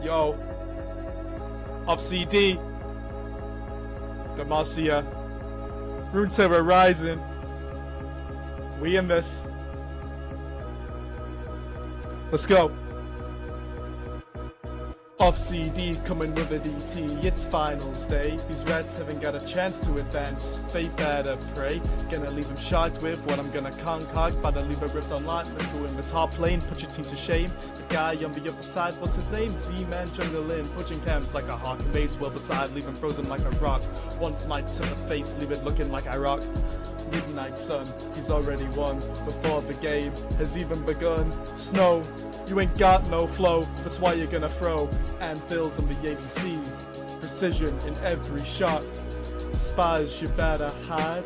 Yo, off CD, Demacia, Runeterra Rising. We in this. Let's go. Off CD coming with a DT, it's finals day. These Reds haven't got a chance to advance, they better pray. Gonna leave them shocked with what I'm gonna concoct. But I leave a rift online, let's go in the top lane, put your team to shame. The guy on the other side, what's his name? Z-Man jungle in, pushing camps like a hawk. Invades well beside, leave him frozen like a rock. One smite to the face, leave it looking like I rock. Midnight sun, he's already won before the game has even begun. Snow, you ain't got no flow, that's why you're gonna throw. And fills on the ADC, precision in every shot. Spies, you better hide.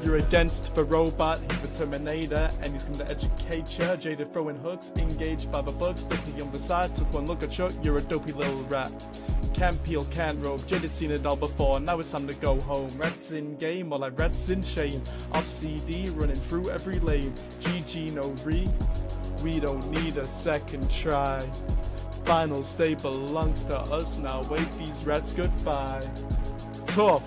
You're against the robot, he's the Terminator, and he's gonna educate ya. Jaded throwing hooks, engaged by the bugs, dopey on the side. Took one look at you, you're a dopey little rat. Can't peel, can't rope, Jaded seen it all before, now it's time to go home. Rats in game, while I rats in shame. Off CD, running through every lane. GG no re, we don't need a second try. Finals day belongs to us, now wave these rats goodbye. Tough.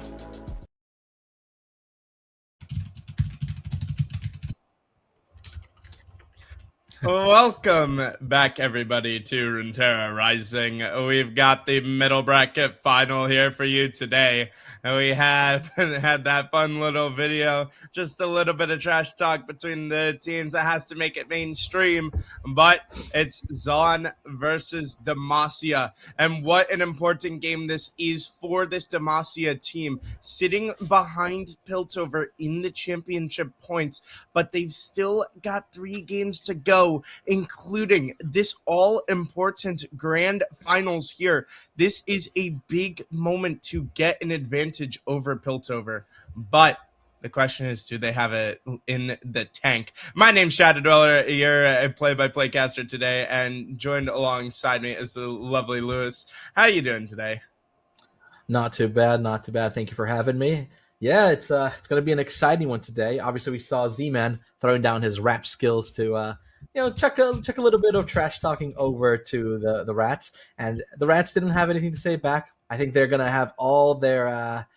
Welcome back, everybody, to Runeterra Rising. We've got the middle bracket final here for you today. And we have had that fun little video, just a little bit of trash talk between the teams that has to make it mainstream. But it's Zon versus Demacia. And what an important game this is for this Demacia team. Sitting behind Piltover in the championship points, but they've still got 3 games to go, including this all-important grand finals here. This is a big moment to get an advantage over Piltover, but the question is, do they have it in the tank? My name's Shadow Dweller. You're a play-by-play caster today, and joined alongside me is the lovely Lewis. How are you doing today? Not too bad, not too bad. Thank you for having me. Yeah, it's going to be an exciting one today. Obviously, we saw Z-Man throwing down his rap skills to chuck a little bit of trash talking over to the Rats, and the Rats didn't have anything to say back. I think they're going to have all their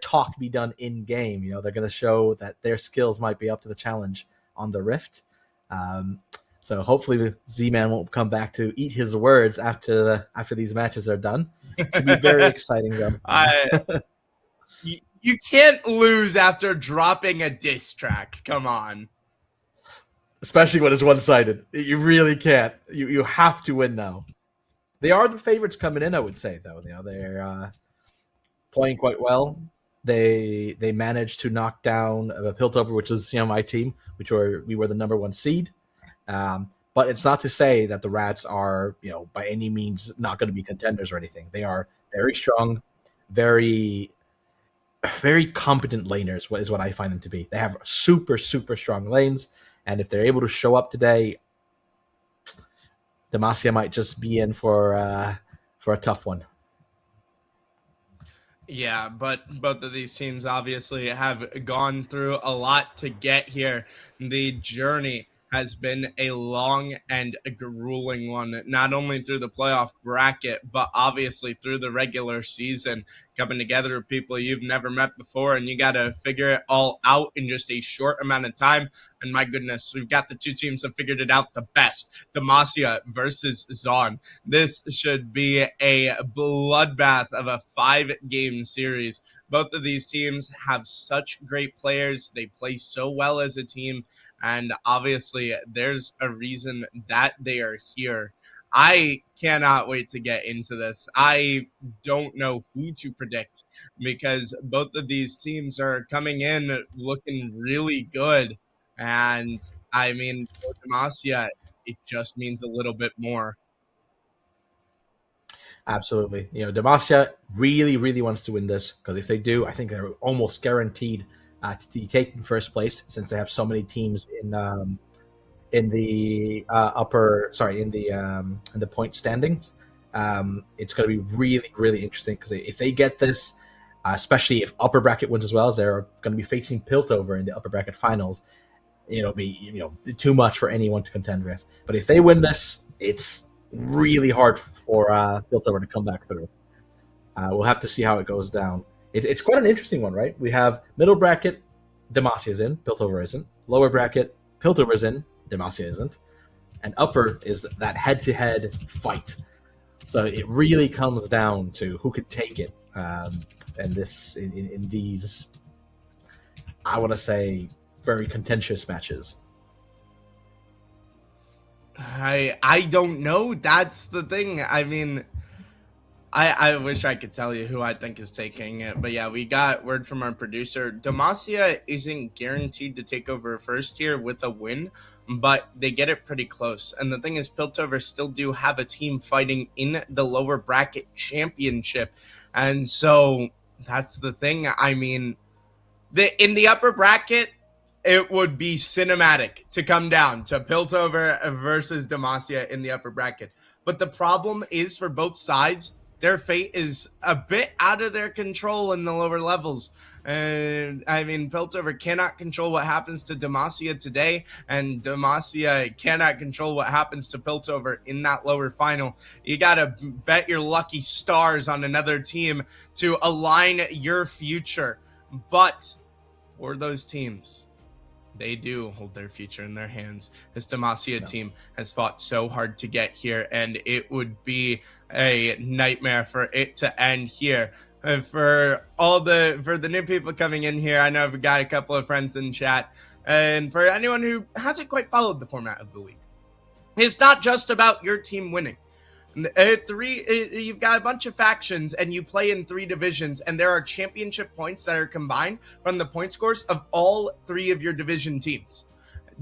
talk be done in game. You know, they're going to show that their skills might be up to the challenge on the Rift. So hopefully Z-Man won't come back to eat his words after these matches are done. It should be very exciting, though. You can't lose after dropping a diss track. Come on. Especially when it's one-sided. You really can't. You have to win now. They are the favorites coming in, I would say, though. You know, they're playing quite well. They managed to knock down Piltover, which was my team, we were the number 1 seed. But it's not to say that the Rats are by any means not going to be contenders or anything. They are very strong, very very competent laners is what I find them to be. They have super strong lanes, and if they're able to show up today, Demacia might just be in for a tough one. Yeah, but both of these teams obviously have gone through a lot to get here. The journey has been a long and a grueling one, not only through the playoff bracket, but obviously through the regular season, coming together with people you've never met before, and you got to figure it all out in just a short amount of time. And my goodness, we've got the 2 teams that figured it out the best. Demacia versus Zon. This should be a bloodbath of a 5-game series. Both of these teams have such great players. They play so well as a team. And obviously, there's a reason that they are here. I cannot wait to get into this. I don't know who to predict because both of these teams are coming in looking really good. And I mean, for Demacia, it just means a little bit more. Absolutely. Demacia really wants to win this, because if they do, I think they're almost guaranteed to be taking first place, since they have so many teams in the point standings. It's going to be really interesting, because if they get this, especially if upper bracket wins as well, as they're going to be facing Piltover in the upper bracket finals, it'll be too much for anyone to contend with. But if they win this, it's really hard for Piltover to come back through. We'll have to see how it goes down. It's quite an interesting one, right? We have middle bracket, Demasia's in, Piltover isn't. Lower bracket, Piltover's in, Demacia isn't. And upper is that head-to-head fight. So it really comes down to who can take it. And this in these, I want to say, very contentious matches. I don't know. That's the thing. I mean, I wish I could tell you who I think is taking it, but yeah, we got word from our producer. Demacia isn't guaranteed to take over first here with a win, but they get it pretty close. And the thing is, Piltover still do have a team fighting in the lower bracket championship, and so that's the thing. I mean, in the upper bracket, it would be cinematic to come down to Piltover versus Demacia in the upper bracket. But the problem is, for both sides, their fate is a bit out of their control in the lower levels. And I mean, Piltover cannot control what happens to Demacia today, and Demacia cannot control what happens to Piltover in that lower final. You gotta bet your lucky stars on another team to align your future. But for those teams, they do hold their future in their hands. This Demacia team has fought so hard to get here, and it would be a nightmare for it to end here. For the new people coming in here, I know we've got a couple of friends in chat, and for anyone who hasn't quite followed the format of the league, it's not just about your team winning. You've got a bunch of factions, and you play in 3 divisions, and there are championship points that are combined from the point scores of all 3 of your division teams.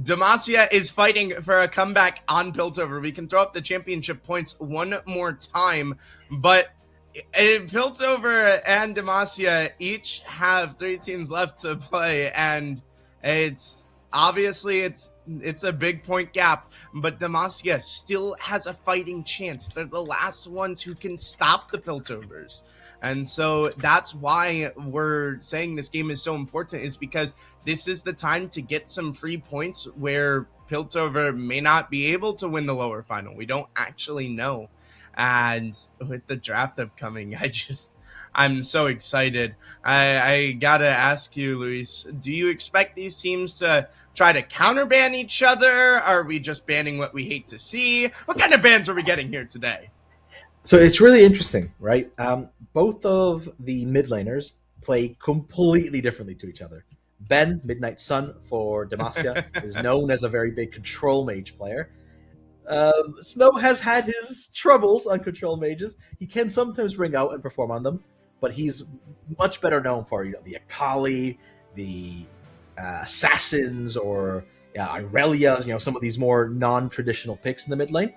Demacia is fighting for a comeback on Piltover. We can throw up the championship points one more time, but Piltover and Demacia each have 3 teams left to play, and it's a big point gap, but Demacia still has a fighting chance. They're the last ones who can stop the Piltovers. And so that's why we're saying this game is so important, is because this is the time to get some free points where Piltover may not be able to win the lower final. We don't actually know. And with the draft upcoming, I'm so excited. I gotta ask you, Luis, do you expect these teams to try to counterban each other? Are we just banning what we hate to see? What kind of bans are we getting here today? So it's really interesting, right? Both of the mid laners play completely differently to each other. Ben, Midnight Sun for Demacia, is known as a very big control mage player. Snow has had his troubles on control mages. He can sometimes bring out and perform on them, but he's much better known for the Akali, the Assassins, or Irelia, some of these more non-traditional picks in the mid lane.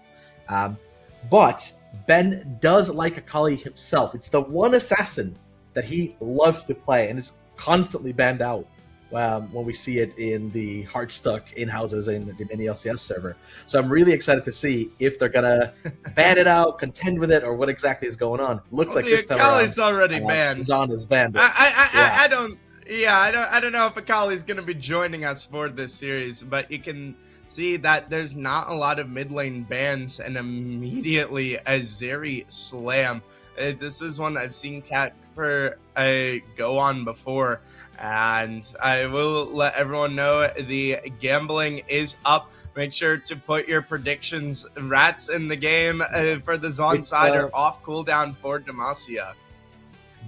But Ben does like Akali himself. It's the one assassin that he loves to play, and it's constantly banned out when we see it in the Heartstuck in-houses in the mini LCS server. So I'm really excited to see if they're gonna ban it out, contend with it, or what exactly is going on. Looks like this time Akali's around, already banned. Zahn is banned. I don't know if Akali's gonna be joining us for this series, but you can see that there's not a lot of mid lane bans, and immediately a Zeri slam. This is one I've seen Casper go on before, and I will let everyone know the gambling is up. Make sure to put your predictions. Rats in the game for the Zon side are off cooldown for Demacia.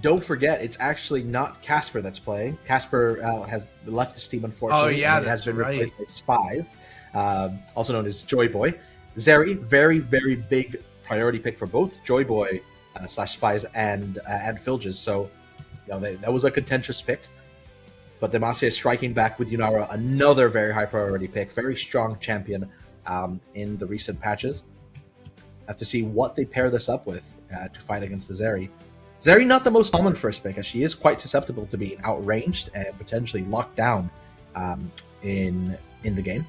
Don't forget, it's actually not Casper that's playing. Casper has left his team, unfortunately. Oh, yeah, and it has been right. replaced by Spies, also known as Joy Boy. Zeri, very, very big priority pick for both Joy Boy / Spies and Filges. So, that was a contentious pick. But Demacia is striking back with Yunara, another very high priority pick, very strong champion in the recent patches. Have to see what they pair this up with to fight against the Zeri. Zeri not the most common first pick, as she is quite susceptible to being outranged and potentially locked down in the game.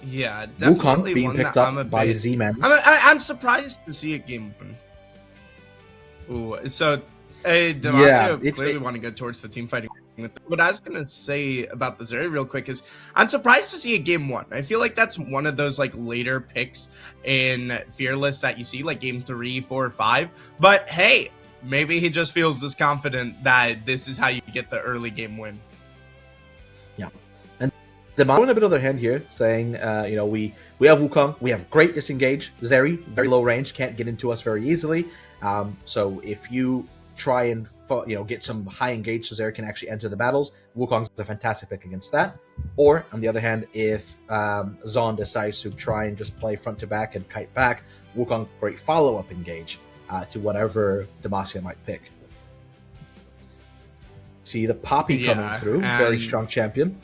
Yeah, definitely Wukong being picked up by Z-Man. I'm surprised to see a game one. Ooh, so Demacia clearly want to go towards the team fighting. What I was gonna say about the Zeri real quick is I'm surprised to see a game one. I feel like that's one of those like later picks in Fearless that you see, like game 3, 4, 5. But hey, maybe he just feels this confident that this is how you get the early game win. Yeah. And the Mao in a bit of their hand here, saying, we have Wukong, we have great disengage. Zeri, very low range, can't get into us very easily. So if you try and get some high engage so Zeri can actually enter the battles, Wukong's a fantastic pick against that. Or, on the other hand, if Zon decides to try and just play front to back and kite back, Wukong, great follow-up engage to whatever Demacia might pick. See the Poppy coming through, very strong champion.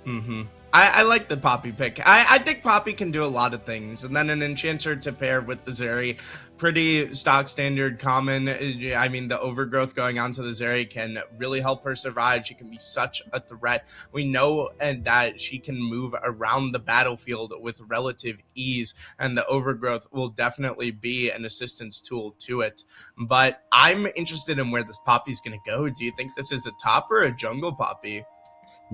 Mm-hmm. I like the Poppy pick. I think Poppy can do a lot of things. And then an Enchanter to pair with the Zeri, pretty stock standard common. I mean, the overgrowth going onto the Zeri can really help her survive. She can be such a threat. We know that she can move around the battlefield with relative ease, and the overgrowth will definitely be an assistance tool to it. But I'm interested in where this Poppy's going to go. Do you think this is a top or a jungle Poppy?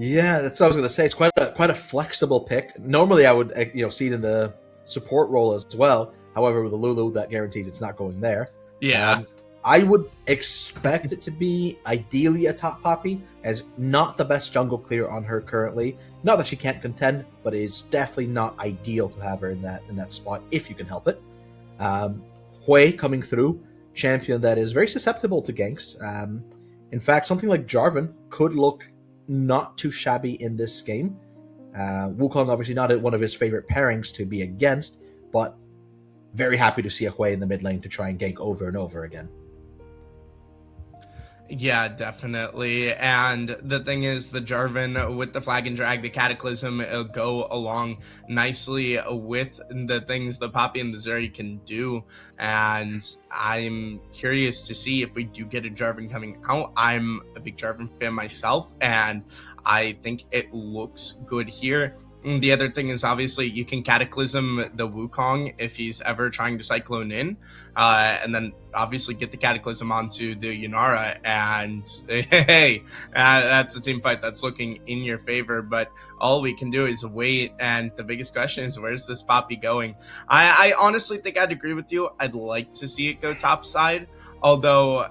Yeah, that's what I was going to say. It's quite a flexible pick. Normally, I would see it in the support role as well. However, with the Lulu, that guarantees it's not going there. Yeah. I would expect it to be ideally a top Poppy, as not the best jungle clear on her currently. Not that she can't contend, but it's definitely not ideal to have her in that spot if you can help it. Hui coming through, champion that is very susceptible to ganks. In fact, something like Jarvan could look not too shabby in this game. Wukong obviously not one of his favorite pairings to be against, but very happy to see a Hui in the mid lane to try and gank over and over again. Yeah, definitely. And the thing is, the Jarvan with the Flag and Drag, the Cataclysm, it'll go along nicely with the things the Poppy and the Zeri can do. And I'm curious to see if we do get a Jarvan coming out. I'm a big Jarvan fan myself, and I think it looks good here. The other thing is, obviously, you can Cataclysm the Wukong if he's ever trying to Cyclone in, and then obviously get the Cataclysm onto the Yunara, and hey, that's a team fight that's looking in your favor. But all we can do is wait, and the biggest question is, where's this Poppy going? I honestly think I'd agree with you. I'd like to see it go top side, although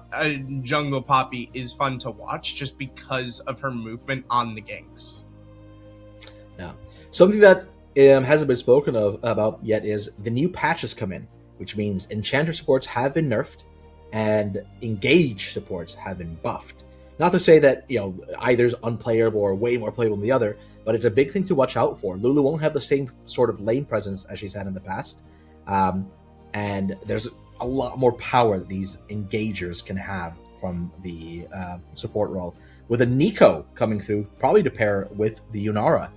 Jungle Poppy is fun to watch just because of her movement on the ganks. Yeah. Something that hasn't been spoken about yet is the new patches come in, which means Enchanter supports have been nerfed and Engage supports have been buffed. Not to say that either's unplayable or way more playable than the other, but it's a big thing to watch out for. Lulu won't have the same sort of lane presence as she's had in the past, and there's a lot more power that these Engagers can have from the support role. With a Nico coming through, probably to pair with the Yunara.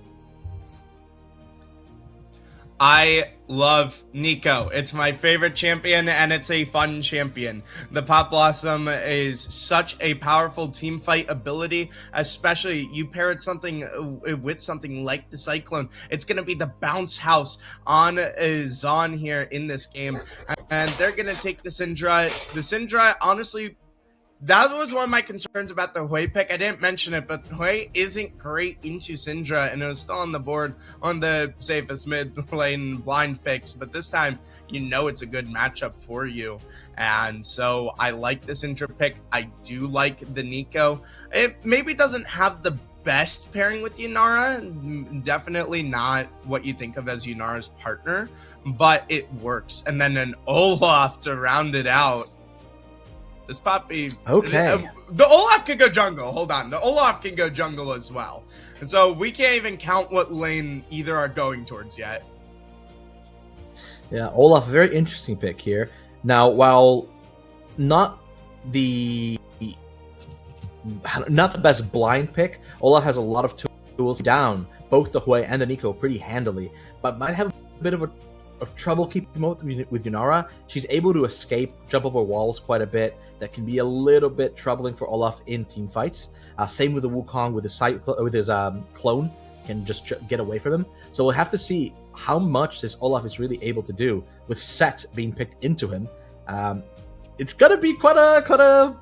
I love Nico. It's my favorite champion, and it's a fun champion. The Pop Blossom is such a powerful team fight ability, especially you pair it with something like the Cyclone. It's going to be the bounce house on Zon here in this game, and they're going to take the Syndra. The Syndra, honestly, that was one of my concerns about the Hui pick. I didn't mention it, but Hui isn't great into Syndra, and it was still on the board on the safest mid lane blind picks. But this time, it's a good matchup for you. And so I like the Syndra pick. I do like the Nico. It maybe doesn't have the best pairing with Yunara. Definitely not what you think of as Yunara's partner, but it works. And then an Olaf to round it out. This Poppy... Okay. The Olaf can go jungle. Hold on. The Olaf can go jungle as well. And so we can't even count what lane either are going towards yet. Yeah, Olaf, very interesting pick here. Now, while not the best blind pick, Olaf has a lot of tools down both the Hui and the Nico pretty handily, but might have a bit of trouble keeping up with Yunara. She's able to escape, jump over walls quite a bit. That can be a little bit troubling for Olaf in team fights. Same with the Wukong with his clone, can just get away from him. So we'll have to see how much this Olaf is really able to do with Set being picked into him. It's gonna be quite a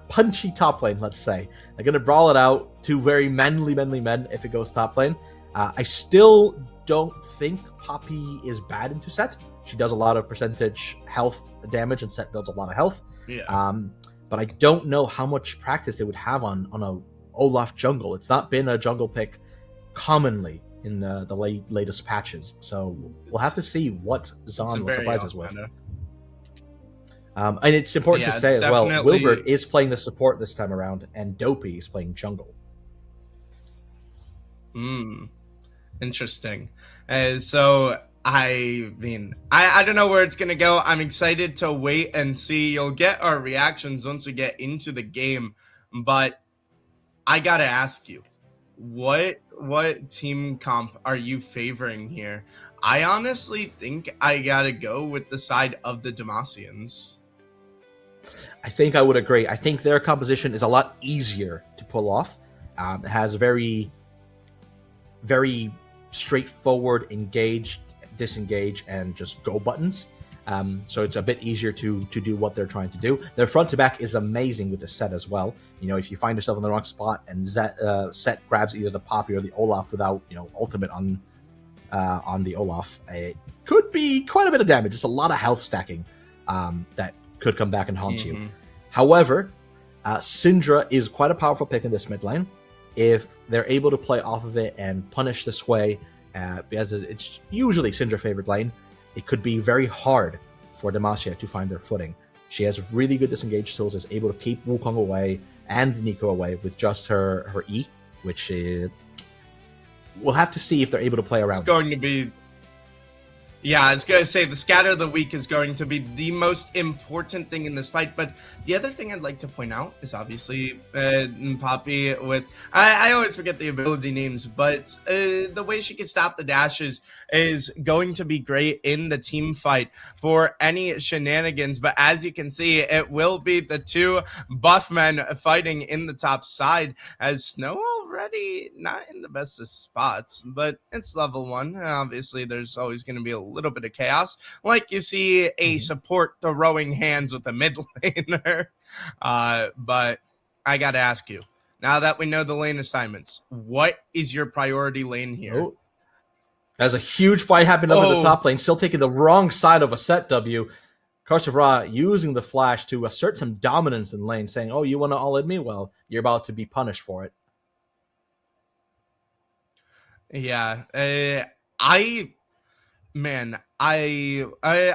punchy top lane, let's say. They're going to brawl it out. Two very manly men if it goes top lane. I still don't think Poppy is bad into set. She does a lot of percentage health damage, and set builds a lot of health. Yeah. But I don't know how much practice they would have on a Olaf jungle. It's not been a jungle pick commonly in the latest patches. So we'll have to see what Zon will surprise us with. And it's important to say as well, Wilbert is playing the support this time around, and Dopey is playing jungle. Interesting. So, I mean, I don't know where it's going to go. I'm excited to wait and see. You'll get our reactions once we get into the game. But I got to ask you, what team comp are you favoring here? I honestly think I got to go with the side of the Demacians. I think I would agree. I think their composition is a lot easier to pull off. It has very, very straightforward engage, disengage, and just go buttons. So it's a bit easier to do what they're trying to do. Their front to back is amazing with the set as well. You know, if you find yourself in the wrong spot and set grabs either the Poppy or the Olaf without, ultimate on the Olaf, it could be quite a bit of damage. It's a lot of health stacking that could come back and haunt you. However, Syndra is quite a powerful pick in this mid lane. If they're able to play off of it and punish this way, because it's usually Syndra's favorite lane, it could be very hard for Demacia to find their footing. She has really good disengage tools, is able to keep Wukong away and Nico away with just her E, which we'll have to see if they're able to play around. It's going to be... Yeah, I was going to say, the scatter of the week is going to be the most important thing in this fight, but the other thing I'd like to point out is obviously Poppy with... I always forget the ability names, but the way she can stop the dashes is going to be great in the team fight for any shenanigans, but as you can see, it will be the two buff men fighting in the top side, as Snow already not in the best of spots, but it's level 1. Obviously, there's always going to be a little bit of chaos, like you see a support throwing hands with a mid laner. But I gotta ask you, now that we know the lane assignments, what is your priority lane here? There's a huge fight happening up in the top lane, still taking the wrong side of a set W. Curse of Ra using the flash to assert some dominance in lane, saying, "Oh, you want to all-in me? Well, you're about to be punished for it." Yeah, I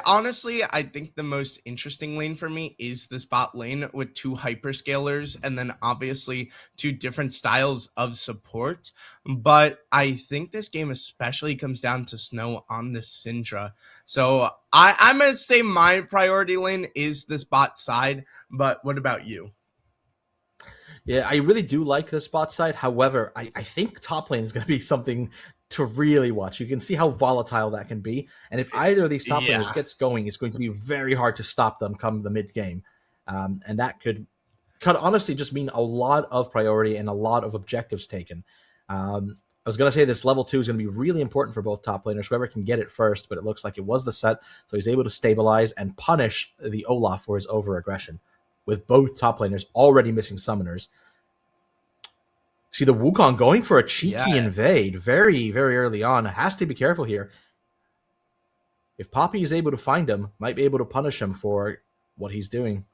honestly, I think the most interesting lane for me is the bot lane with two hyperscalers and then obviously two different styles of support. But I think this game especially comes down to Snow on the Syndra. So I'm going to say my priority lane is this bot side, but what about you? Yeah, I really do like the spot side. However, I think top lane is going to be something to really watch. You can see how volatile that can be. And if either of these top laners gets going, it's going to be very hard to stop them come the mid game. And that could honestly just mean a lot of priority and a lot of objectives taken. I was going to say this level 2 is going to be really important for both top laners, whoever can get it first, but it looks like it was the set. So he's able to stabilize and punish the Olaf for his over-aggression, with both top laners already missing summoners. See the Wukong going for a cheeky invade very, very early on. Has to be careful here. If Poppy is able to find him, might be able to punish him for what he's doing.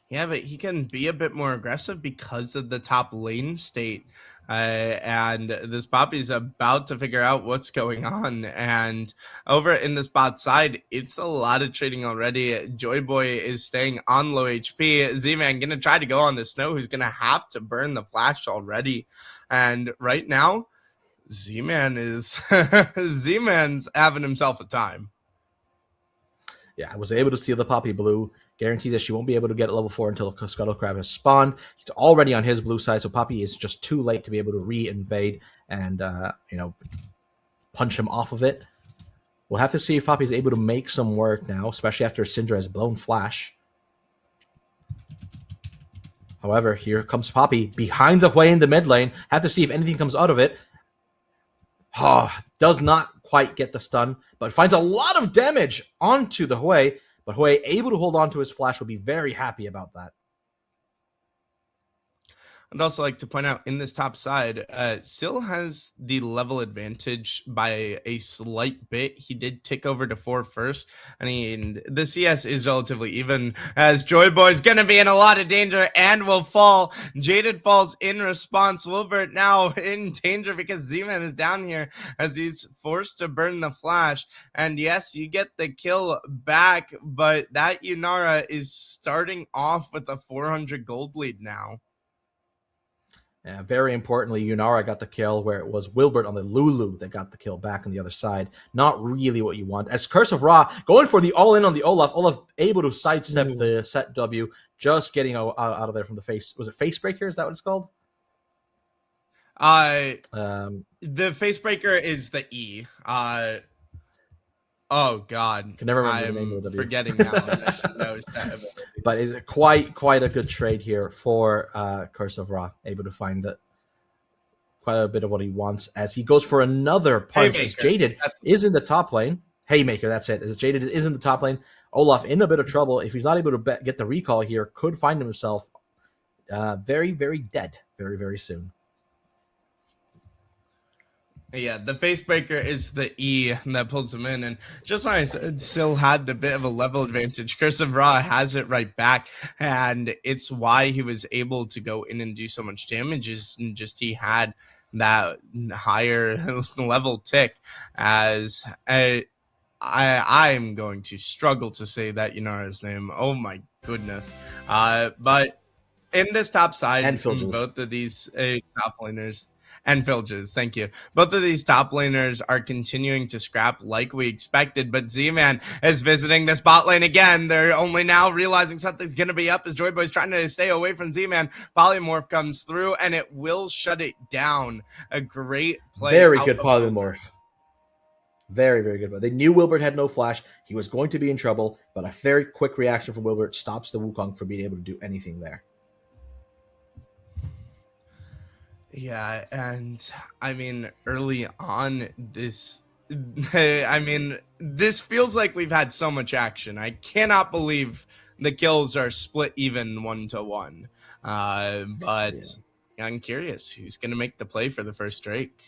Yeah, but he can be a bit more aggressive because of the top lane state. And this Poppy's about to figure out what's going on. And over in this bot side, it's a lot of trading already. Joy Boy is staying on low HP. Z-Man going to try to go on the Snow, who's going to have to burn the flash already. And right now, Z-Man's having himself a time. Yeah, I was able to steal the Poppy Blue. Guarantees that she won't be able to get level 4 until Scuttle Crab has spawned. He's already on his blue side, so Poppy is just too late to be able to re-invade and, punch him off of it. We'll have to see if Poppy is able to make some work now, especially after Syndra has blown Flash. However, here comes Poppy behind the Hui in the mid lane. Have to see if anything comes out of it. Does not quite get the stun, but finds a lot of damage onto the Hui. But Hui, able to hold on to his flash, will be very happy about that. I'd also like to point out in this top side, Sil has the level advantage by a slight bit. He did tick over to 4 first. I mean, the CS is relatively even, as Joy Boy's going to be in a lot of danger and will fall. Jaded falls in response. Wilbert now in danger because Z-Man is down here as he's forced to burn the flash. And yes, you get the kill back, but that Yunara is starting off with a 400 gold lead now. Very importantly, Yunara got the kill where it was Wilbert on the Lulu that got the kill back on the other side. Not really what you want. As Curse of Ra going for the all-in on the Olaf. Olaf able to sidestep the set W, just getting out of there from the face. Was it face breaker? Is that what it's called? The face breaker is the E. Oh God! Can never remember the name of the W. Forgetting now. I should know that. But it's quite a good trade here for Curse of Ra, able to find quite a bit of what he wants as he goes for another punch. As Jaded is in the top lane. Haymaker, that's it. As Jaded is in the top lane, Olaf in a bit of trouble. If he's not able to get the recall here, could find himself very, very dead very, very soon. Yeah, the face breaker is the E that pulls him in, and just like I said, still had the bit of a level advantage. Curse of Ra has it right back, and it's why he was able to go in and do so much damage. Is just he had that higher level tick. As I'm going to struggle to say that Yunara's name. Oh my goodness! But in this top side, and both of these top laners. And Filges, thank you. Both of these top laners are continuing to scrap like we expected, but Z-Man is visiting this bot lane again. They're only now realizing something's going to be up as Joyboy's trying to stay away from Z-Man. Polymorph comes through, and it will shut it down. A great play. Very good Polymorph. Very, very good. They knew Wilbert had no flash. He was going to be in trouble, but a very quick reaction from Wilbert stops the Wukong from being able to do anything there. Yeah, and I mean, early on, this feels like we've had so much action. I cannot believe the kills are split even 1-1. But I'm curious who's going to make the play for the first Drake.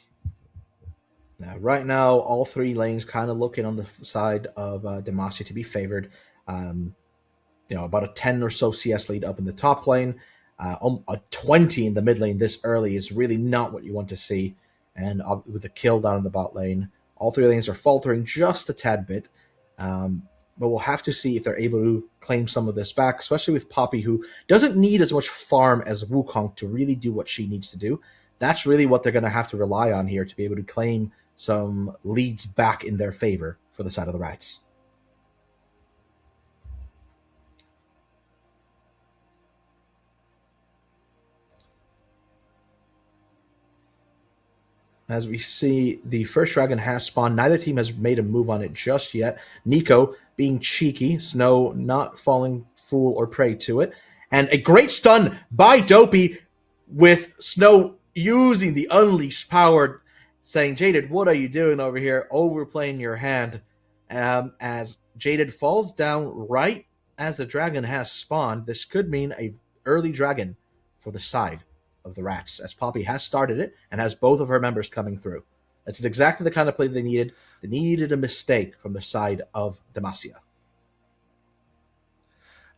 Now, right now, all three lanes kind of looking on the side of Demacia to be favored. About a 10 or so CS lead up in the top lane. A 20 in the mid lane this early is really not what you want to see. And with a kill down in the bot lane, all three lanes are faltering just a tad bit. But we'll have to see if they're able to claim some of this back, especially with Poppy, who doesn't need as much farm as Wukong to really do what she needs to do. That's really what they're going to have to rely on here to be able to claim some leads back in their favor for the side of the Rats. As we see, the first dragon has spawned. Neither team has made a move on it just yet. Nico being cheeky, Snow not falling fool or prey to it. And a great stun by Dopey with Snow using the unleashed power, saying, Jaded, what are you doing over here? Overplaying your hand. As Jaded falls down right as the dragon has spawned. This could mean a early dragon for the side of the Rats, as Poppy has started it and has both of her members coming through. That's exactly the kind of play they needed. They needed a mistake from the side of Demacia.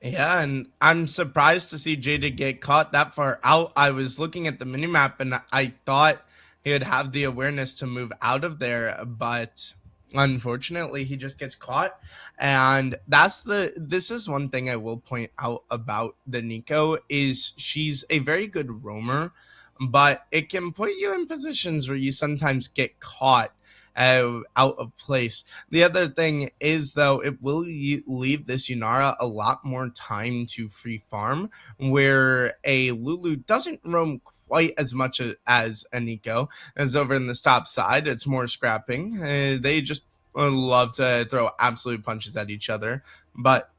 Yeah, and I'm surprised to see Jada get caught that far out. I was looking at the minimap and I thought he would have the awareness to move out of there, but unfortunately he just gets caught. And this is one thing I will point out about the Nico is she's a very good roamer, but it can put you in positions where you sometimes get caught out of place. The other thing is, though, it will leave this Yunara a lot more time to free farm, where a Lulu doesn't roam quite as much as a Nico. As over in this top side, it's more scrapping. They just love to throw absolute punches at each other. But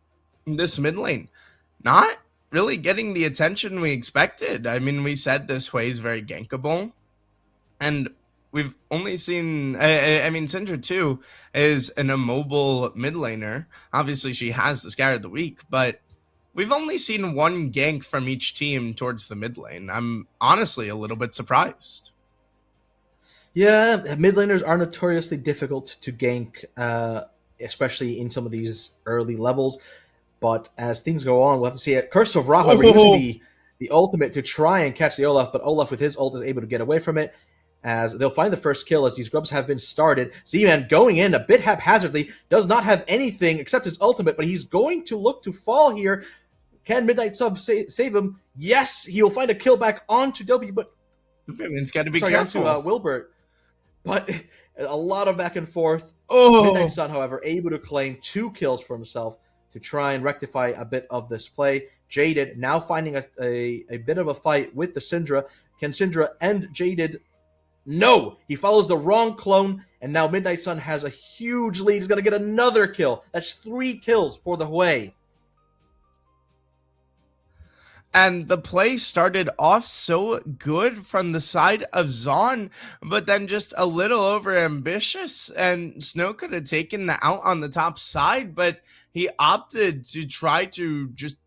this mid lane, not really getting the attention we expected. I mean, we said this way is very gankable, and we've only seen, I mean, Syndra too is an immobile mid laner. Obviously, she has the Scatter of the Week, but we've only seen one gank from each team towards the mid lane. I'm honestly a little bit surprised. Yeah, mid laners are notoriously difficult to gank, especially in some of these early levels. But as things go on, we'll have to see it. Curse of Ra, however, using the ultimate to try and catch the Olaf, but Olaf with his ult is able to get away from it. As they'll find the first kill as these grubs have been started. Z-Man going in a bit haphazardly, does not have anything except his ultimate, but he's going to look to fall here. Can Midnight Sub save him? Yes, he will find a kill back onto W, but It's got to be careful. Onto Wilbert. But a lot of back and forth. Oh, Midnight Sun, however, able to claim 2 kills for himself to try and rectify a bit of this play. Jaded now finding a bit of a fight with the Syndra. Can Syndra end Jaded? No! He follows the wrong clone, and now Midnight Sun has a huge lead. He's going to get another kill. That's 3 kills for the Hui. and the play started off so good from the side of Zon, but then just a little over ambitious, and Snow could have taken the out on the top side, but he opted to try to just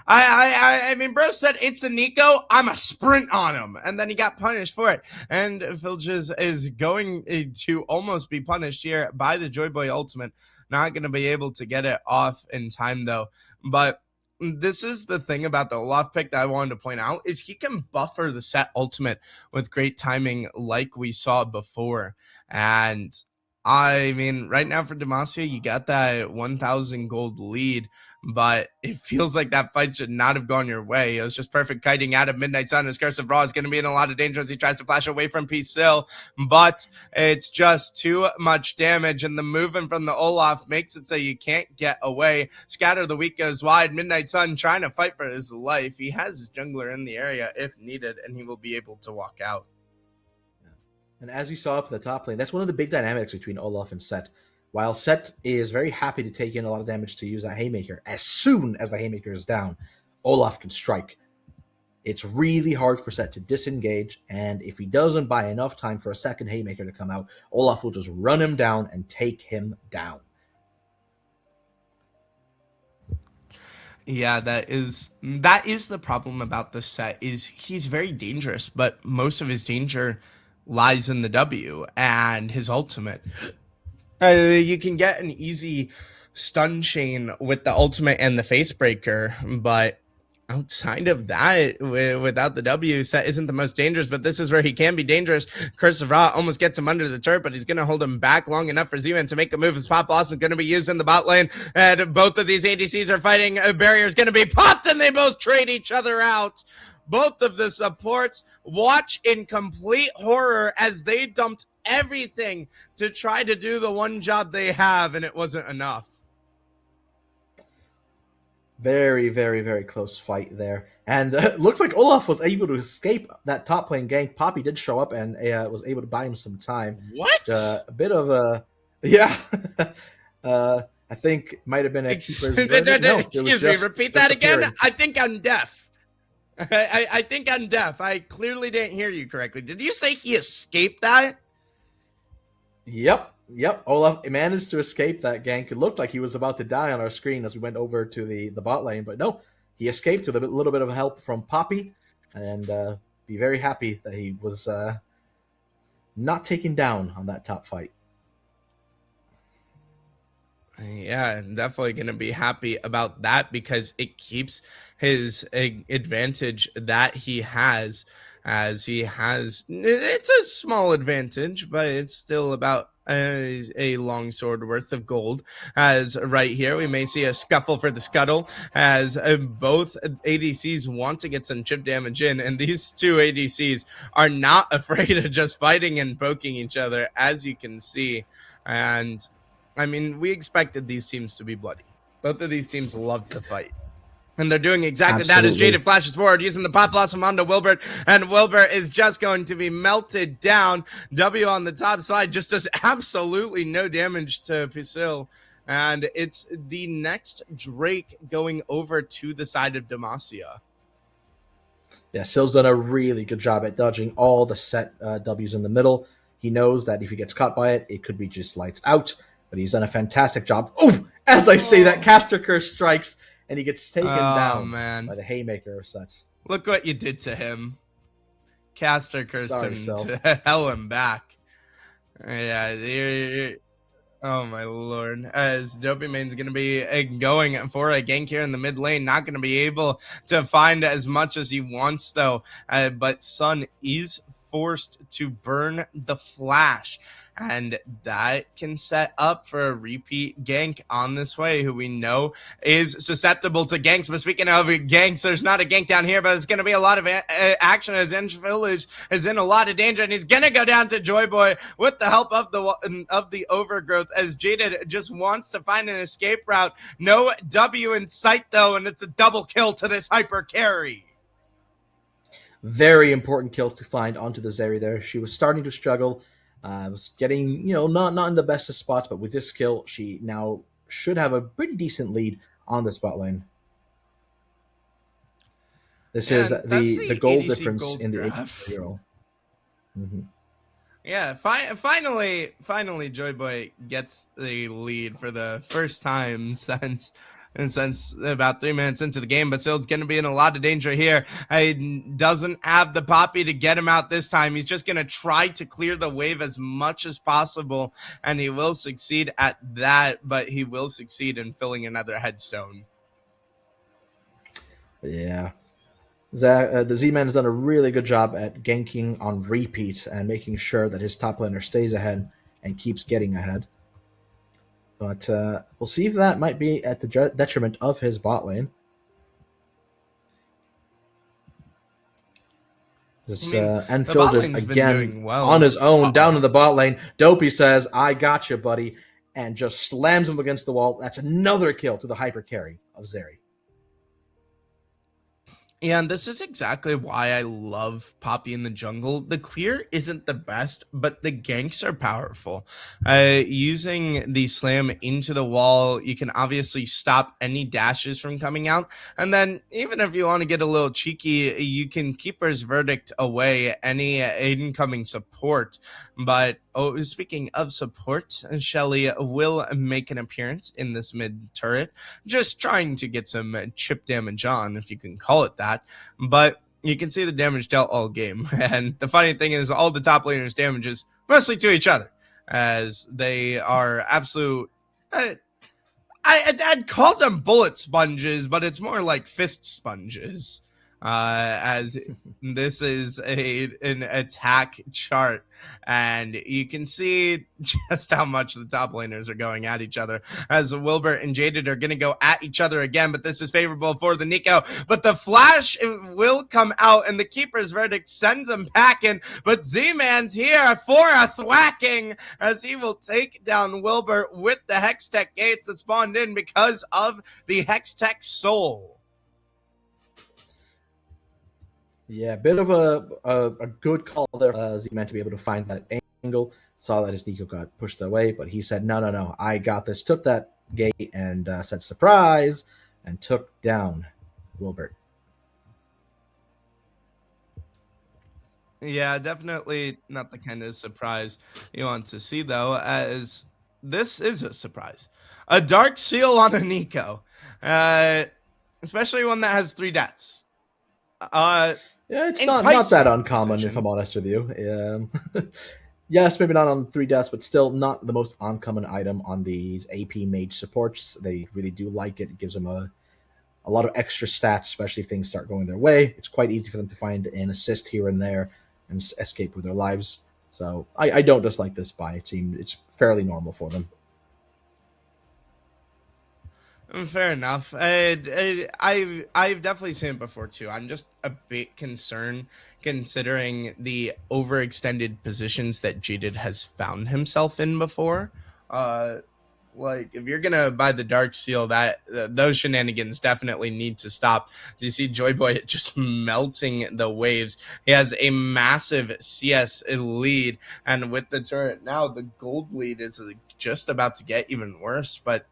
I mean, bro said it's a Nico. I'm a sprint on him, and then he got punished for it. And Filges is going to almost be punished here by the Joy Boy ultimate. Not going to be able to get it off in time though. But this is the thing about the Olaf pick that I wanted to point out is he can buffer the set ultimate with great timing, like we saw before. And I mean, right now for Demacia, you got that 1,000 gold lead, but it feels like that fight should not have gone your way. It was just perfect kiting out of Midnight Sun. His Curse of Raw is going to be in a lot of danger as he tries to flash away from P-Sill, but it's just too much damage, and the movement from the Olaf makes it so you can't get away. Scatter of the Week goes wide. Midnight Sun trying to fight for his life. He has his jungler in the area if needed, and he will be able to walk out. And as we saw up the top lane, that's one of the big dynamics between Olaf and Set. While Set is very happy to take in a lot of damage to use that Haymaker, as soon as the Haymaker is down, Olaf can strike. It's really hard for Set to disengage, and if he doesn't buy enough time for a second Haymaker to come out, Olaf will just run him down and take him down. Yeah, that is the problem about this set, is he's very dangerous, but most of his danger lies in the W and his ultimate. You can get an easy stun chain with the ultimate and the face breaker, but outside of that, without the W, Set isn't the most dangerous, but this is where he can be dangerous. Curse of Ra almost gets him under the turret, but he's going to hold him back long enough for Z-Man to make a move. His pop loss is going to be used in the bot lane, and both of these ADCs are fighting. A barrier is going to be popped, and they both trade each other out. Both of the supports watch in complete horror as they dumped everything to try to do the one job they have, and it wasn't enough. Very, very, very close fight there. And looks like Olaf was able to escape that top lane gank. Poppy did show up and was able to buy him some time. What? A bit of a... Yeah. I think it might have been a keeper's verdict. No, excuse me, repeat that again? I think I'm deaf. I think I'm deaf. I clearly didn't hear you correctly. Did you say he escaped that? Yep. Olaf managed to escape that gank. It looked like he was about to die on our screen as we went over to the bot lane, but no, he escaped with a little bit of help from Poppy, and be very happy that he was not taken down on that top fight. Yeah, definitely going to be happy about that because it keeps his advantage that he has, as he has. It's a small advantage, but it's still about a long sword worth of gold. As right here, we may see a scuffle for the scuttle as both ADCs want to get some chip damage in, and these two ADCs are not afraid of just fighting and poking each other, as you can see. And I mean, we expected these teams to be bloody. Both of these teams love to fight. And they're doing exactly that as Jaded flashes forward, using the pop blossom onto Wilbert. And Wilbert is just going to be melted down. W on the top side just does absolutely no damage to P-Sill. And it's the next Drake going over to the side of Demacia. Yeah, Sill's done a really good job at dodging all the Set W's in the middle. He knows that if he gets caught by it, it could be just lights out. But he's done a fantastic job. Oh, as I say that, Caster Curse strikes, and he gets taken Oh, down man. by the Haymaker of such. Look what you did to him. Caster cursed Sorry, him Self. to hell and back. Yeah, oh my lord. As Dopey Main's going to be going for a gank here in the mid lane. Not going to be able to find as much as he wants, though. But Sun is forced to burn the flash. And that can set up for a repeat gank on this way, who we know is susceptible to ganks. But speaking of ganks, there's not a gank down here, but it's going to be a lot of action as Inch Village is in a lot of danger, and he's going to go down to Joy Boy with the help of the overgrowth, as Jaded just wants to find an escape route. No W in sight, though, and it's a double kill to this hyper carry. Very important kills to find onto the Zeri there. She was starting to struggle. Was getting, not in the best of spots, but with this kill, she now should have a pretty decent lead on the spot lane. This is the goal ADC difference gold in the graph. hero. Mm-hmm. Yeah, finally, Joy Boy gets the lead for the first time since about 3 minutes into the game, but still it's going to be in a lot of danger here. He doesn't have the Poppy to get him out this time. He's just going to try to clear the wave as much as possible, and he will succeed at that, but he will succeed in filling another headstone. Yeah. The Z-Man has done a really good job at ganking on repeats and making sure that his top laner stays ahead and keeps getting ahead. But we'll see if that might be at the detriment of his bot lane. Enfield is again on his own down in the bot lane. Dopey says, I got you, buddy, and just slams him against the wall. That's another kill to the hyper carry of Zeri. And this is exactly why I love Poppy in the jungle. The clear isn't the best, but the ganks are powerful. Using the slam into the wall, you can obviously stop any dashes from coming out. And then even if you want to get a little cheeky, you can Keeper's Verdict away any incoming support. But speaking of support, Shelly will make an appearance in this mid turret, just trying to get some chip damage on, if you can call it that. But you can see the damage dealt all game. And the funny thing is, all the top laners' damage is mostly to each other, as they are absolute... I'd call them bullet sponges, but it's more like fist sponges. As this is an attack chart, and you can see just how much the top laners are going at each other, as Wilbert and Jaded are going to go at each other again, but this is favorable for the Nico. But the flash will come out, and the Keeper's Verdict sends him packing, but Z-Man's here for a thwacking, as he will take down Wilbert with the Hextech gates that spawned in because of the Hextech soul. Yeah, a bit of a good call there. Z-Man to be able to find that angle. Saw that his Nico got pushed away, but he said, no, I got this. Took that gate and said surprise and took down Wilbert. Yeah, definitely not the kind of surprise you want to see, though, as this is a surprise. A Dark Seal on a Nico, especially one that has 3 deaths. Yeah, it's not that uncommon, if I'm honest with you. Yes, maybe not on 3 deaths, but still not the most uncommon item on these AP mage supports. They really do like it. It gives them a lot of extra stats, especially if things start going their way. It's quite easy for them to find an assist here and there and escape with their lives. So I don't dislike this buy. It's fairly normal for them. Fair enough. I've definitely seen it before too. I'm just a bit concerned considering the overextended positions that Jaded has found himself in before. Like if you're gonna buy the Dark Seal, that those shenanigans definitely need to stop. So you see Joy Boy just melting the waves. He has a massive CS lead, and with the turret now, the gold lead is just about to get even worse. But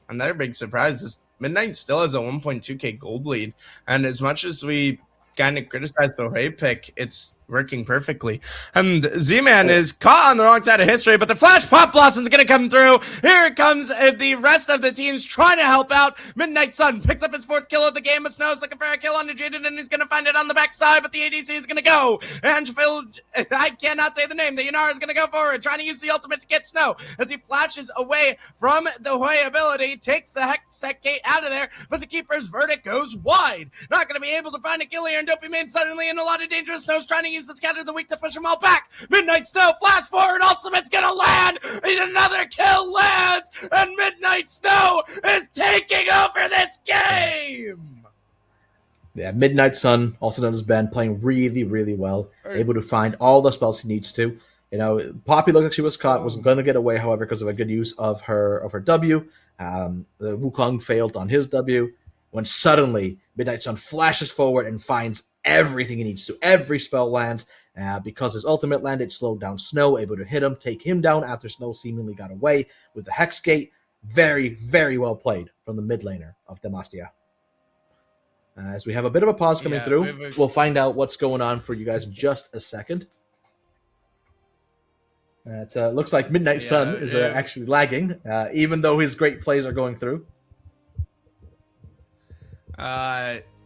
another big surprise is Midnight still has a 1.2k gold lead, and as much as we kind of criticize the Ray pick, it's working perfectly. And Z-Man is caught on the wrong side of history, but the Flash Pop Blossom's gonna come through. Here it comes. The rest of the team's trying to help out. Midnight Sun picks up his 4th kill of the game, but Snow's looking for a kill on Jaden, and he's gonna find it on the backside, but the ADC is gonna go. And I cannot say the name. The Yanara is gonna go forward, trying to use the ultimate to get Snow as he flashes away from the Hui ability, takes the Hextech Gate out of there, but the Keeper's Verdict goes wide. Not gonna be able to find a kill here, and Dopamine suddenly in a lot of danger. Snow's trying to use the Scatter the Weak to push them all back. Midnight Snow, flash forward, ultimate's gonna land, and another kill lands, and Midnight Snow is taking over this game! Yeah, Midnight Sun, also known as Ben, playing really, really well, able to find all the spells he needs to. You know, Poppy looked like she was caught, was going to get away, however, because of a good use of her W. The Wukong failed on his W, when suddenly Midnight Sun flashes forward and finds everything he needs to. Every spell lands. Because his ultimate landed, slowed down Snow, able to hit him, take him down after Snow seemingly got away with the Hex Gate. Very, very well played from the mid laner of Demacia. As we have a bit of a pause coming through, we'll find out what's going on for you guys in just a second. It looks like Midnight Sun is actually lagging, even though his great plays are going through.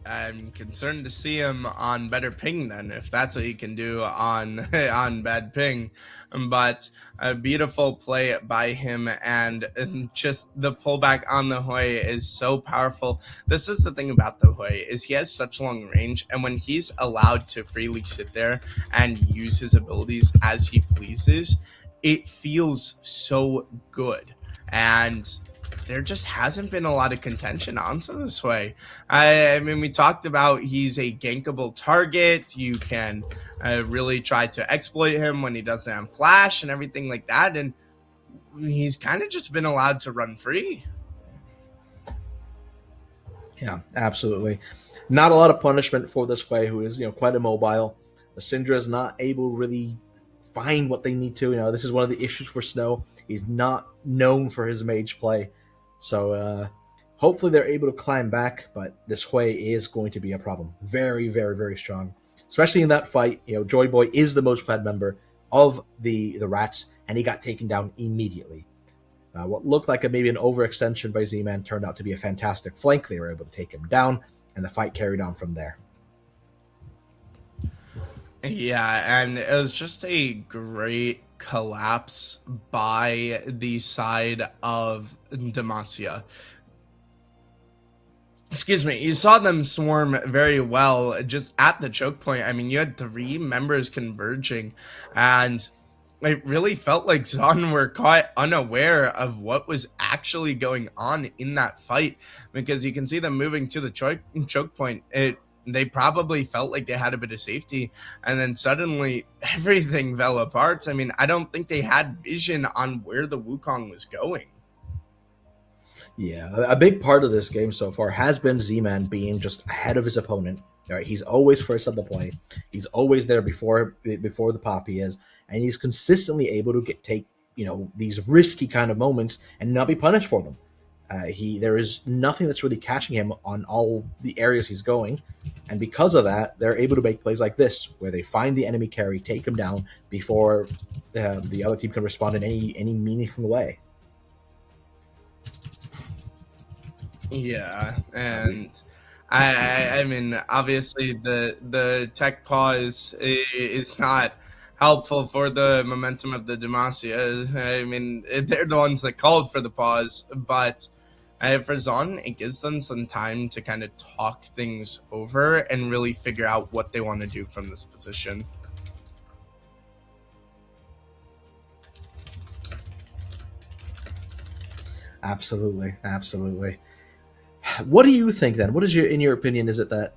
I'm concerned to see him on better ping then, if that's what he can do on on bad ping. But a beautiful play by him, and just the pullback on the Hui is so powerful. This is the thing about the Hui, is he has such long range, and when he's allowed to freely sit there and use his abilities as he pleases, it feels so good. And there just hasn't been a lot of contention onto this way. I mean, we talked about he's a gankable target. You can really try to exploit him when he doesn't have flash and everything like that. And he's kind of just been allowed to run free. Yeah, absolutely. Not a lot of punishment for this Hui, who is, quite immobile. The Syndra is not able to really find what they need to. This is one of the issues for Snow. He's not known for his mage play. So hopefully they're able to climb back, but this Hui is going to be a problem. Very, very, very strong. Especially in that fight, Joy Boy is the most fed member of the Rats, and he got taken down immediately. What looked like maybe an overextension by Z-Man turned out to be a fantastic flank. They were able to take him down, and the fight carried on from there. Yeah, and it was just a great collapse by the side of Demacia. Excuse me, you saw them swarm very well just at the choke point. I mean, you had 3 members converging, and it really felt like Zon were quite unaware of what was actually going on in that fight, because you can see them moving to the choke point. They probably felt like they had a bit of safety, and then suddenly everything fell apart. I mean, I don't think they had vision on where the Wukong was going. Yeah, a big part of this game so far has been Z-Man being just ahead of his opponent. Right? He's always first on the play. He's always there before the Poppy is, and he's consistently able to take these risky kind of moments and not be punished for them. There is nothing that's really catching him on all the areas he's going, and because of that, they're able to make plays like this, where they find the enemy carry, take him down before the other team can respond in any meaningful way. Yeah, and I mean, obviously the tech pause is not helpful for the momentum of the Demacia. I mean, they're the ones that called for the pause, but for Zon, it gives them some time to kind of talk things over and really figure out what they want to do from this position. Absolutely, absolutely. What do you think then? What is in your opinion, is it that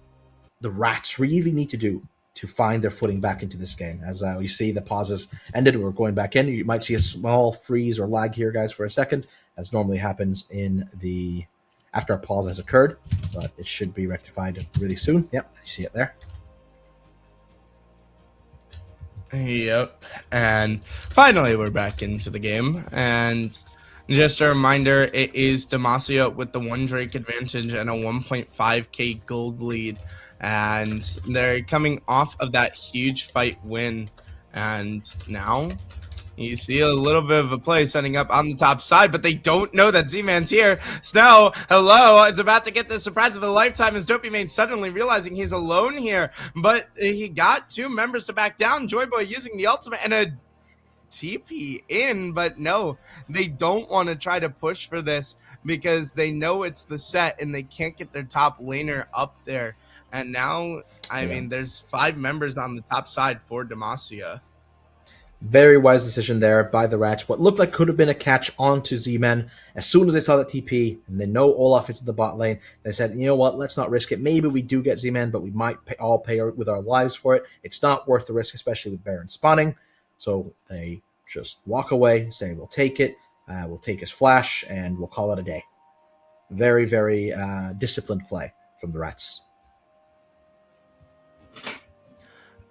the Rats really need to do to find their footing back into this game? As we see the pauses ended, we're going back in. You might see a small freeze or lag here, guys, for a second, as normally happens after a pause has occurred, but it should be rectified really soon. Yep, you see it there. Yep, and finally we're back into the game, and just a reminder, it is Demacia with the 1 Drake advantage and a 1.5k gold lead and they're coming off of that huge fight win. And now you see a little bit of a play setting up on the top side, but they don't know that Z-Man's here. Snow, hello, is about to get the surprise of a lifetime as Dopey Mane suddenly realizing he's alone here, but he got 2 members to back down. Joyboy using the ultimate and a TP in, but no, they don't want to try to push for this because they know it's the set and they can't get their top laner up there. And now, I mean, there's 5 members on the top side for Demacia. Very wise decision there by the Rats. What looked like could have been a catch onto Z-Man. As soon as they saw that TP and they know Olaf is in the bot lane, they said, you know what, let's not risk it. Maybe we do get Z-Man, but we might all pay with our lives for it. It's not worth the risk, especially with Baron spawning. So they just walk away, say, we'll take it, we'll take his flash, and we'll call it a day. Very, very disciplined play from the Rats.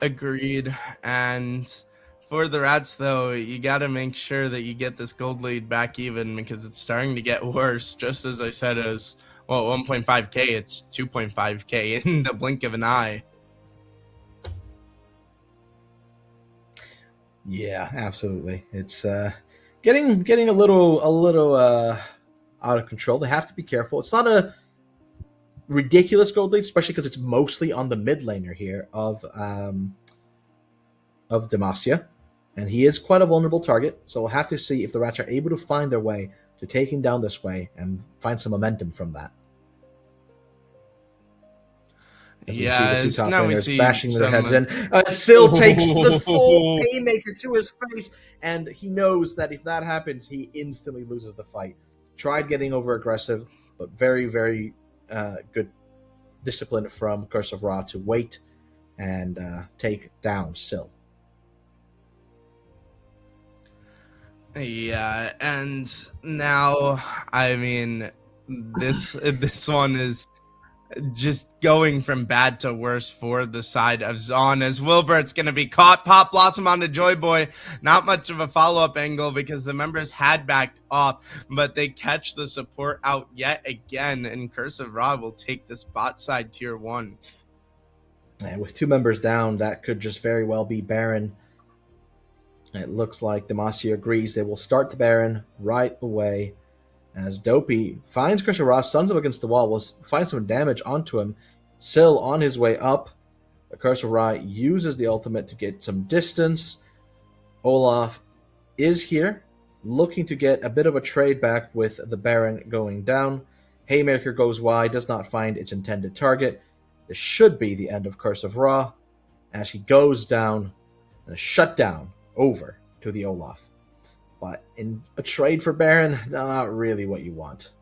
Agreed. And for the Rats, though, you got to make sure that you get this gold lead back even because it's starting to get worse. Just as I said, as well, 1.5k, it's 2.5k in the blink of an eye. Yeah, absolutely. It's getting a little out of control. They have to be careful. It's not a ridiculous gold lead, especially because it's mostly on the mid laner here of Demacia, and he is quite a vulnerable target. So we'll have to see if the Rats are able to find their way to taking down this way and find some momentum from that. As we see the 2 top laners bashing their heads in. Syl takes the full haymaker to his face, and he knows that if that happens, he instantly loses the fight. Tried getting over aggressive, but very, very good discipline from Curse of Ra to wait and take down Syl. Yeah, and now, I mean, this one is just going from bad to worse for the side of Zon, as Wilbert's going to be caught. Pop Blossom onto Joyboy. Not much of a follow-up angle because the members had backed off, but they catch the support out yet again, and Curse of Ra will take this bot side tier 1. And with 2 members down, that could just very well be Baron. It looks like Demacia agrees they will start the Baron right away. As Dopey finds Curse of Ra, stuns him against the wall, will find some damage onto him. Syl on his way up. The Curse of Ra uses the ultimate to get some distance. Olaf is here, looking to get a bit of a trade back with the Baron going down. Haymaker goes wide, does not find its intended target. This should be the end of Curse of Ra, as he goes down and a shutdown over to the Olaf. But in a trade for Baron, not really what you want.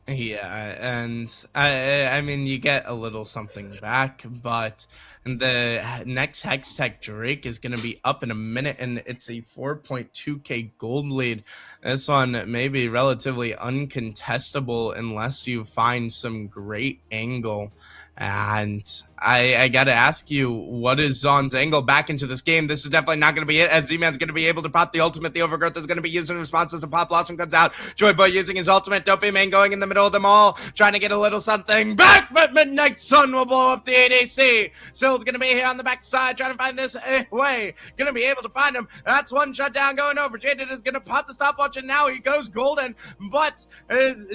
Yeah, and I mean, you get a little something back, but the next Hextech Drake is going to be up in a minute, and it's a 4.2k gold lead. This one may be relatively uncontestable unless you find some great angle. And I got to ask you, what is Zon's angle back into this game? This is definitely not going to be it, as Z-Man's going to be able to pop the ultimate. The Overgrowth is going to be used in response as the Pop Blossom comes out. Joyboy using his ultimate. Dopey Mane going in the middle of them all, trying to get a little something back, but Midnight Sun will blow up the ADC. Syl's going to be here on the backside, trying to find this way. Going to be able to find him. That's one shutdown going over. Jaded is going to pop the stopwatch, and now he goes golden, but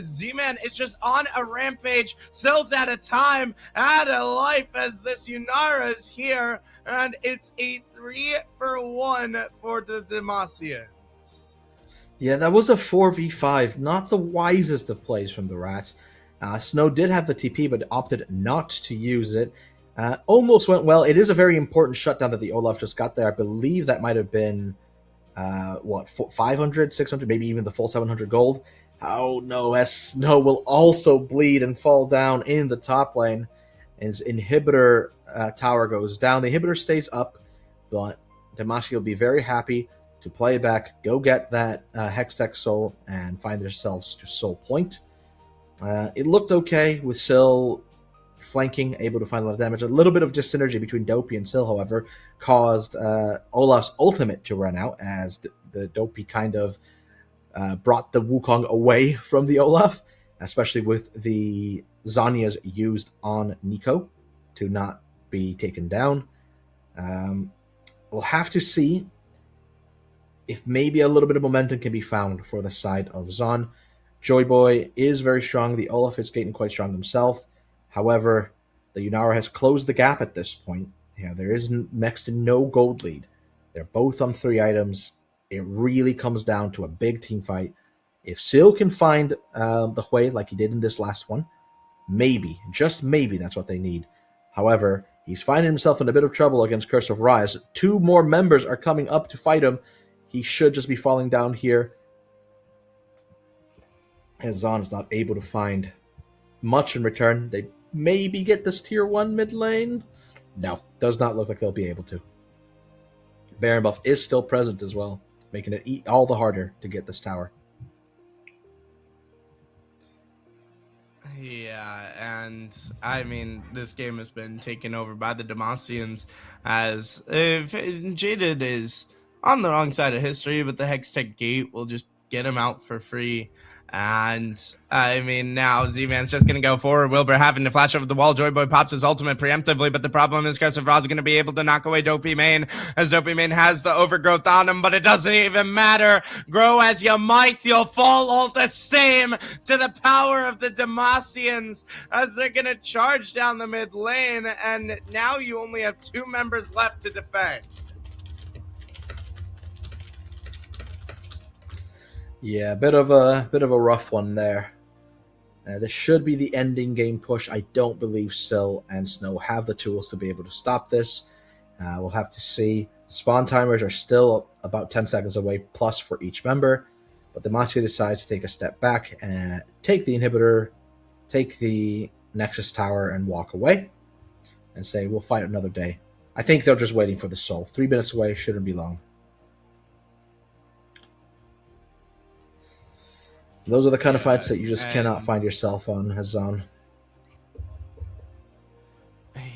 Z-Man is just on a rampage. Syl's out of time, out of life, as this Yunara is here, and it's a 3-for-1 for the Demacians. Yeah, that was a 4v5. Not the wisest of plays from the Rats. Snow did have the TP, but opted not to use it. Almost went well. It is a very important shutdown that the Olaf just got there. I believe that might have been, 500, 600, maybe even the full 700 gold. Oh no, as Snow will also bleed and fall down in the top lane. His inhibitor tower goes down. The inhibitor stays up, but Demacia will be very happy to play back, go get that Hextech Soul, and find themselves to Soul Point. It looked okay with Syl flanking, able to find a lot of damage. A little bit of dyssynergy between Dopey and Syl, however, caused Olaf's ultimate to run out, as the Dopey kind of brought the Wukong away from the Olaf, especially with the Zanya's used on Nico to not be taken down. We'll have to see if maybe a little bit of momentum can be found for the side of Zon. Joy Boy is very strong. The Olaf is getting quite strong himself. However, the Yunara has closed the gap at this point. There is next to no gold lead. They're both on 3 items. It really comes down to a big team fight. If Sil can find the Hui like he did in this last one, maybe, just maybe, that's what they need. However, he's finding himself in a bit of trouble against Curse of Ra. 2 more members are coming up to fight him. He should just be falling down here, as Zon is not able to find much in return. They maybe get this tier 1 mid lane. No, does not look like they'll be able to. Baron buff is still present as well, making it all the harder to get this tower. Yeah, and I mean, this game has been taken over by the Demacians, as if Jaded is on the wrong side of history, but the Hextech Gate will just get him out for free. And I mean, now Z-Man's just going to go forward. Wilbur having to flash over the wall. Joy Boy pops his ultimate preemptively, but the problem is Curse of Ra is going to be able to knock away Dopey Main, as Dopey Main has the overgrowth on him, but it doesn't even matter. Grow as you might, you'll fall all the same to the power of the Demacians, as they're going to charge down the mid lane, and now you only have 2 members left to defend. Yeah, a bit of a rough one there. This should be the ending game push. I don't believe Sil and Snow have the tools to be able to stop this. We'll have to see. Spawn timers are still about 10 seconds away plus for each member, but Demacia decides to take a step back and take the inhibitor, take the Nexus Tower, and walk away and say, we'll fight another day. I think they're just waiting for the soul. 3 minutes away, shouldn't be long. Those are the kind of fights that you just cannot find yourself on, Hazan.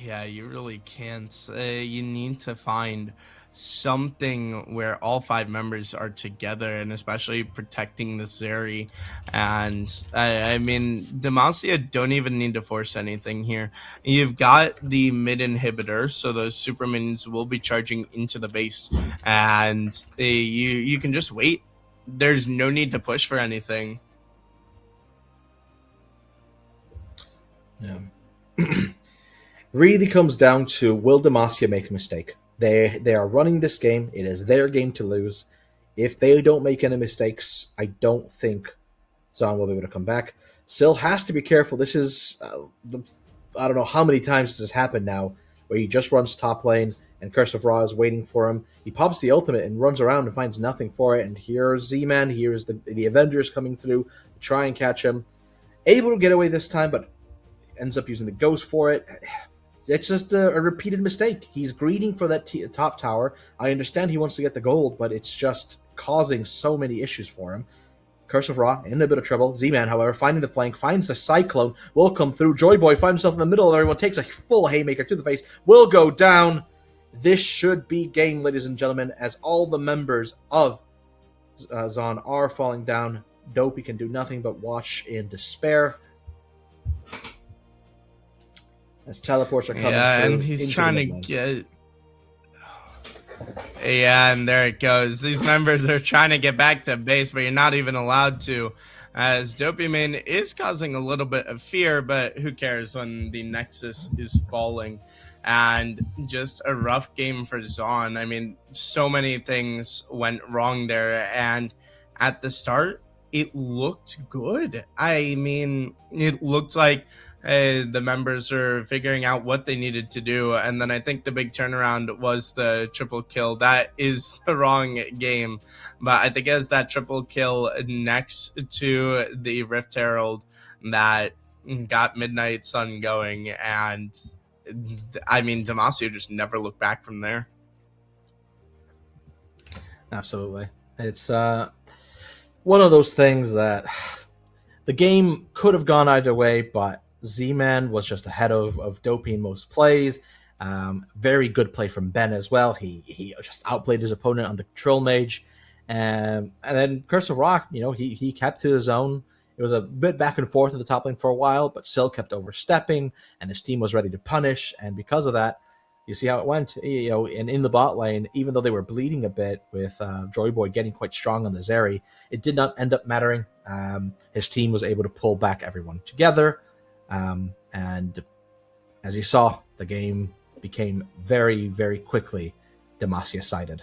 Yeah, you really can't. You need to find something where all 5 members are together, and especially protecting the Zeri. And I mean, Demacia don't even need to force anything here. You've got the mid inhibitor, so those super minions will be charging into the base, and you can just wait. There's no need to push for anything. Yeah. Really comes down to, will Demacia make a mistake? They are running this game. It is their game to lose. If they don't make any mistakes, I don't think Zon will be able to come back. Sil has to be careful. This is, I don't know how many times this has happened now, where he just runs top lane and Curse of Ra is waiting for him. He pops the ultimate and runs around and finds nothing for it. And here's Z-Man, here's the Avengers coming through to try and catch him. Able to get away this time, but ends up using the Ghost for it. It's just a repeated mistake. He's greeding for that top tower. I understand he wants to get the gold, but it's just causing so many issues for him. Curse of Ra in a bit of trouble. Z-Man, however, finding the flank, finds the Cyclone, will come through. Joy Boy finds himself in the middle of everyone, takes a full haymaker to the face, will go down. This should be game, ladies and gentlemen, as all the members of Zon are falling down. Dopey can do nothing but watch in despair as teleports are coming through. And he's trying to get... Yeah, and there it goes. These members are trying to get back to base, but you're not even allowed to, as Dopamine is causing a little bit of fear, but who cares when the Nexus is falling. And just a rough game for Zon. I mean, so many things went wrong there, and at the start, it looked good. I mean, it looked like the members are figuring out what they needed to do, and then I think the big turnaround was the triple kill. That is the wrong game, but I think it was that triple kill next to the Rift Herald that got Midnight Sun going, and I mean, Demacia just never looked back from there. Absolutely. It's one of those things that the game could have gone either way, but Z-Man was just ahead of Dopey in most plays. Very good play from Ben as well. He just outplayed his opponent on the Control Mage. And then Curse of Rock, he kept to his own. It was a bit back and forth at the top lane for a while, but Syl kept overstepping, and his team was ready to punish. And because of that, you see how it went. And in the bot lane, even though they were bleeding a bit with Joy Boy getting quite strong on the Zeri, it did not end up mattering. His team was able to pull back everyone together, and as you saw, the game became very, very quickly Demacia-sided.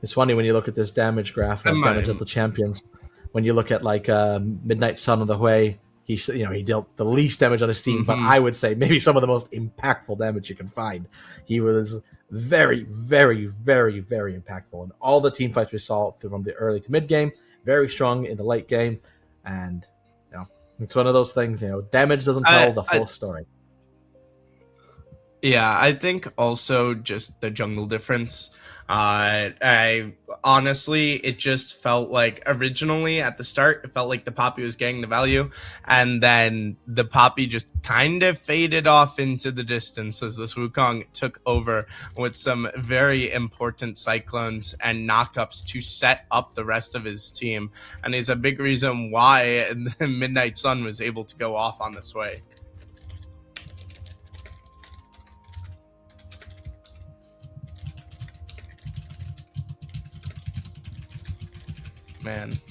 It's funny when you look at this damage graph of damage of the champions. When you look at like Midnight Sun on the Hui, he dealt the least damage on his team, but I would say maybe some of the most impactful damage you can find. He was very, very, very, very impactful in all the team fights we saw from the early to mid game. Very strong in the late game, and it's one of those things. Damage doesn't tell the full story. Yeah, I think also just the jungle difference. I honestly, it just felt like originally at the start, it felt like the Poppy was getting the value, and then the Poppy just kind of faded off into the distance as this Wukong took over with some very important cyclones and knockups to set up the rest of his team, and is a big reason why the Midnight Sun was able to go off on this way. Man,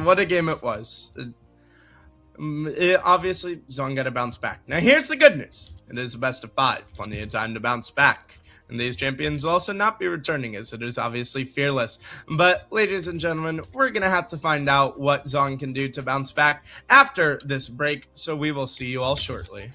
what a game it was. Obviously, Zong got to bounce back. Now, here's the good news. It is a best of 5. Plenty of time to bounce back. And these champions will also not be returning, as it is obviously fearless. But, ladies and gentlemen, we're going to have to find out what Zong can do to bounce back after this break. So we will see you all shortly.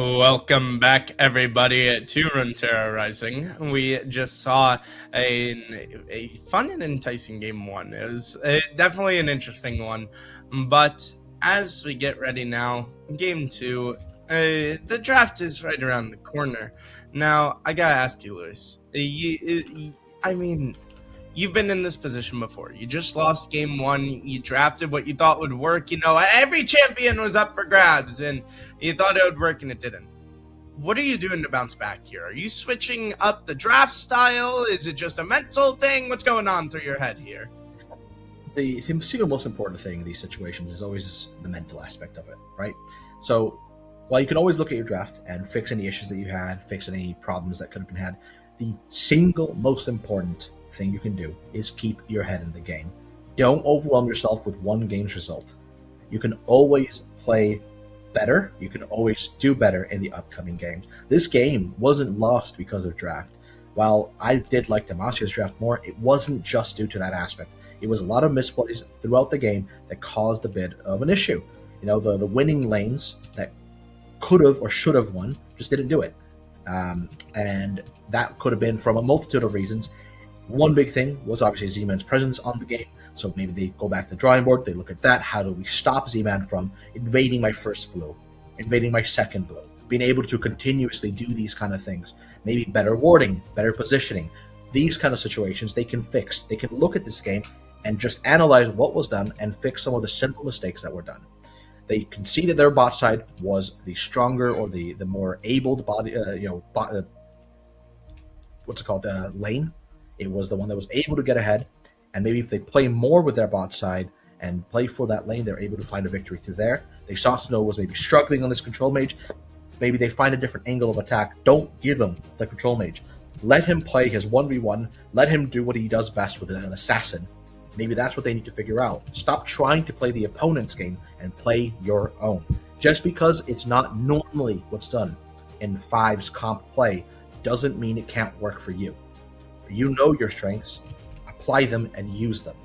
Welcome back, everybody, to Runeterra Rising. We just saw a fun and enticing game one. It was definitely an interesting one. But as we get ready now, game two, the draft is right around the corner. Now, I gotta ask you, Lewis. I mean, you've been in this position before. You just lost game one. You drafted what you thought would work. You know, every champion was up for grabs, and you thought it would work, and it didn't. What are you doing to bounce back here? Are you switching up the draft style? Is it just a mental thing? What's going on through your head here? The single most important thing in these situations is always the mental aspect of it, right? So while you can always look at your draft and fix any issues that you had, fix any problems that could have been had, the single most important thing you can do is keep your head in the game. Don't overwhelm yourself with one game's result. You can always play better. You can always do better in the upcoming games. This game wasn't lost because of draft. While I did like Demasia's draft more, it wasn't just due to that aspect. It was a lot of misplays throughout the game that caused a bit of an issue. You know, the winning lanes that could have or should have won just didn't do it. And that could have been from a multitude of reasons. One big thing was obviously Z-Man's presence on the game, so maybe they go back to the drawing board, they look at that, how do we stop Z-Man from invading my first blue, invading my second blue, being able to continuously do these kind of things, maybe better warding, better positioning, these kind of situations they can fix. They can look at this game and just analyze what was done and fix some of the simple mistakes that were done. They can see that their bot side was the stronger or the more abled body, lane. It was the one that was able to get ahead, and maybe if they play more with their bot side and play for that lane, they're able to find a victory through there. They saw Snow was maybe struggling on this control mage. Maybe they find a different angle of attack. Don't give him the control mage. Let him play his 1v1. Let him do what he does best with an assassin. Maybe that's what they need to figure out. Stop trying to play the opponent's game and play your own. Just because it's not normally what's done in Five's comp play doesn't mean it can't work for you. You know your strengths, apply them and use them.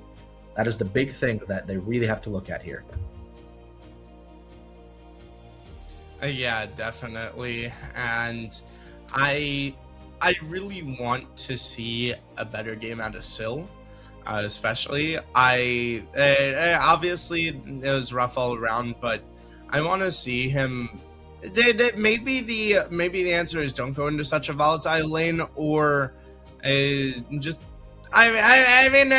That is the big thing that they really have to look at here. Yeah, definitely. And I really want to see a better game out of Syl. Especially, obviously it was rough all around, but I want to see him. Maybe the answer is don't go into such a volatile lane, or just I mean,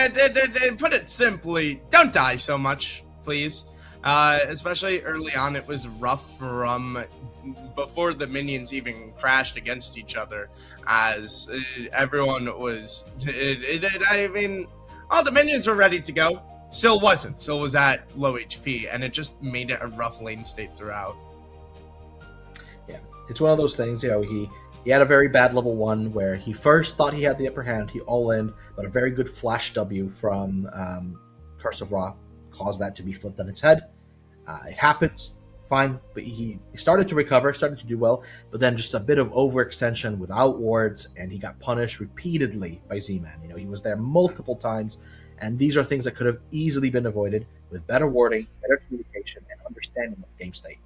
put it simply, don't die so much, please. Especially early on, it was rough from before the minions even crashed against each other, as everyone was. I mean, all the minions were ready to go. Still wasn't. Still was at low HP, and it just made it a rough lane state throughout. Yeah, it's one of those things. You know, he had a very bad level 1 where he first thought he had the upper hand. He all-in, but a very good flash W from Curse of Ra caused that to be flipped on its head. It happens, fine, but he started to recover, started to do well, but then just a bit of overextension without wards, and he got punished repeatedly by Z-Man. You know, he was there multiple times, and these are things that could have easily been avoided with better warding, better communication, and understanding of game state.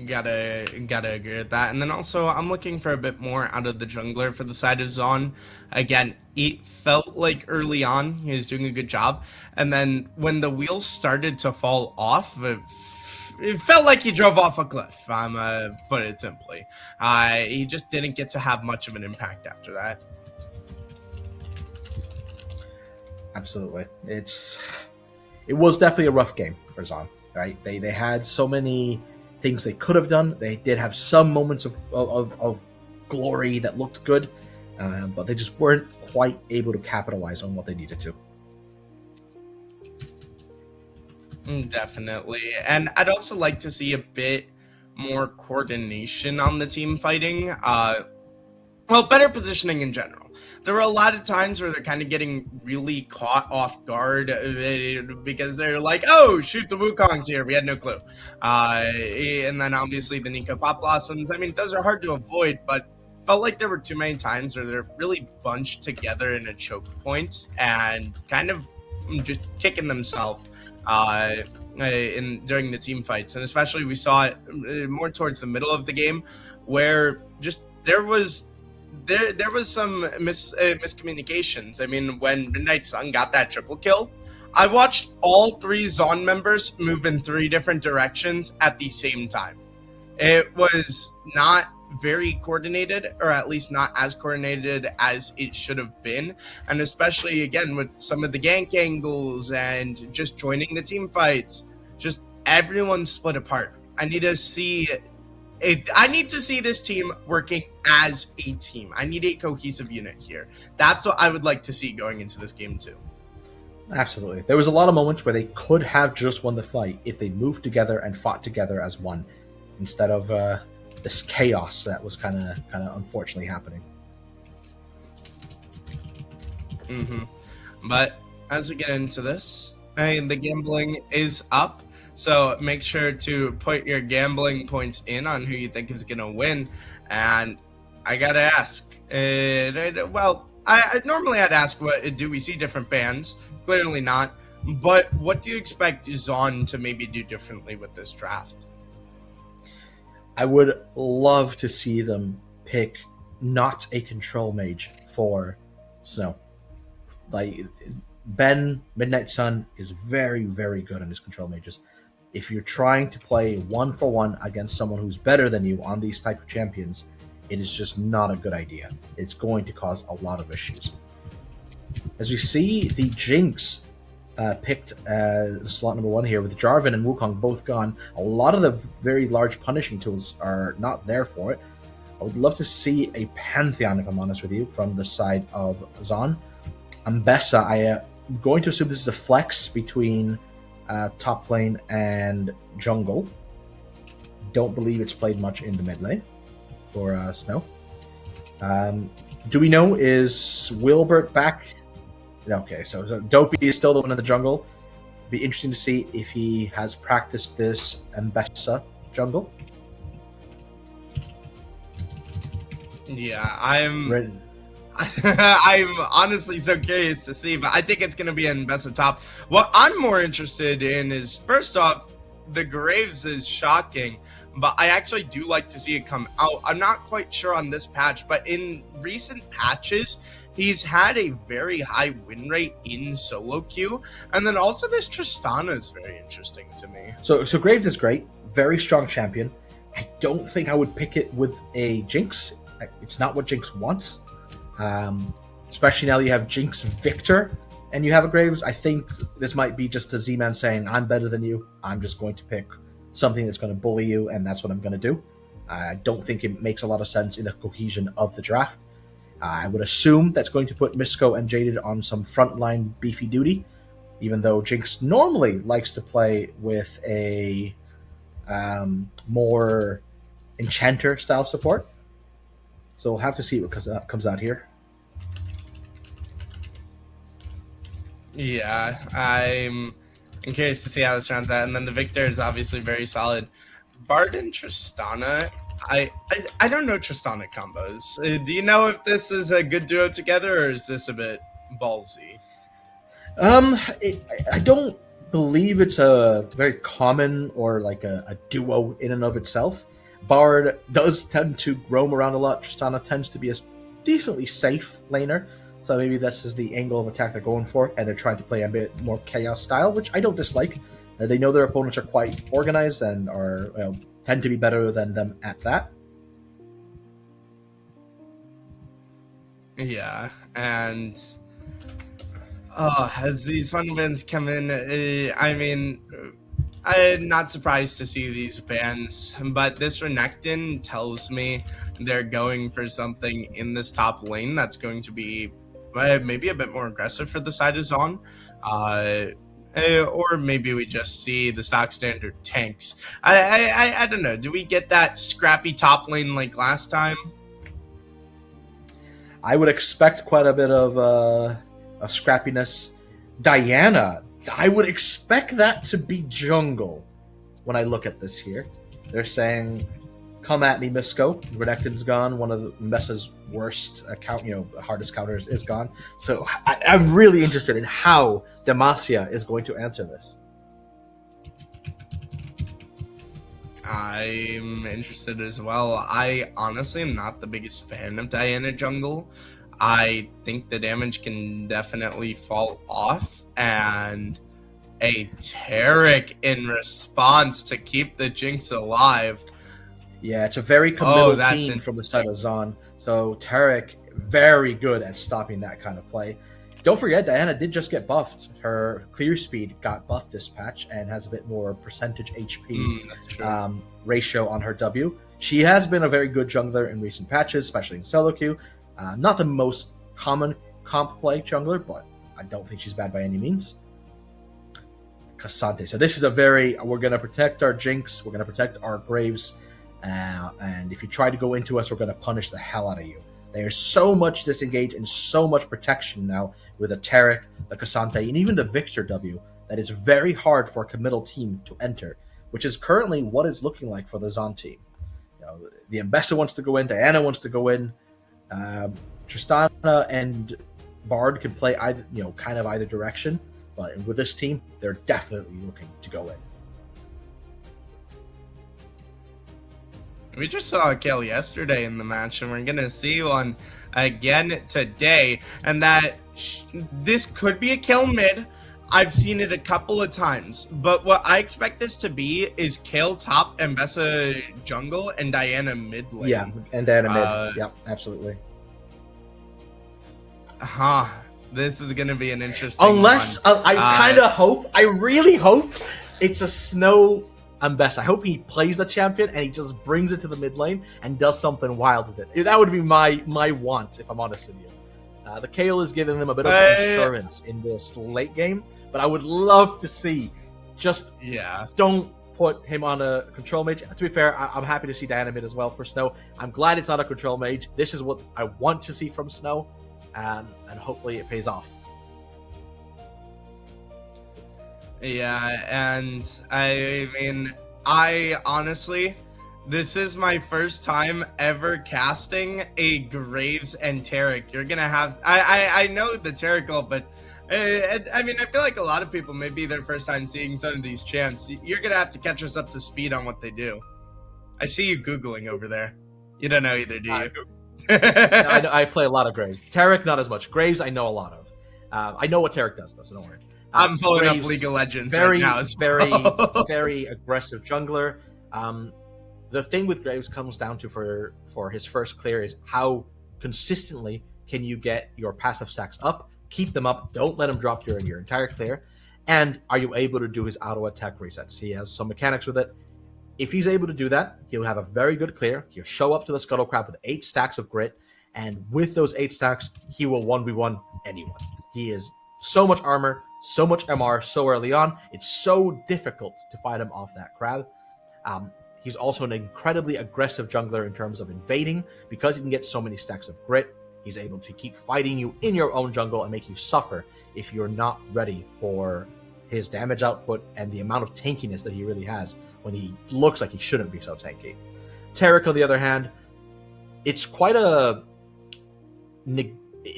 Gotta agree with that. And then also, I'm looking for a bit more out of the jungler for the side of Zon. Again, it felt like early on he was doing a good job, and then when the wheels started to fall off, it felt like he drove off a cliff. Put it simply. He just didn't get to have much of an impact after that. Absolutely, it was definitely a rough game for Zon. Right? They had so many things they could have done. They did have some moments of glory that looked good, but they just weren't quite able to capitalize on what they needed to. Definitely. And I'd also like to see a bit more coordination on the team fighting. Better positioning in general. There were a lot of times where they're kind of getting really caught off guard because they're like, oh, shoot, the Wukong's here. We had no clue. And then obviously the Nico Pop Blossoms. I mean, those are hard to avoid, but felt like there were too many times where they're really bunched together in a choke point and kind of just kicking themselves in during the team fights, and especially we saw it more towards the middle of the game, where just there was some miscommunications. I mean, when Midnight Sun got that triple kill, I watched all 3 Zon members move in 3 different directions at the same time. It was not very coordinated, or at least not as coordinated as it should have been, and especially again with some of the gank angles and just joining the team fights, just everyone split apart. I need to see this team working as a team. I need a cohesive unit here. That's what I would like to see going into this game too. Absolutely. There was a lot of moments where they could have just won the fight if they moved together and fought together as one, instead of this chaos that was kind of unfortunately happening. But as we get into this, the gambling is up. So make sure to put your gambling points in on who you think is going to win. And I got to ask, I normally I'd ask, do we see different bans? Clearly not. But what do you expect Zon to maybe do differently with this draft? I would love to see them pick not a control mage for Snow. Like, Ben Midnight Sun is very, very good on his control mages. If you're trying to play 1-for-1 against someone who's better than you on these type of champions, it is just not a good idea. It's going to cause a lot of issues. As we see, the Jinx picked slot number 1 here, with Jarvan and Wukong both gone. A lot of the very large punishing tools are not there for it. I would love to see a Pantheon, if I'm honest with you, from the side of Zon. Ambessa, I'm going to assume this is a flex between top lane and jungle. Don't believe it's played much in the mid lane for Snow. Do we know, is Wilbert back? Okay, so Dopey is still the one in the jungle. Be interesting to see if he has practiced this Ambessa jungle. Yeah, I'm honestly so curious to see, but I think it's going to be in Ambessa top. What I'm more interested in is, first off, the Graves is shocking, but I actually do like to see it come out. I'm not quite sure on this patch, but in recent patches, he's had a very high win rate in solo queue, and then also this Tristana is very interesting to me. So Graves is great, very strong champion. I don't think I would pick it with a Jinx. It's not what Jinx wants, especially now that you have Jinx Victor and you have a Graves. I think this might be just a Z-Man saying, I'm better than you, I'm just going to pick something that's going to bully you, and that's what I'm going to do. I don't think it makes a lot of sense in the cohesion of the draft. I would assume that's going to put Misko and Jaded on some frontline beefy duty, even though Jinx normally likes to play with a more Enchanter style support. So we'll have to see what comes out here. Yeah, I'm curious to see how this rounds out. And then the Victor is obviously very solid. Bard and Tristana, I don't know Tristana combos. Do you know if this is a good duo together, or is this a bit ballsy? I don't believe it's a very common or like a duo in and of itself. Bard does tend to roam around a lot. Tristana tends to be a decently safe laner, so maybe this is the angle of attack they're going for, and they're trying to play a bit more chaos style, which I don't dislike. They know their opponents are quite organized and are tend to be better than them at that. Yeah, and as these fun bans come in, I mean, I'm not surprised to see these bans, but this Renekton tells me they're going for something in this top lane that's going to be maybe a bit more aggressive for the side of Zon. Or maybe we just see the stock standard tanks. I don't know. Do we get that scrappy top lane like last time? I would expect quite a bit of scrappiness. Diana, I would expect that to be jungle when I look at this here. They're saying, come at me, Misko. Renekton's gone. One of the Messa's worst hardest counters is gone. So I'm really interested in how Demacia is going to answer this. I'm interested as well. I honestly am not the biggest fan of Diana jungle. I think the damage can definitely fall off, and a Tarek in response to keep the Jinx alive. Yeah, it's a very committal that's team from the side of Zon. So Tarek, very good at stopping that kind of play. Don't forget, Diana did just get buffed. Her clear speed got buffed this patch and has a bit more percentage HP That's true. ratio on her W. She has been a very good jungler in recent patches, especially in solo queue. Not the most common comp play jungler, but I don't think she's bad by any means. Cassante. So this is we're going to protect our Jinx, we're going to protect our Graves, and if you try to go into us, we're going to punish the hell out of you. There's so much disengage and so much protection now with a Tarek, the Cassante, and even the Victor W that is very hard for a committal team to enter, which is currently what it's looking like for the Zon team. The Ambessa wants to go in, Diana wants to go in, Tristana and Bard can play either, kind of either direction. But with this team, they're definitely looking to go in. We just saw a kill yesterday in the match, and we're going to see one again today. And this could be a kill mid. I've seen it a couple of times. But what I expect this to be is kill top, Ambessa jungle, and Diana mid lane. Yeah, and Diana mid. Yep, absolutely. This is going to be an interesting Unless, one. I really hope it's a Snow Ambessa. I hope he plays the champion and he just brings it to the mid lane and does something wild with it. That would be my want, if I'm honest with you. The Kayle is giving them a bit of insurance in this late game, but I would love to see don't put him on a control mage. To be fair, I'm happy to see Diana mid as well for Snow. I'm glad it's not a control mage. This is what I want to see from Snow. And hopefully it pays off. Yeah, and I honestly, this is my first time ever casting a Graves and Tarek. You're gonna have, I know the Tarek ult, but I feel like a lot of people may be their first time seeing some of these champs. You're gonna have to catch us up to speed on what they do. I see you Googling over there. You don't know either, do you? I play a lot of Graves. Tarek, not as much. Graves, I know a lot of. I know what Tarek does, though, so don't worry. I'm pulling Graves, up League of Legends right now. Very aggressive jungler. The thing with Graves comes down to for his first clear is how consistently can you get your passive stacks up, keep them up, don't let him drop your entire clear, and are you able to do his auto attack resets? He has some mechanics with it. If he's able to do that, he'll have a very good clear. He'll show up to the Scuttle Crab with 8 stacks of grit, and with those 8 stacks, he will 1v1 anyone. He is so much armor, so much MR, so early on. It's so difficult to fight him off that crab. He's also an incredibly aggressive jungler in terms of invading. Because he can get so many stacks of grit, he's able to keep fighting you in your own jungle and make you suffer if you're not ready for his damage output and the amount of tankiness that he really has when he looks like he shouldn't be so tanky. Tarek, on the other hand, it's quite it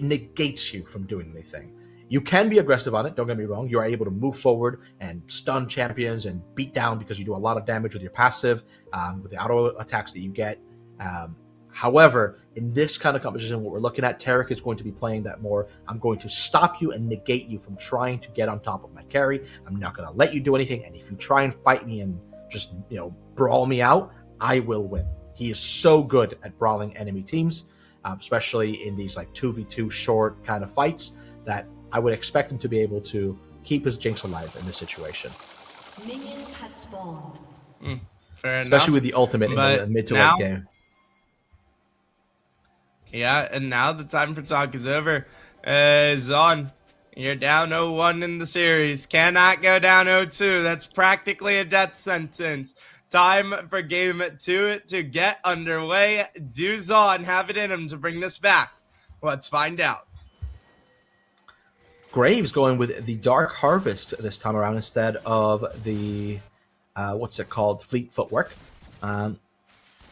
negates you from doing anything. You can be aggressive on it, don't get me wrong. You are able to move forward and stun champions and beat down because you do a lot of damage with your passive, with the auto attacks that you get. However, in this kind of competition, what we're looking at, Tarek is going to be playing that more. I'm going to stop you and negate you from trying to get on top of my carry. I'm not going to let you do anything. And if you try and fight me and just, brawl me out, I will win. He is so good at brawling enemy teams, especially in these 2v2 short kind of fights, that I would expect him to be able to keep his Jinx alive in this situation. Minions have spawned. Fair especially enough. with the ultimate in the mid to late game. Yeah, and now the time for talk is over. Zon, you're down 0-1 in the series. Cannot go down 0-2. That's practically a death sentence. Time for game 2 to get underway. Do Zon have it in him to bring this back? Let's find out. Graves going with the Dark Harvest this time around instead of the, Fleet Footwork.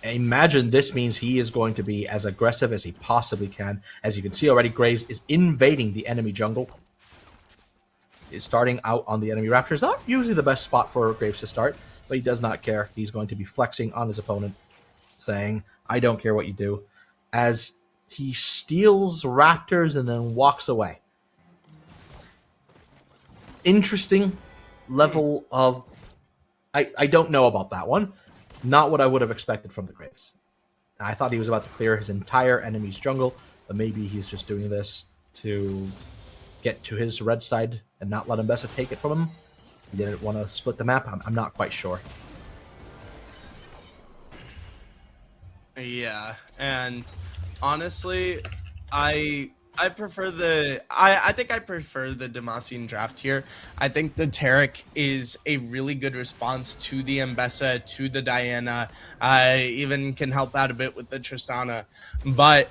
Imagine this means he is going to be as aggressive as he possibly can. As you can see already, Graves is invading the enemy jungle. Is starting out on the enemy Raptors. Not usually the best spot for Graves to start. but he does not care. He's going to be flexing on his opponent, saying, I don't care what you do, as he steals Raptors and then walks away. Interesting level of... I don't know about that one. Not what I would have expected from the Graves. I thought he was about to clear his entire enemy's jungle, but maybe he's just doing this to get to his red side and not let Mbessa take it from him. He didn't want to split the map. I'm not quite sure. Yeah, and honestly, I prefer the I think I prefer the Demacian draft here. I think the Taric is a really good response to the Mbessa, to the Diana. I even can help out a bit with the Tristana. But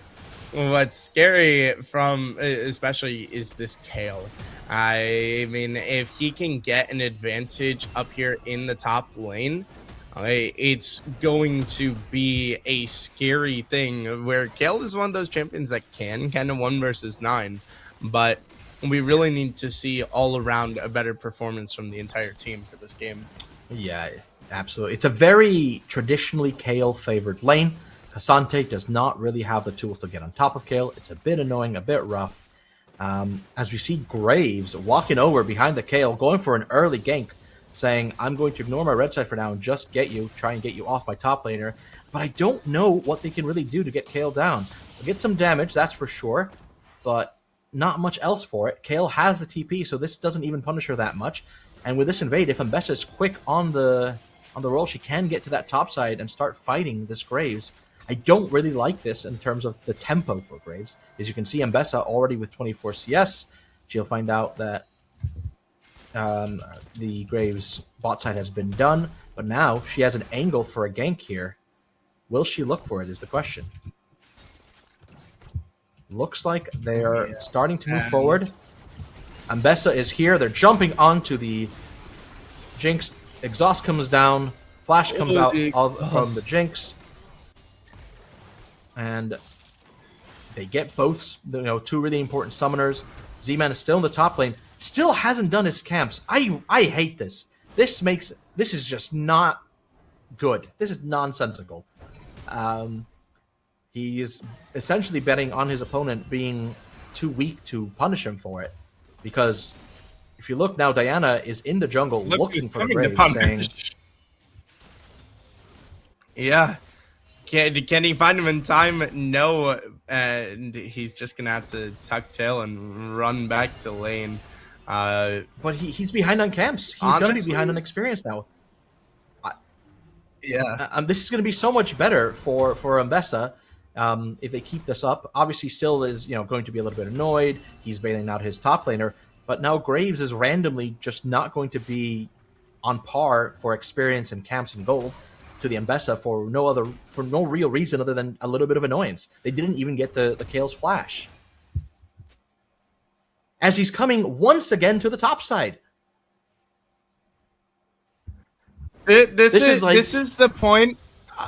what's scary from especially is this Kale. I mean, if he can get an advantage up here in the top lane, it's going to be a scary thing where Kale is one of those champions that can kind of 1 versus 9, but we really need to see all around a better performance from the entire team for this game. Yeah, absolutely. It's a very traditionally Kale favored lane. Cassante does not really have the tools to get on top of Kale. It's a bit annoying, a bit rough. As we see Graves walking over behind the Kale, going for an early gank, saying, I'm going to ignore my red side for now and just try and get you off my top laner. But I don't know what they can really do to get Kale down. They'll get some damage, that's for sure, but not much else for it. Kale has the TP, so this doesn't even punish her that much. And with this invade, if Mbessa is quick on the roll, she can get to that top side and start fighting this Graves. I don't really like this in terms of the tempo for Graves. As you can see, Mbessa already with 24 CS. She'll find out that the Graves bot side has been done, but now she has an angle for a gank here. Will she look for it is the question. Looks like they are starting to move forward. Mbessa is here. They're jumping onto the Jinx. Exhaust comes down. Flash comes out from the Jinx. And they get both, 2 really important summoners. Z-Man is still in the top lane. Still hasn't done his camps. I hate this. This is just not good. This is nonsensical. He is essentially betting on his opponent being too weak to punish him for it. Because if you look now, Diana is in the jungle looking for the Graves, saying... Yeah. Can he find him in time? No. And he's just going to have to tuck tail and run back to lane. But he's behind on camps. He's going to be behind on experience now. This is going to be so much better for Mbessa if they keep this up. Obviously, Syl is going to be a little bit annoyed. He's bailing out his top laner. But now Graves is randomly just not going to be on par for experience and camps and gold to the Mbessa for no real reason other than a little bit of annoyance. They didn't even get the Kale's flash. As he's coming once again to the top side. This is the point.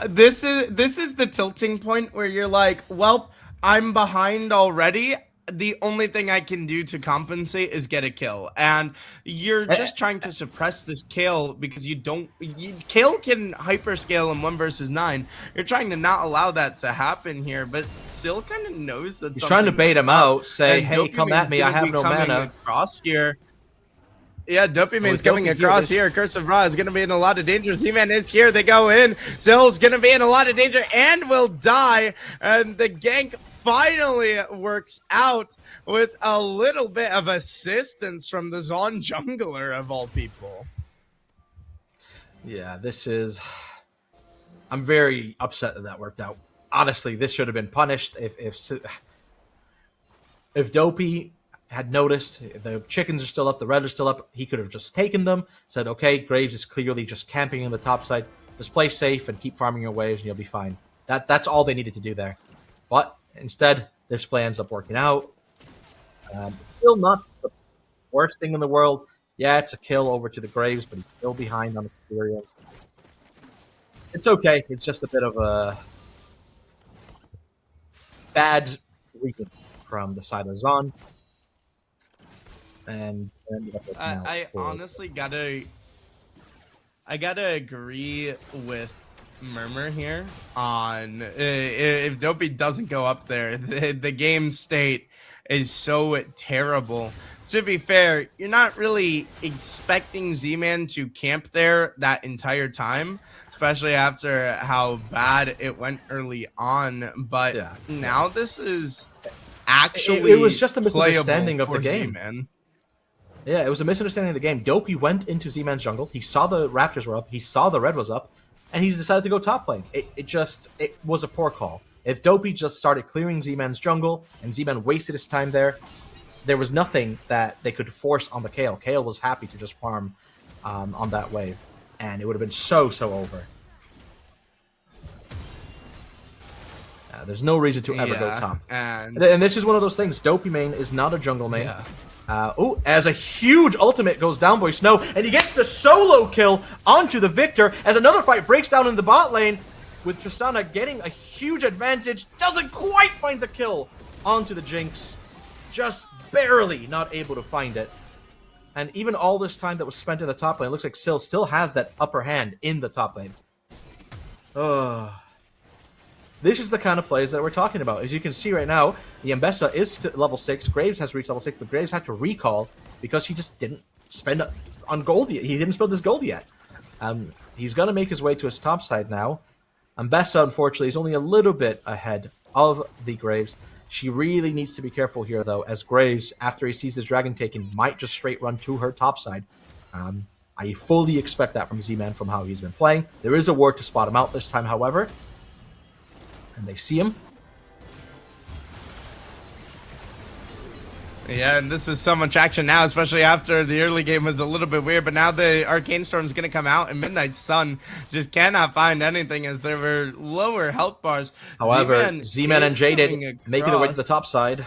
This is the tilting point where you're like, well, I'm behind already. The only thing I can do to compensate is get a kill, and you're just trying to suppress this Kale because Kale can hyperscale in 1 versus 9. You're trying to not allow that to happen here, but Syl kind of knows that he's trying to bait him out. Say, hey, come at me. I have no mana. Across here. Yeah, Dopamine's coming across here. Curse of Ra is going to be in a lot of danger. Z-Man is here. They go in. Syl's going to be in a lot of danger and will die. And the gank finally works out with a little bit of assistance from the Zon jungler of all people. Yeah, this is... I'm very upset that worked out. Honestly, this should have been punished. If Dopey had noticed the chickens are still up, the red are still up, he could have just taken them, said, okay, Graves is clearly just camping in the top side. Just play safe and keep farming your waves and you'll be fine. That's all they needed to do there. But instead, this play ends up working out. Still not the worst thing in the world. Yeah, it's a kill over to the Graves, but he's still behind on experience. It's okay. It's just a bit of a bad weekend from the side of Zon. And I honestly gotta I gotta agree with Murmur here on if Dopey doesn't go up there, the game state is so terrible. To be fair, you're not really expecting Z-Man to camp there that entire time, especially after how bad it went early on. But Yeah. now this is actually It was just a playable misunderstanding of the for game. Z-Man. Yeah, it was a misunderstanding of the game. Dopey went into Z-Man's jungle. He saw the Raptors were up. He saw the red was up, and he decided to go top lane. It was a poor call. If Dopey just started clearing Z-Man's jungle and Z-Man wasted his time there was nothing that they could force on the Kale. Kale was happy to just farm on that wave, and it would have been so over. There's no reason to ever go top. And this is one of those things. Dopey main is not a jungle main. Yeah. As a huge ultimate goes down by Snow, and he gets the solo kill onto the Victor as another fight breaks down in the bot lane, with Tristana getting a huge advantage. Doesn't quite find the kill onto the Jinx. Just barely not able to find it. And even all this time that was spent in the top lane, it looks like Syl still has that upper hand in the top lane. This is the kind of plays that we're talking about. As you can see right now, the Mbessa is level 6. Graves has reached level 6, but Graves had to recall because he just didn't spend on gold yet. He didn't spend his gold yet. He's going to make his way to his top side now. Mbessa, unfortunately, is only a little bit ahead of the Graves. She really needs to be careful here, though, as Graves, after he sees his dragon taken, might just straight run to her top side. I fully expect that from Z-Man from how he's been playing. There is a ward to spot him out this time, however. And they see him. Yeah, and this is so much action now, especially after the early game was a little bit weird, but now the Arcane Storm's going to come out, and Midnight Sun just cannot find anything as there were lower health bars. However, Z-Man and Jaded making their way to the top side.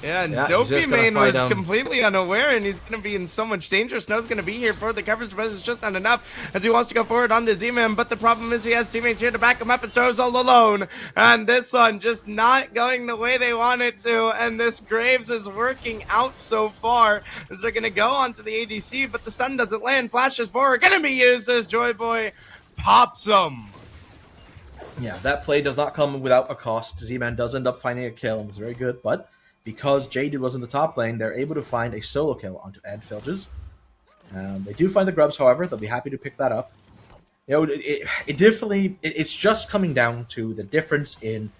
Yeah, and Dopey Main was completely unaware, and he's going to be in so much danger. Snow's going to be here for the coverage, but it's just not enough as he wants to go forward onto Z-Man. But the problem is he has teammates here to back him up, and Snow's all alone. And this one just not going the way they want it to. And this Graves is working out so far as they're going to go onto the ADC, but the stun doesn't land. Flashes forward, going to be used as Joy Boy pops him. Yeah, that play does not come without a cost. Z-Man does end up finding a kill, and it's very good, but because Jaded was in the top lane, they're able to find a solo kill onto Adfilges. They do find the grubs, however. They'll be happy to pick that up. You know, it's just coming down to the difference in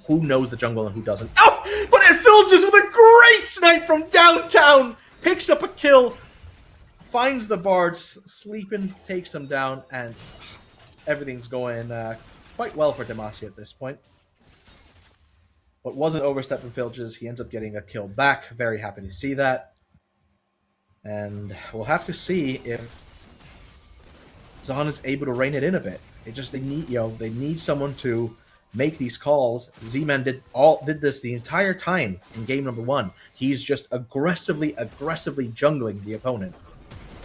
who knows the jungle and who doesn't. Oh, but Adfilges with a great snipe from downtown picks up a kill, finds the bards, sleeping, takes them down, and everything's going quite well for Demacia at this point. But wasn't overstepping Filges. He ends up getting a kill back. Very happy to see that. And we'll have to see if Zahn is able to rein it in a bit. They need someone to make these calls. Z-Man did this the entire time in game number 1. He's just aggressively jungling the opponent.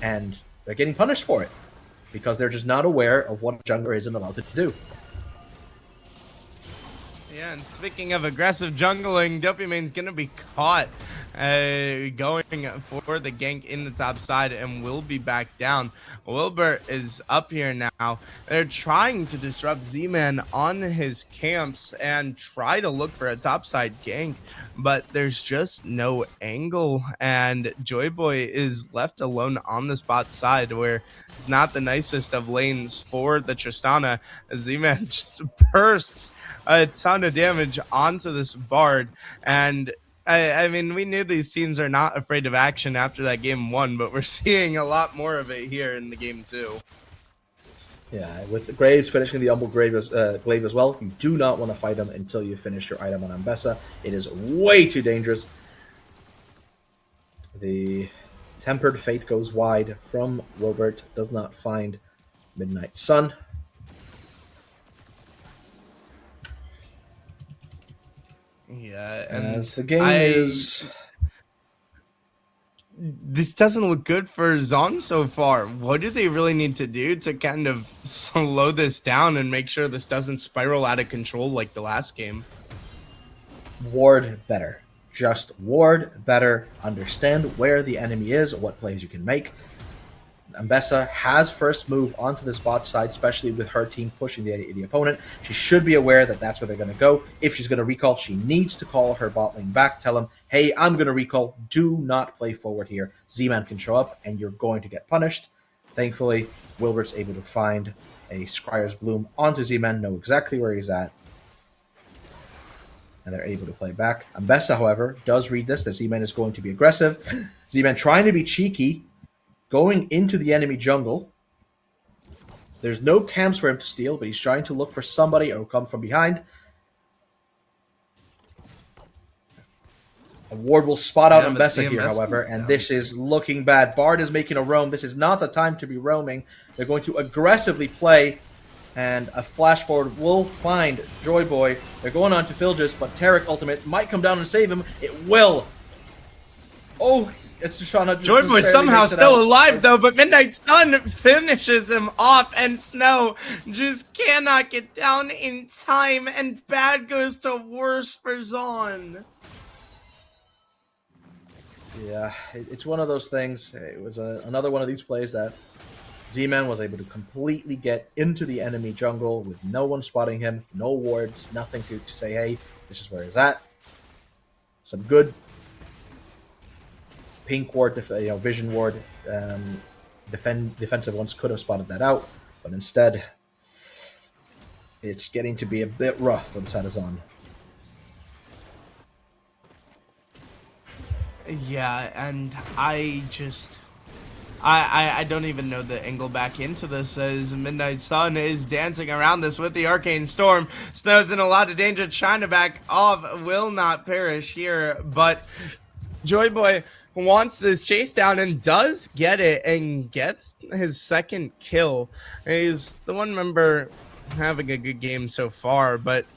And they're getting punished for it. Because they're just not aware of what a jungler isn't allowed to do. Yeah, and speaking of aggressive jungling, Dopey Main's going to be caught going for the gank in the top side and will be back down. Wilbur is up here now. They're trying to disrupt Z-Man on his camps and try to look for a topside gank, but there's just no angle, and Joy Boy is left alone on the spot side where it's not the nicest of lanes for the Tristana. Z-Man just bursts a ton of damage onto this Bard, and I mean, we knew these teams are not afraid of action after that game 1, but we're seeing a lot more of it here in the game 2. Yeah, with Graves finishing the Humble Glaive as well, you do not want to fight him until you finish your item on Mbessa. It is way too dangerous. The Tempered Fate goes wide from Wilbert, does not find Midnight Sun. Yeah, and as the game is... This doesn't look good for Zon so far. What do they really need to do to kind of slow this down and make sure this doesn't spiral out of control like the last game? Ward better. Just ward better. Understand where the enemy is, what plays you can make. Ambessa has first move onto this bot side, especially with her team pushing the opponent. She should be aware that that's where they're going to go. If she's going to recall, she needs to call her bot lane back, tell them, hey, I'm going to recall, do not play forward here. Z-Man can show up and you're going to get punished. Thankfully, Wilbert's able to find a Scryer's Bloom onto Z-Man, know exactly where he's at, and they're able to play back. Ambessa, however, does read this, that Z-Man is going to be aggressive. Z-Man trying to be cheeky, going into the enemy jungle. There's no camps for him to steal, but he's trying to look for somebody or come from behind. A ward will spot out Ambessa here, however, and this is looking bad. Bard is making a roam. This is not the time to be roaming. They're going to aggressively play, and a flash forward will find Joy Boy. They're going on to Filgis, but Tarek ultimate might come down and save him. It will. Oh, it's Shoshana. Joy Boy somehow still alive though, but Midnight Sun finishes him off, and Snow just cannot get down in time, and bad goes to worse for Zon. Yeah, it's one of those things. It was another one of these plays that Z-Man was able to completely get into the enemy jungle with no one spotting him, no wards, nothing to say, hey, this is where he's at. Some good pink ward, vision ward, defensive ones could have spotted that out, but instead, it's getting to be a bit rough for the side of Zon. Yeah, and I don't even know the angle back into this, as Midnight Sun is dancing around this with the Arcane Storm. Snow's in a lot of danger, trying to back off, will not perish here, but Joy Boy wants this chase down and does get it and gets his second kill. He's the one member having a good game so far, but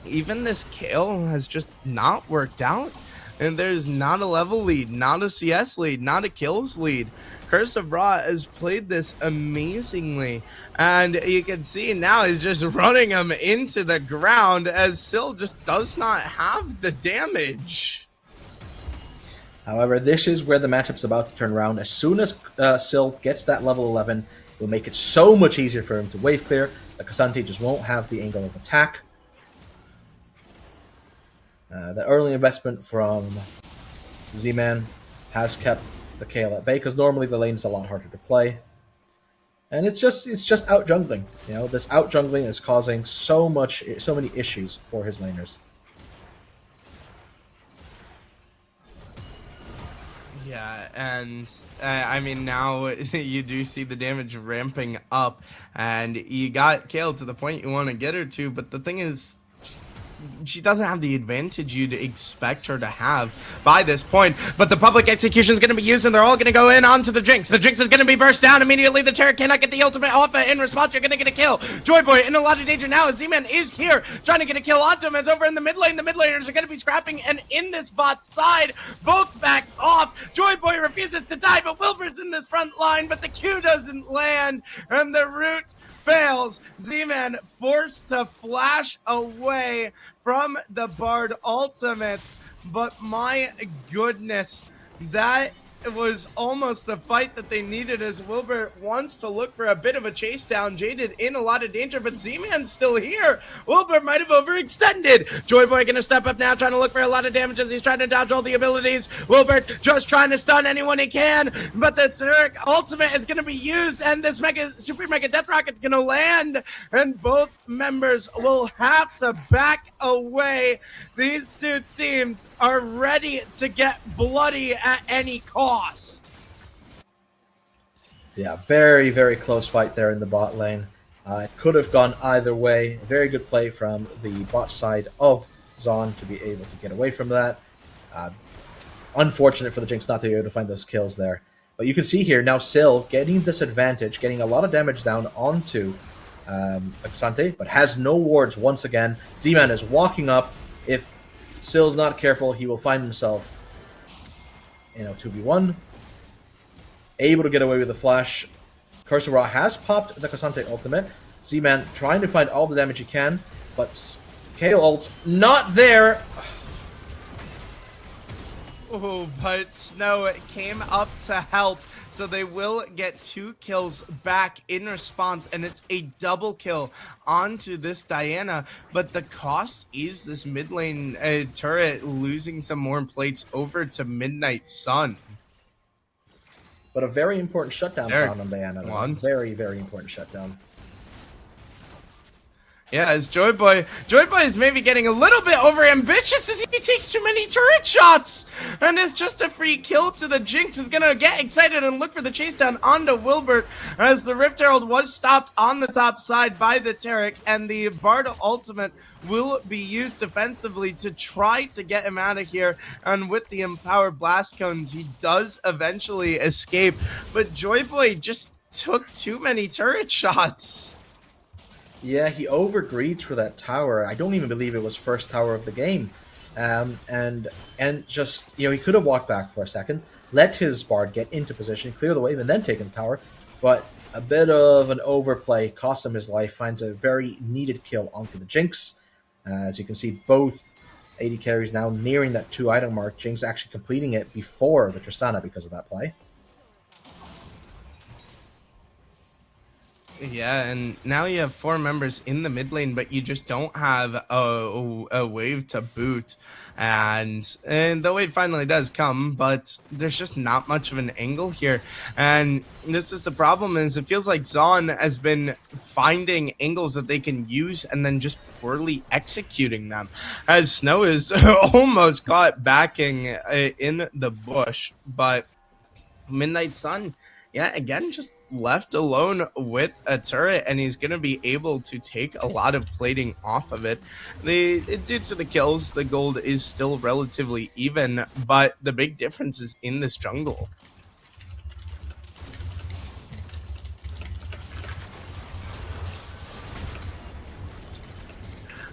even this kill has just not worked out. And there's not a level lead, not a CS lead, not a kills lead. Curse of Ra has played this amazingly. And you can see now he's just running him into the ground, as Syl just does not have the damage. However, this is where the matchup's about to turn around. As soon as Syl gets that level 11, it will make it so much easier for him to wave clear. The Cassante just won't have the angle of attack. The early investment from Z-Man has kept the KL at bay, because normally the lane is a lot harder to play. And it's just out jungling. This out jungling is causing so many issues for his laners. Yeah, and I mean, now you do see the damage ramping up, and you got Kayle to the point you want to get her to, but the thing is, she doesn't have the advantage you'd expect her to have by this point. But the public execution is going to be used, and they're all going to go in onto the Jinx. The Jinx is going to be burst down immediately. The Terror cannot get the ultimate off. In response, you're going to get a kill. Joy Boy in a lot of danger now, as Z-Man is here trying to get a kill onto him. As over in the mid lane, the mid laners are going to be scrapping, and in this bot side, both back off. Joy Boy refuses to die, but Wilbur's in this front line, but the Q doesn't land, and the root fails. Z-Man forced to flash away from the Bard ultimate, but my goodness, that was almost the fight that they needed, as Wilbur wants to look for a bit of a chase down. Jaded in a lot of danger, but Z-Man's still here. Wilbur might have overextended. Joy Boy gonna step up now, trying to look for a lot of damage as he's trying to dodge all the abilities. Wilbur just trying to stun anyone he can, but the Turk ultimate is gonna be used, and this super mega death rocket's gonna land, and both members will have to back away. These two teams are ready to get bloody at any cost. Yeah, very, very close fight there in the bot lane. It could have gone either way. Very good play from the bot side of Zon to be able to get away from that. Unfortunate for the Jinx not to be able to find those kills there. But you can see here now Syl getting this advantage, getting a lot of damage down onto Xante, but has no wards once again. Z-Man is walking up. If Syl's not careful, he will find himself in a 2v1. Able to get away with the flash. Curse of Ra has popped the Cassante ultimate. Z-Man trying to find all the damage he can, but Kayle ult not there. Oh, but Snow came up to help. So they will get 2 kills back in response, and it's a double kill onto this Diana. But the cost is this mid lane turret losing some more plates over to Midnight Sun. But a very important shutdown Derek found on Diana. Though. once. Very, very important shutdown. Yeah, as Joy Boy is maybe getting a little bit over ambitious as he takes too many turret shots, and it's just a free kill to the Jinx, who's gonna get excited and look for the chase down onto Wilbert, as the Rift Herald was stopped on the top side by the Taric, and the Bard ultimate will be used defensively to try to get him out of here. And with the empowered blast cones, he does eventually escape, but Joy Boy just took too many turret shots. Yeah, he overgreeds for that tower. I don't even believe it was first tower of the game. And just, he could have walked back for a second, let his Bard get into position, clear the wave, and then taken the tower. But a bit of an overplay cost him his life, finds a very needed kill onto the Jinx. As you can see, both AD carries now nearing that 2-item mark. Jinx actually completing it before the Tristana because of that play. Yeah, and now you have 4 members in the mid lane, but you just don't have a wave to boot. And the wave finally does come, but there's just not much of an angle here. And this is the problem, is it feels like Zon has been finding angles that they can use and then just poorly executing them. As Snow is almost caught backing in the bush, but Midnight Sun, yeah, again, just left alone with a turret, and he's going to be able to take a lot of plating off of it. Due to the kills, the gold is still relatively even, but the big difference is in this jungle.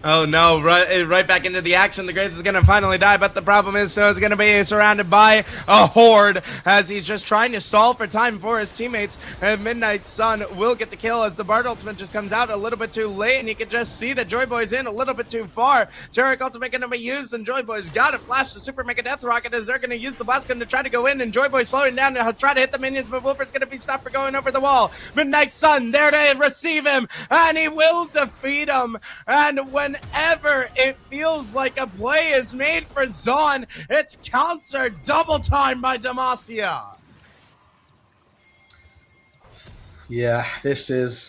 Oh no, right back into the action. The Graves is going to finally die, but the problem is Snow is going to be surrounded by a horde as he's just trying to stall for time for his teammates. And Midnight Sun will get the kill as the Bard ultimate just comes out a little bit too late, and you can just see that Joy Boy's in a little bit too far. Taric ultimate going to be used, and Joy Boy's got to flash the Super Mega Death Rocket as they're going to use the blast gun to try to go in, and Joy Boy slowing down to try to hit the minions, but Wilfred's going to be stopped for going over the wall. Midnight Sun there to receive him, and he will defeat him. And whenever it feels like a play is made for Zon, it's countered double time by Demacia. Yeah, it's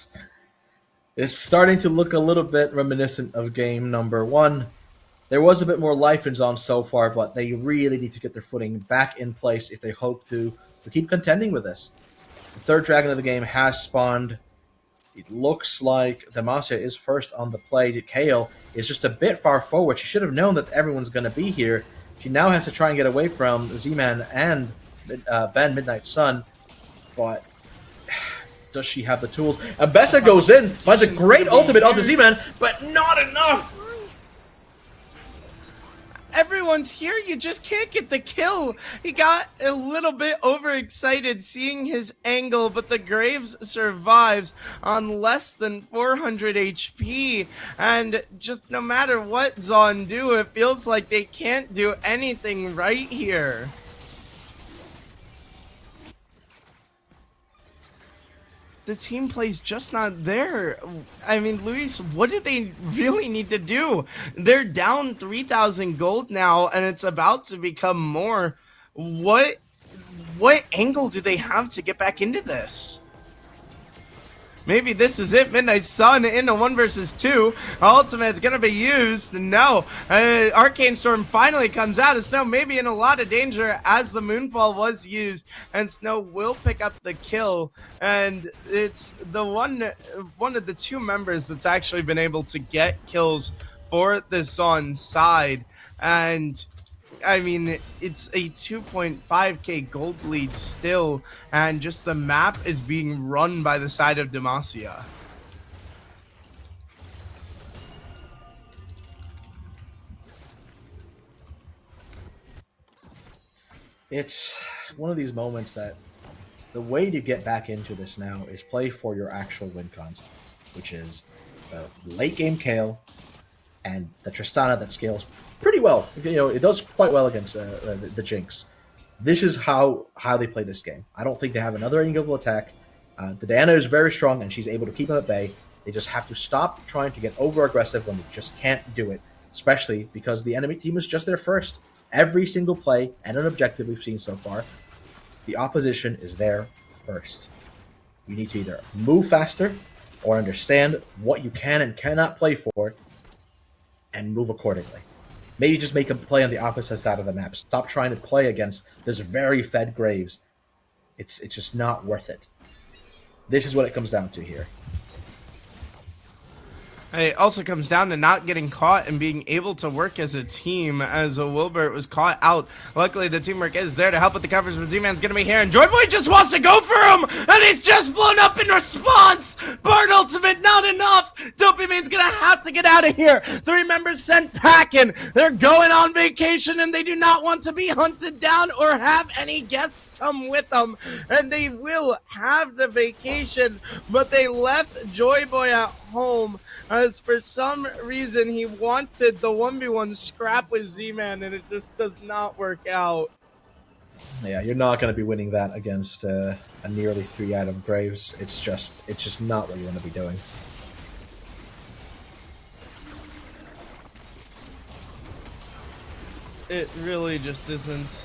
starting to look a little bit reminiscent of game number 1. There was a bit more life in Zon so far, but they really need to get their footing back in place if they hope to keep contending with this. The third dragon of the game has spawned. It looks like Demacia is first on the play. Kale is just a bit far forward. She should have known that everyone's going to be here. She now has to try and get away from Z-Man and Ben Midnight Sun. But does she have the tools? And Bessa goes in, finds a great ultimate onto Z-Man, but not enough! Everyone's here, you just can't get the kill. He got a little bit overexcited seeing his angle, but the Graves survives on less than 400 HP. And just no matter what Zon do, it feels like they can't do anything right here. The team play's just not there. I mean, Luis, what do they really need to do? They're down 3,000 gold now, and it's about to become more. What angle do they have to get back into this? Maybe this is it. Midnight Sun in a 1 versus 2. Ultimate's gonna be used. No. Arcane Storm finally comes out, and Snow may be in a lot of danger as the Moonfall was used, and Snow will pick up the kill. And it's the one of the 2 members that's actually been able to get kills for the Zon side. And I mean, it's a 2.5k gold lead still, and just the map is being run by the side of Demacia. It's one of these moments that the way to get back into this now is play for your actual win cons, which is late game Kale and the Tristana that scales pretty well. It does quite well against the Jinx. This is how they play this game. I don't think they have another angle of attack. Diana is very strong, and she's able to keep them at bay. They just have to stop trying to get over-aggressive when they just can't do it, especially because the enemy team is just there first. Every single play and an objective we've seen so far, the opposition is there first. You need to either move faster or understand what you can and cannot play for and move accordingly. Maybe just make a play on the opposite side of the map. Stop trying to play against this very fed Graves. It's just not worth it. This is what it comes down to here. It also comes down to not getting caught and being able to work as a team, as Wilbert was caught out. Luckily, the teamwork is there to help with the covers, but Z-Man's going to be here, and Joy Boy just wants to go for him, and he's just blown up in response. Bard Ultimate, not enough. Dopey Man's going to have to get out of here. 3 members sent packing. They're going on vacation, and they do not want to be hunted down or have any guests come with them, and they will have the vacation, but they left Joy Boy at home, as for some reason he wanted the 1v1 scrap with Z-Man, and it just does not work out. Yeah, you're not going to be winning that against a nearly 3-item Graves. It's just not what you want to be doing. It really just isn't.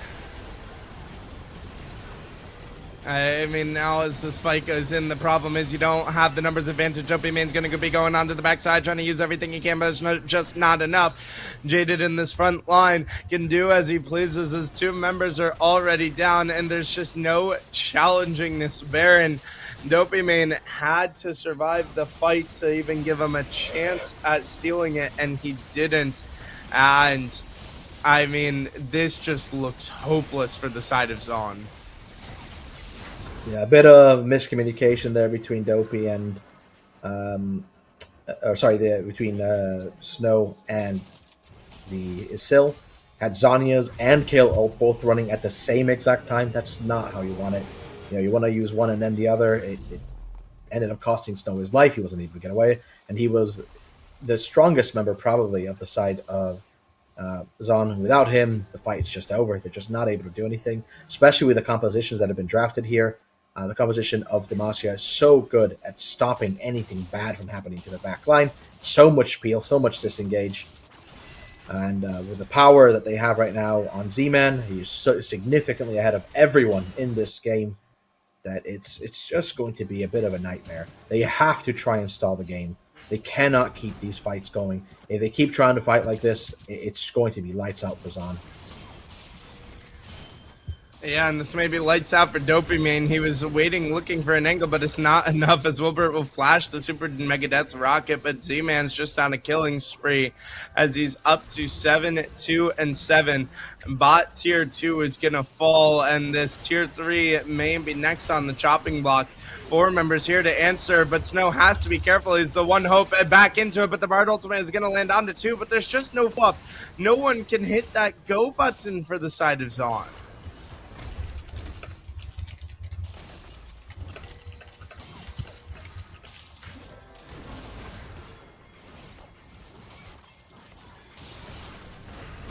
I mean, now as the spike goes in, the problem is you don't have the numbers advantage. Dopey Man's going to be going on to the backside, trying to use everything he can, but it's just not enough. Jaded in this front line can do as he pleases. His 2 members are already down, and there's just no challenging this Baron. Dopey Man had to survive the fight to even give him a chance at stealing it, and he didn't. And, I mean, this just looks hopeless for the side of Zon. Yeah, a bit of miscommunication there between Dopey and, between Snow and the Isil. Had Zhonya's and Kale ult both running at the same exact time. That's not how you want it. You know, you want to use one and then the other. It ended up costing Snow his life. He wasn't able to get away, and he was the strongest member probably of the side of Zon. Without him, the fight's just over. They're just not able to do anything, especially with the compositions that have been drafted here. The composition of Demacia is so good at stopping anything bad from happening to the back line. So much peel, so much disengage. And with the power that they have right now on Z-Man, he's so significantly ahead of everyone in this game that it's just going to be a bit of a nightmare. They have to try and stall the game. They cannot keep these fights going. If they keep trying to fight like this, it's going to be lights out for Zon. Yeah, and this may be lights out for Dopey Man. He was waiting, looking for an angle, but it's not enough as Wilbert will flash the Super Mega Death Rocket, but Z-Man's just on a killing spree as he's up to 7-2-7. Bot Tier 2 is going to fall, and this Tier 3 may be next on the chopping block. 4 members here to answer, but Snow has to be careful. He's the one hope back into it, but the Bard Ultimate is going to land onto 2, but there's just no fluff. No one can hit that go button for the side of Zon.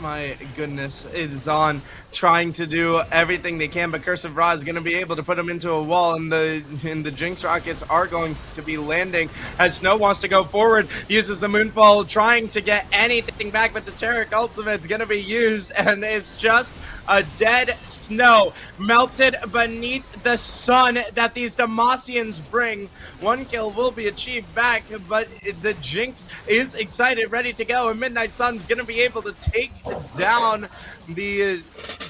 My goodness, is on trying to do everything they can, but Curse of Ra is going to be able to put him into a wall, and the Jinx Rockets are going to be landing as Snow wants to go forward, uses the Moonfall, trying to get anything back, but the Taric Ultimate is going to be used, and it's just a dead Snow, melted beneath the sun that these Demacians bring. 1 kill will be achieved back, but the Jinx is excited, ready to go, and Midnight Sun's going to be able to take down the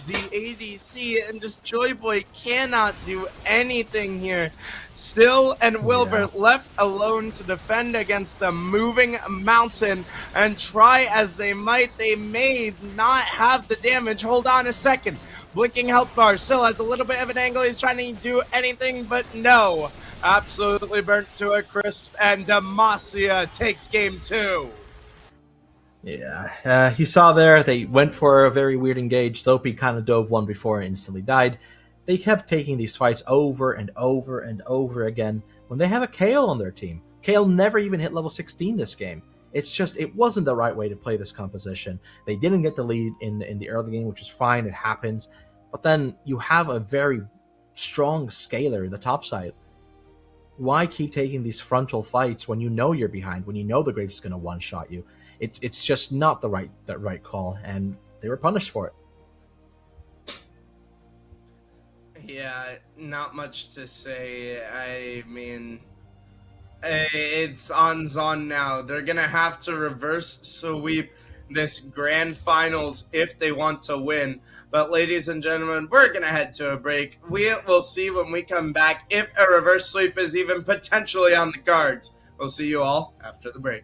ADC, and just Joy Boy cannot do anything here. Still and Wilbert left alone to defend against a moving mountain, and try as they might, they may not have the damage. Hold on a second. Blinking health bar still has a little bit of an angle. He's trying to do anything, but no. Absolutely burnt to a crisp, and Demacia takes game 2. Yeah, you saw there, they went for a very weird engage. Dopey kind of dove one before and instantly died. They kept taking these fights over and over and over again when they have a Kale on their team. Kale never even hit level 16 this game. It's just, it wasn't the right way to play this composition. They didn't get the lead in the early game, which is fine, it happens. But then you have a very strong scaler, the top side. Why keep taking these frontal fights when you know you're behind, when you know the Graves is going to one-shot you? It's just not the right call, and they were punished for it. Yeah, not much to say. I mean, it's on Zon now. They're going to have to reverse sweep this grand finals if they want to win. But ladies and gentlemen, we're going to head to a break. We will see when we come back if a reverse sweep is even potentially on the cards. We'll see you all after the break.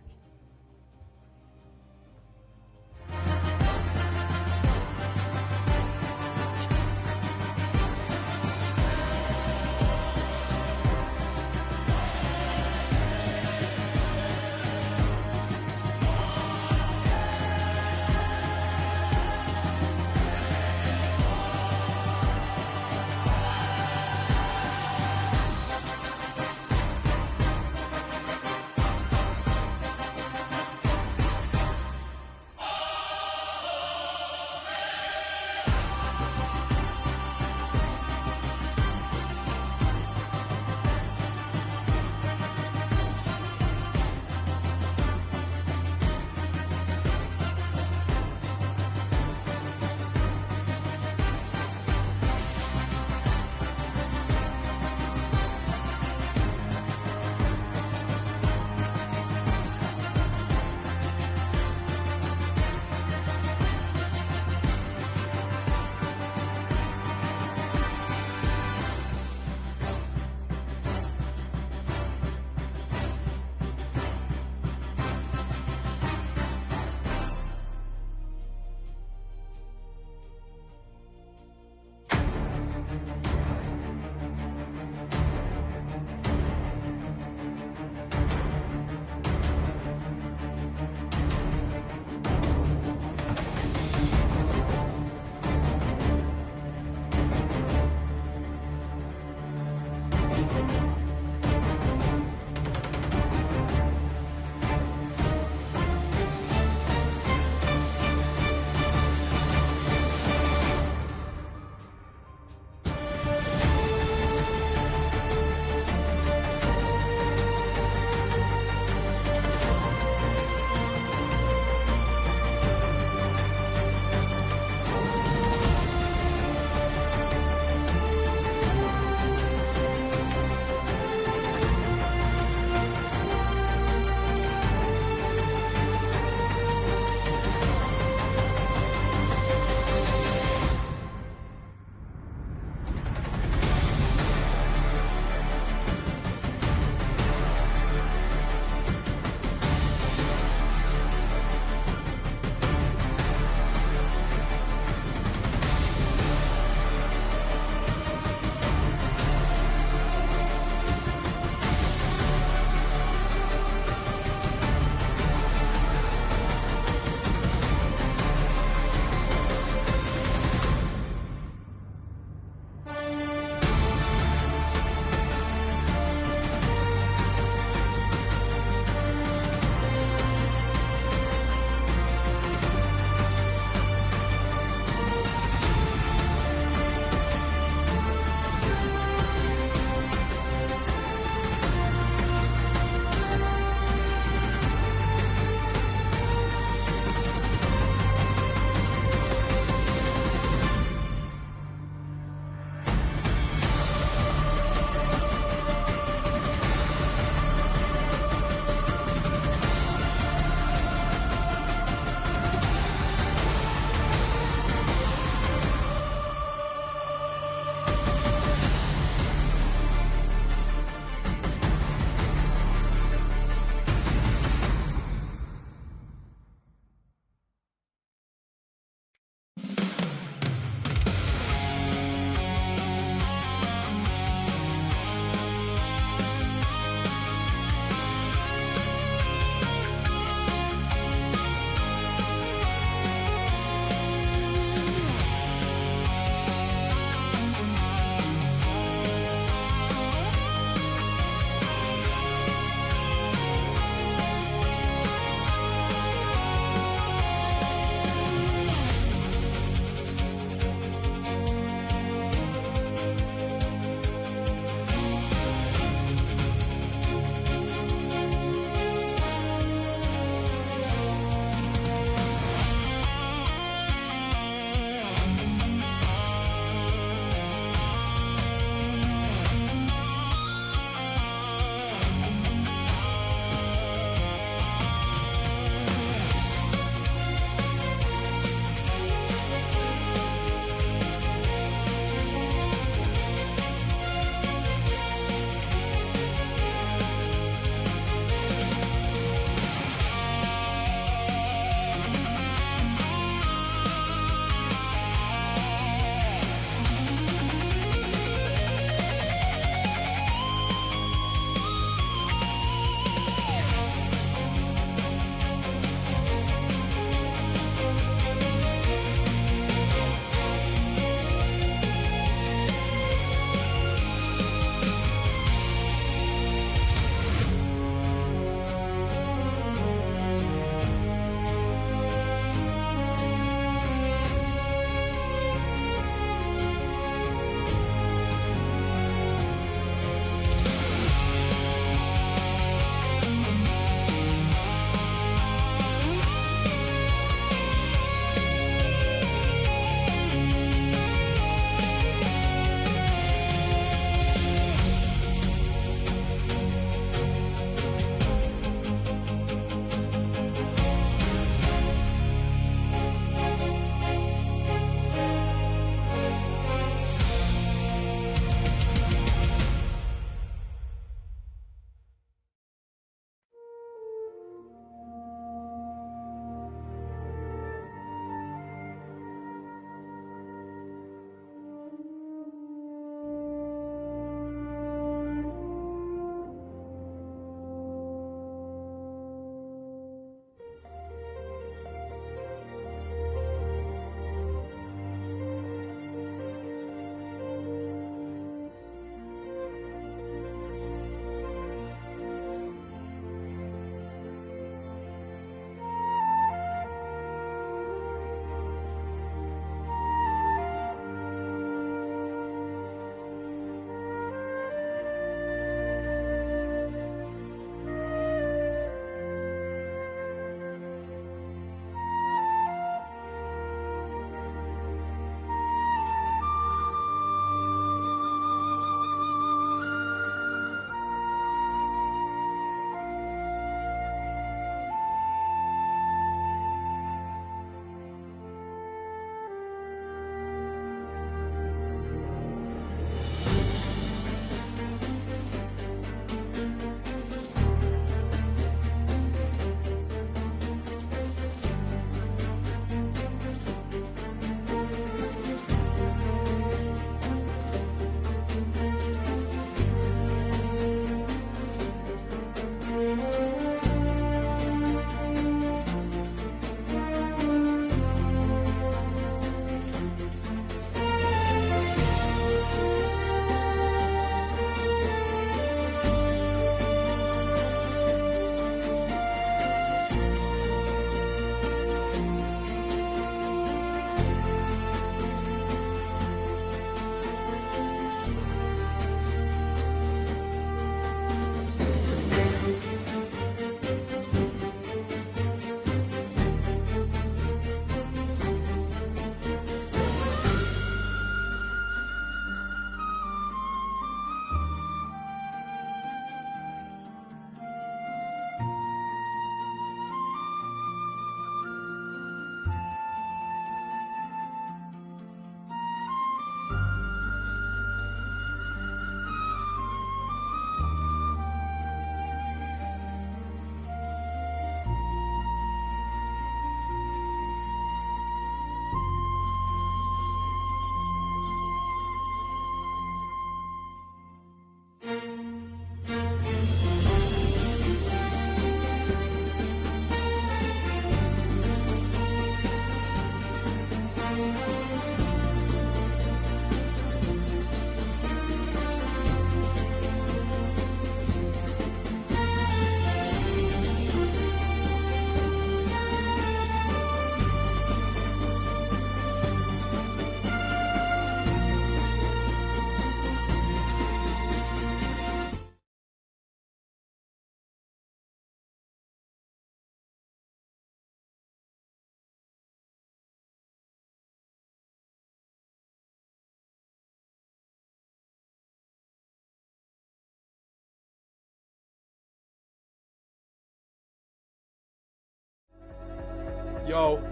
Yo.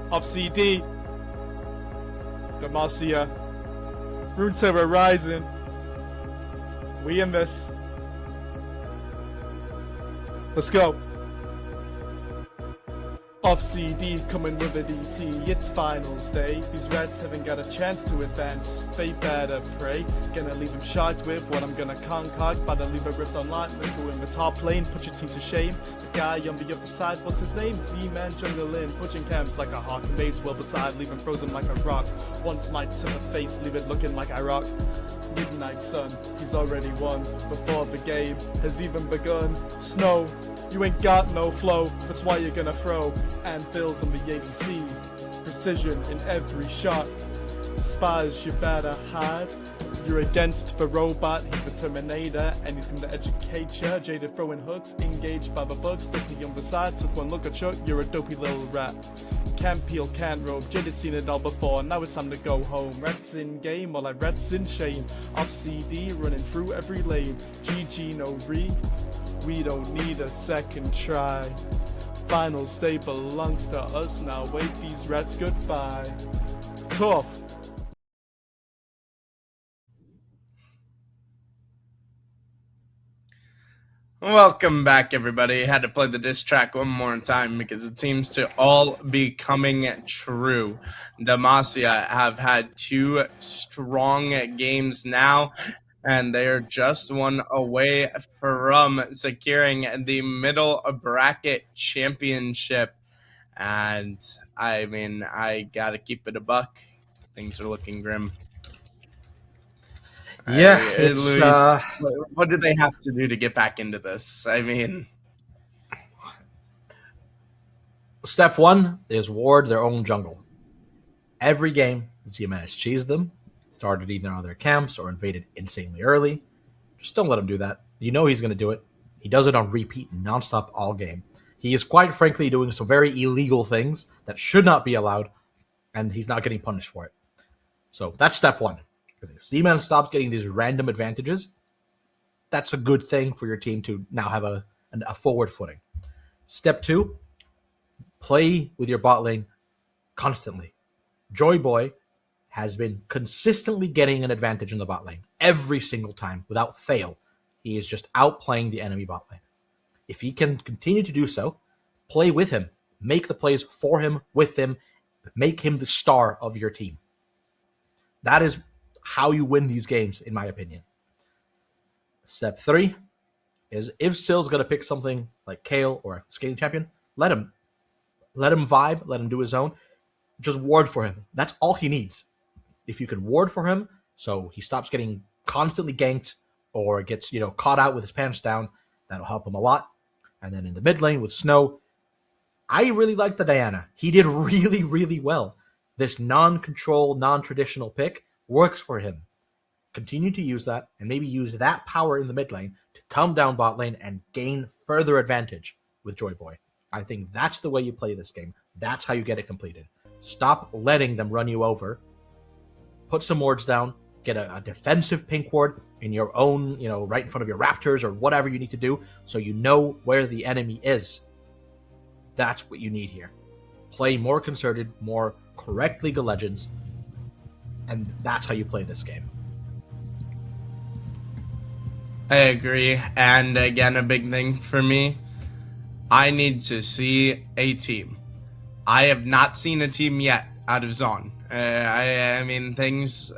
Off CD. Demacia. Runeterra Rising. We in this. Let's go. Off CD, coming with a DT, it's finals day. These reds haven't got a chance to advance, they better pray. Gonna leave them shocked with what I'm gonna concoct. By the leave a rift online, let's go in the top lane, put your team to shame. The guy on the other side, what's his name? Z-Man jungle in, pushing camps like a hawk. Invades well beside, leave him frozen like a rock. One smite to the face, leave it looking like I rock. Midnight sun, he's already won before the game has even begun. Snow, you ain't got no flow, that's why you're gonna throw. And fills on the ADC, precision in every shot. Spies, you better hide. You're against the robot, he's the Terminator, and he's gonna educate ya. Jaded throwing hooks, engaged by the bugs, dopey on the side. Took one look at Chuck, you're a dopey little rat. Can't peel, can't rope, Jaded seen it all before, now it's time to go home. Rats in game, while I rats in shame. Off CD, running through every lane. GG no re, we don't need a second try. Finals day belongs to us, now wave these rats goodbye. Tough. Welcome back, everybody. Had to play the diss track one more time because it seems to all be coming true. Demacia have had 2 strong games now, and they are just one away from securing the middle bracket championship. And I mean, I gotta keep it a buck. Things are looking grim. Yeah, Luis, what did they have to do to get back into this? I mean, step 1 is ward their own jungle. Every game, Z-Man cheesed them, started either on their camps or invaded insanely early. Just don't let him do that. You know he's going to do it. He does it on repeat, nonstop, all game. He is quite frankly doing some very illegal things that should not be allowed, and he's not getting punished for it. So that's step 1. Because if Z-Man stops getting these random advantages, that's a good thing for your team to now have a forward footing. Step 2, play with your bot lane constantly. Joy Boy has been consistently getting an advantage in the bot lane every single time without fail. He is just outplaying the enemy bot lane. If he can continue to do so, play with him, make the plays for him, with him, make him the star of your team. That is how you win these games, in my opinion. Step 3 is if Sill's going to pick something like Kale or a scaling champion, let him vibe, let him do his own. Just ward for him. That's all he needs. If you can ward for him so he stops getting constantly ganked or gets caught out with his pants down, that'll help him a lot. And then in the mid lane with Snow, I really like the Diana. He did really, really well. This non-control, non-traditional pick works for him. Continue to use that, and maybe use that power in the mid lane to come down bot lane and gain further advantage with Joy Boy. I think that's the way you play this game. That's how you get it completed. Stop letting them run you over. Put some wards down. Get a defensive pink ward in your own, right in front of your Raptors or whatever you need to do so you know where the enemy is. That's what you need here. Play more concerted, more correct League of Legends, and that's how you play this game. I agree. And again, a big thing for me, I need to see a team. I have not seen a team yet out of Zon. I mean, things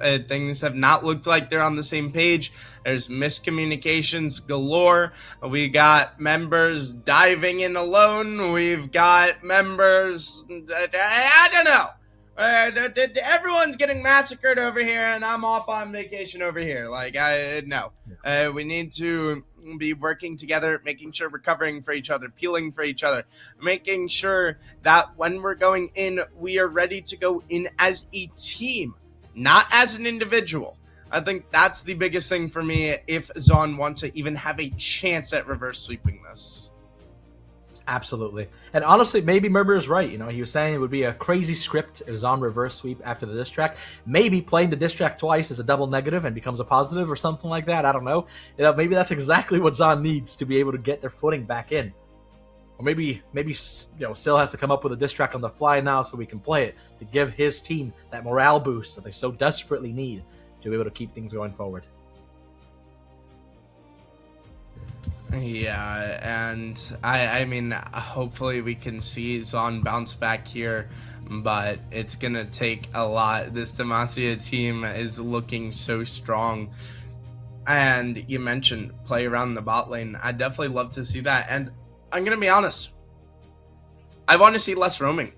have not looked like they're on the same page. There's miscommunications galore. We got members diving in alone. We've got members, I don't know. Everyone's getting massacred over here, and I'm off on vacation over here. We need to be working together, making sure we're covering for each other, peeling for each other, making sure that when we're going in, we are ready to go in as a team, not as an individual. I think that's the biggest thing for me if Zon wants to even have a chance at reverse sweeping this. Absolutely. And honestly, maybe Murber is right. He was saying it would be a crazy script if Zon reverse sweep after the diss track. Maybe playing the diss track twice is a double negative and becomes a positive or something like that. I don't know. Maybe that's exactly what Zon needs to be able to get their footing back in. Or maybe Still has to come up with a diss track on the fly now so we can play it to give his team that morale boost that they so desperately need to be able to keep things going forward. Yeah, and I mean, hopefully we can see Zon bounce back here, but it's gonna take a lot. This Demacia team is looking so strong. And you mentioned play around the bot lane. I'd definitely love to see that. And I'm gonna be honest, I want to see less roaming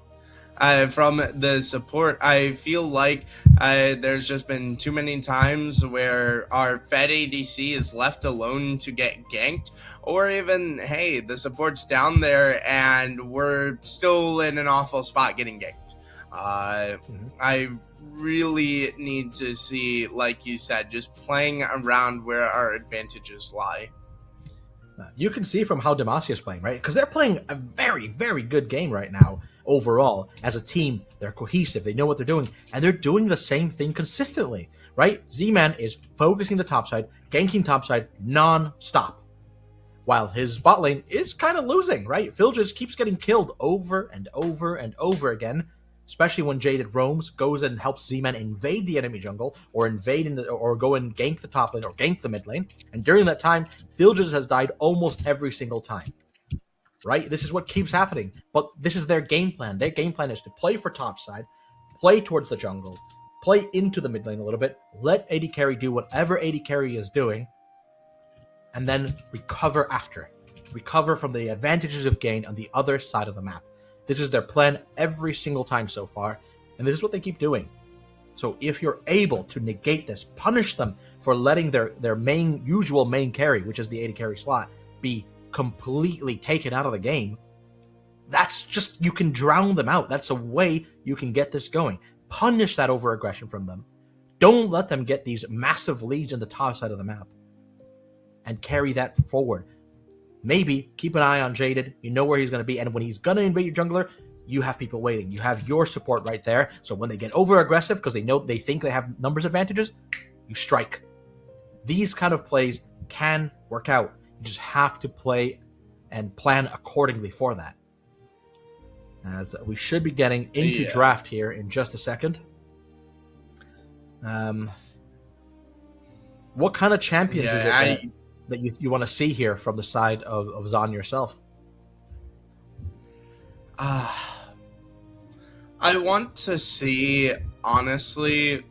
from the support. I feel like there's just been too many times where our Fed ADC is left alone to get ganked, or even, hey, the support's down there and we're still in an awful spot getting ganked. I really need to see, like you said, just playing around where our advantages lie. You can see from how Demacia is playing, right? Because they're playing a very, very good game right now overall. As a team, they're cohesive, they know what they're doing, and they're doing the same thing consistently, right? Z-Man is focusing the top side, ganking top side non-stop, while his bot lane is kind of losing, right? Phil just keeps getting killed over and over and over again, especially when Jaded roams, goes and helps Z-Man invade the enemy jungle, or or go and gank the top lane, or gank the mid lane. And during that time, Philges has died almost every single time. Right? This is what keeps happening. But this is their game plan. Their game plan is to play for top side, play towards the jungle, play into the mid lane a little bit, let AD Carry do whatever AD Carry is doing, and then recover after. Recover from the advantages of gain on the other side of the map. This is their plan every single time so far, and this is what they keep doing. So if you're able to negate this, punish them for letting their usual main carry, which is the AD carry slot, be completely taken out of the game, that's just, you can drown them out. That's a way you can get this going. Punish that over-aggression from them. Don't let them get these massive leads in the top side of the map. And carry that forward. Maybe keep an eye on Jaded. You know where he's going to be. And when he's going to invade your jungler, you have people waiting. You have your support right there. So when they get over-aggressive because they think they have numbers advantages, you strike. These kind of plays can work out. You just have to play and plan accordingly for that. As we should be getting into draft here in just a second. What kind of champions is it that you want to see here from the side of Zon yourself? I want to see, honestly,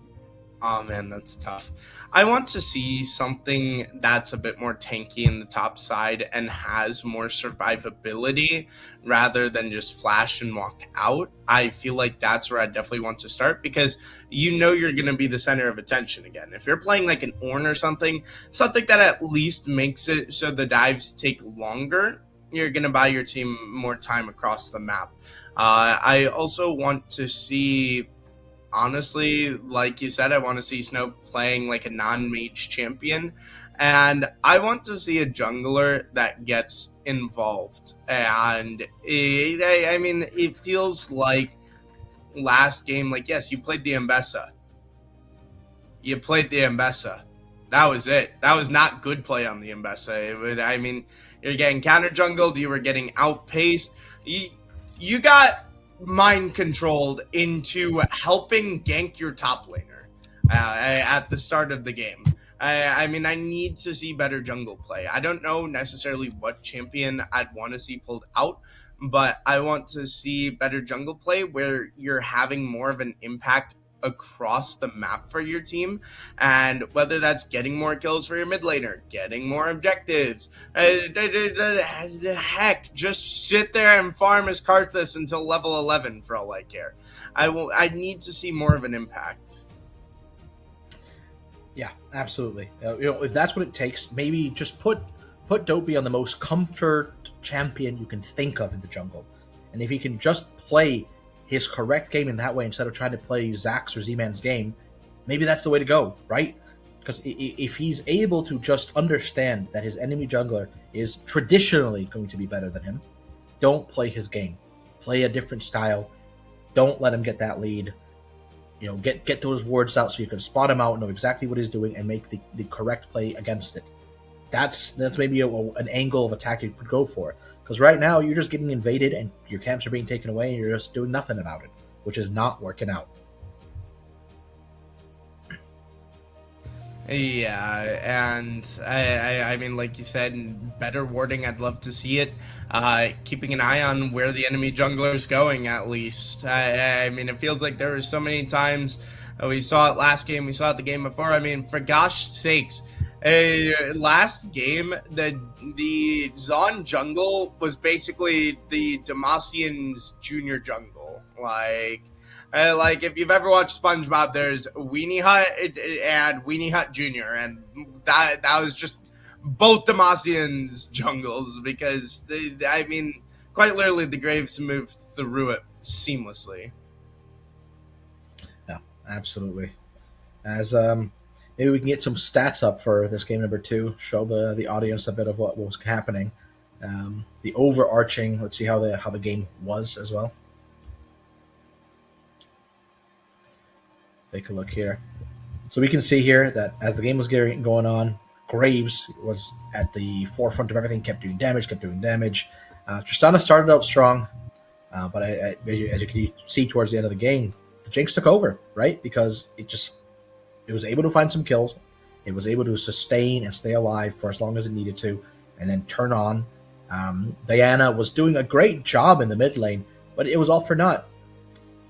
oh man, that's tough. I want to see something that's a bit more tanky in the top side and has more survivability rather than just flash and walk out. I feel like that's where I definitely want to start, because you know you're going to be the center of attention again. If you're playing like an Ornn or something that at least makes it so the dives take longer, you're going to buy your team more time across the map. I also want to see, honestly, like you said, I want to see Snow playing like a non-mage champion, and I want to see a jungler that gets involved. And it feels like last game, like, yes, you played the Mbessa. That was it. That was not good play on the Mbessa. You're getting counter jungled, you were getting outpaced. You got mind controlled into helping gank your top laner at the start of the game. I need to see better jungle play. I don't know necessarily what champion I'd want to see pulled out, but I want to see better jungle play where you're having more of an impact across the map for your team, and whether that's getting more kills for your mid laner, getting more objectives, heck, just sit there and farm as Karthus until level 11 for all I care. I need to see more of an impact. Yeah, absolutely. If that's what it takes, maybe just put Dopey on the most comfort champion you can think of in the jungle, and if he can just play his correct game in that way instead of trying to play Zax's or Z-Man's game, maybe that's the way to go, right? Because if he's able to just understand that his enemy jungler is traditionally going to be better than him, don't play his game. Play a different style. Don't let him get that lead. Get those wards out so you can spot him out, know exactly what he's doing, and make the correct play against it. that's maybe an angle of attack you could go for. Because right now you're just getting invaded and your camps are being taken away and you're just doing nothing about it, which is not working out. Yeah, and I mean, like you said, better warding. I'd love to see it. Keeping an eye on where the enemy jungler is going, at least. I mean, it feels like there were so many times. We saw it last game. We saw it the game before. I mean, for gosh sakes, last game the Zon jungle was basically the Demacian's junior jungle. Like if you've ever watched SpongeBob, there's Weenie Hut and Weenie Hut Jr. and that was just both Demacian's jungles because I mean, quite literally, the Graves moved through it seamlessly. Yeah, absolutely. As maybe we can get some stats up for this game number 2, show the audience a bit of what was happening. The overarching. Let's see how the game was as well. Take a look here. So we can see here that as the game was going on, Graves was at the forefront of everything, kept doing damage. Tristana started out strong, but as you can see towards the end of the game, the Jinx took over, right? Because it was able to find some kills. It was able to sustain and stay alive for as long as it needed to, and then turn on. Diana was doing a great job in the mid lane, but it was all for naught.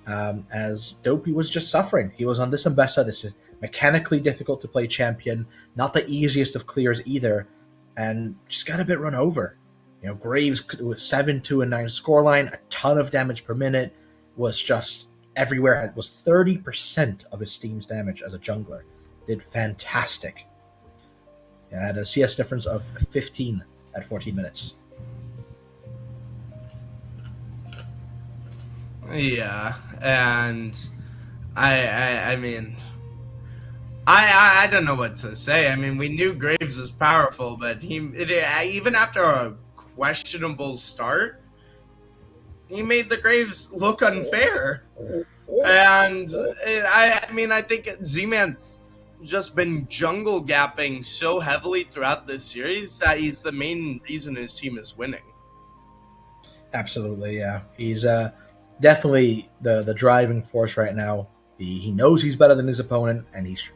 As Dopey was just suffering. He was on this Ambessa. This is mechanically difficult to play champion, not the easiest of clears either, and just got a bit run over. You know, Graves with 7-2 and 9 scoreline, a ton of damage per minute, was just everywhere. It was 30% of his team's damage as a jungler. Did fantastic. Had a CS difference of 15 at 14 minutes. Yeah, and I mean, I don't know what to say. I mean, we knew Graves was powerful, but even after a questionable start, he made the Graves look unfair. And I mean, I think Z-Man's just been jungle gapping so heavily throughout this series that he's the main reason his team is winning. Absolutely, yeah. He's definitely the driving force right now. He knows he's better than his opponent, and he's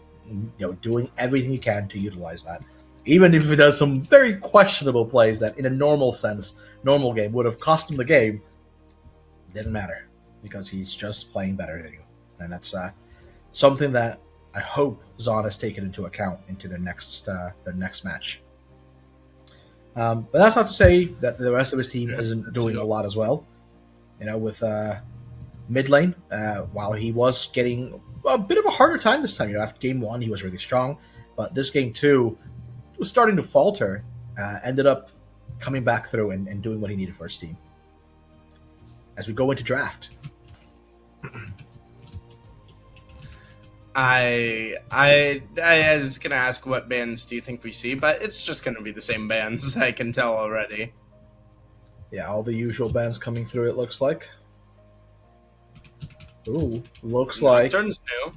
doing everything he can to utilize that. Even if he does some very questionable plays that, in a normal game would have cost him the game, didn't matter because he's just playing better than you, and that's something that I hope Zon has taken into account into their next match. But that's not to say that the rest of his team isn't doing a lot as well. With mid lane, while he was getting a bit of a harder time this time. After game 1, he was really strong, but this game 2 was starting to falter. Ended up coming back through and doing what he needed for his team. As we go into draft, I was gonna ask what bands do you think we see, but it's just gonna be the same bands. I can tell already. Yeah, all the usual bands coming through, it looks like. Ooh, looks like Nocturne's new.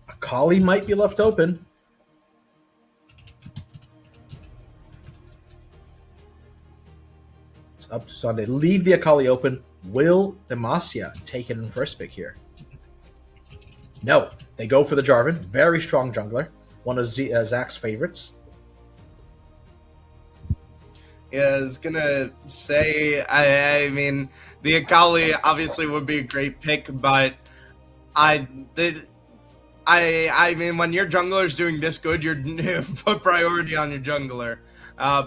Akali might be left open. It's up to Sunday. Leave the Akali open. Will Demacia take it in first pick here? No, they go for the Jarvan. Very strong jungler. One of Zach's favorites. I was gonna say, I mean, the Akali obviously would be a great pick, but I mean, when your jungler's doing this good, you're put priority on your jungler.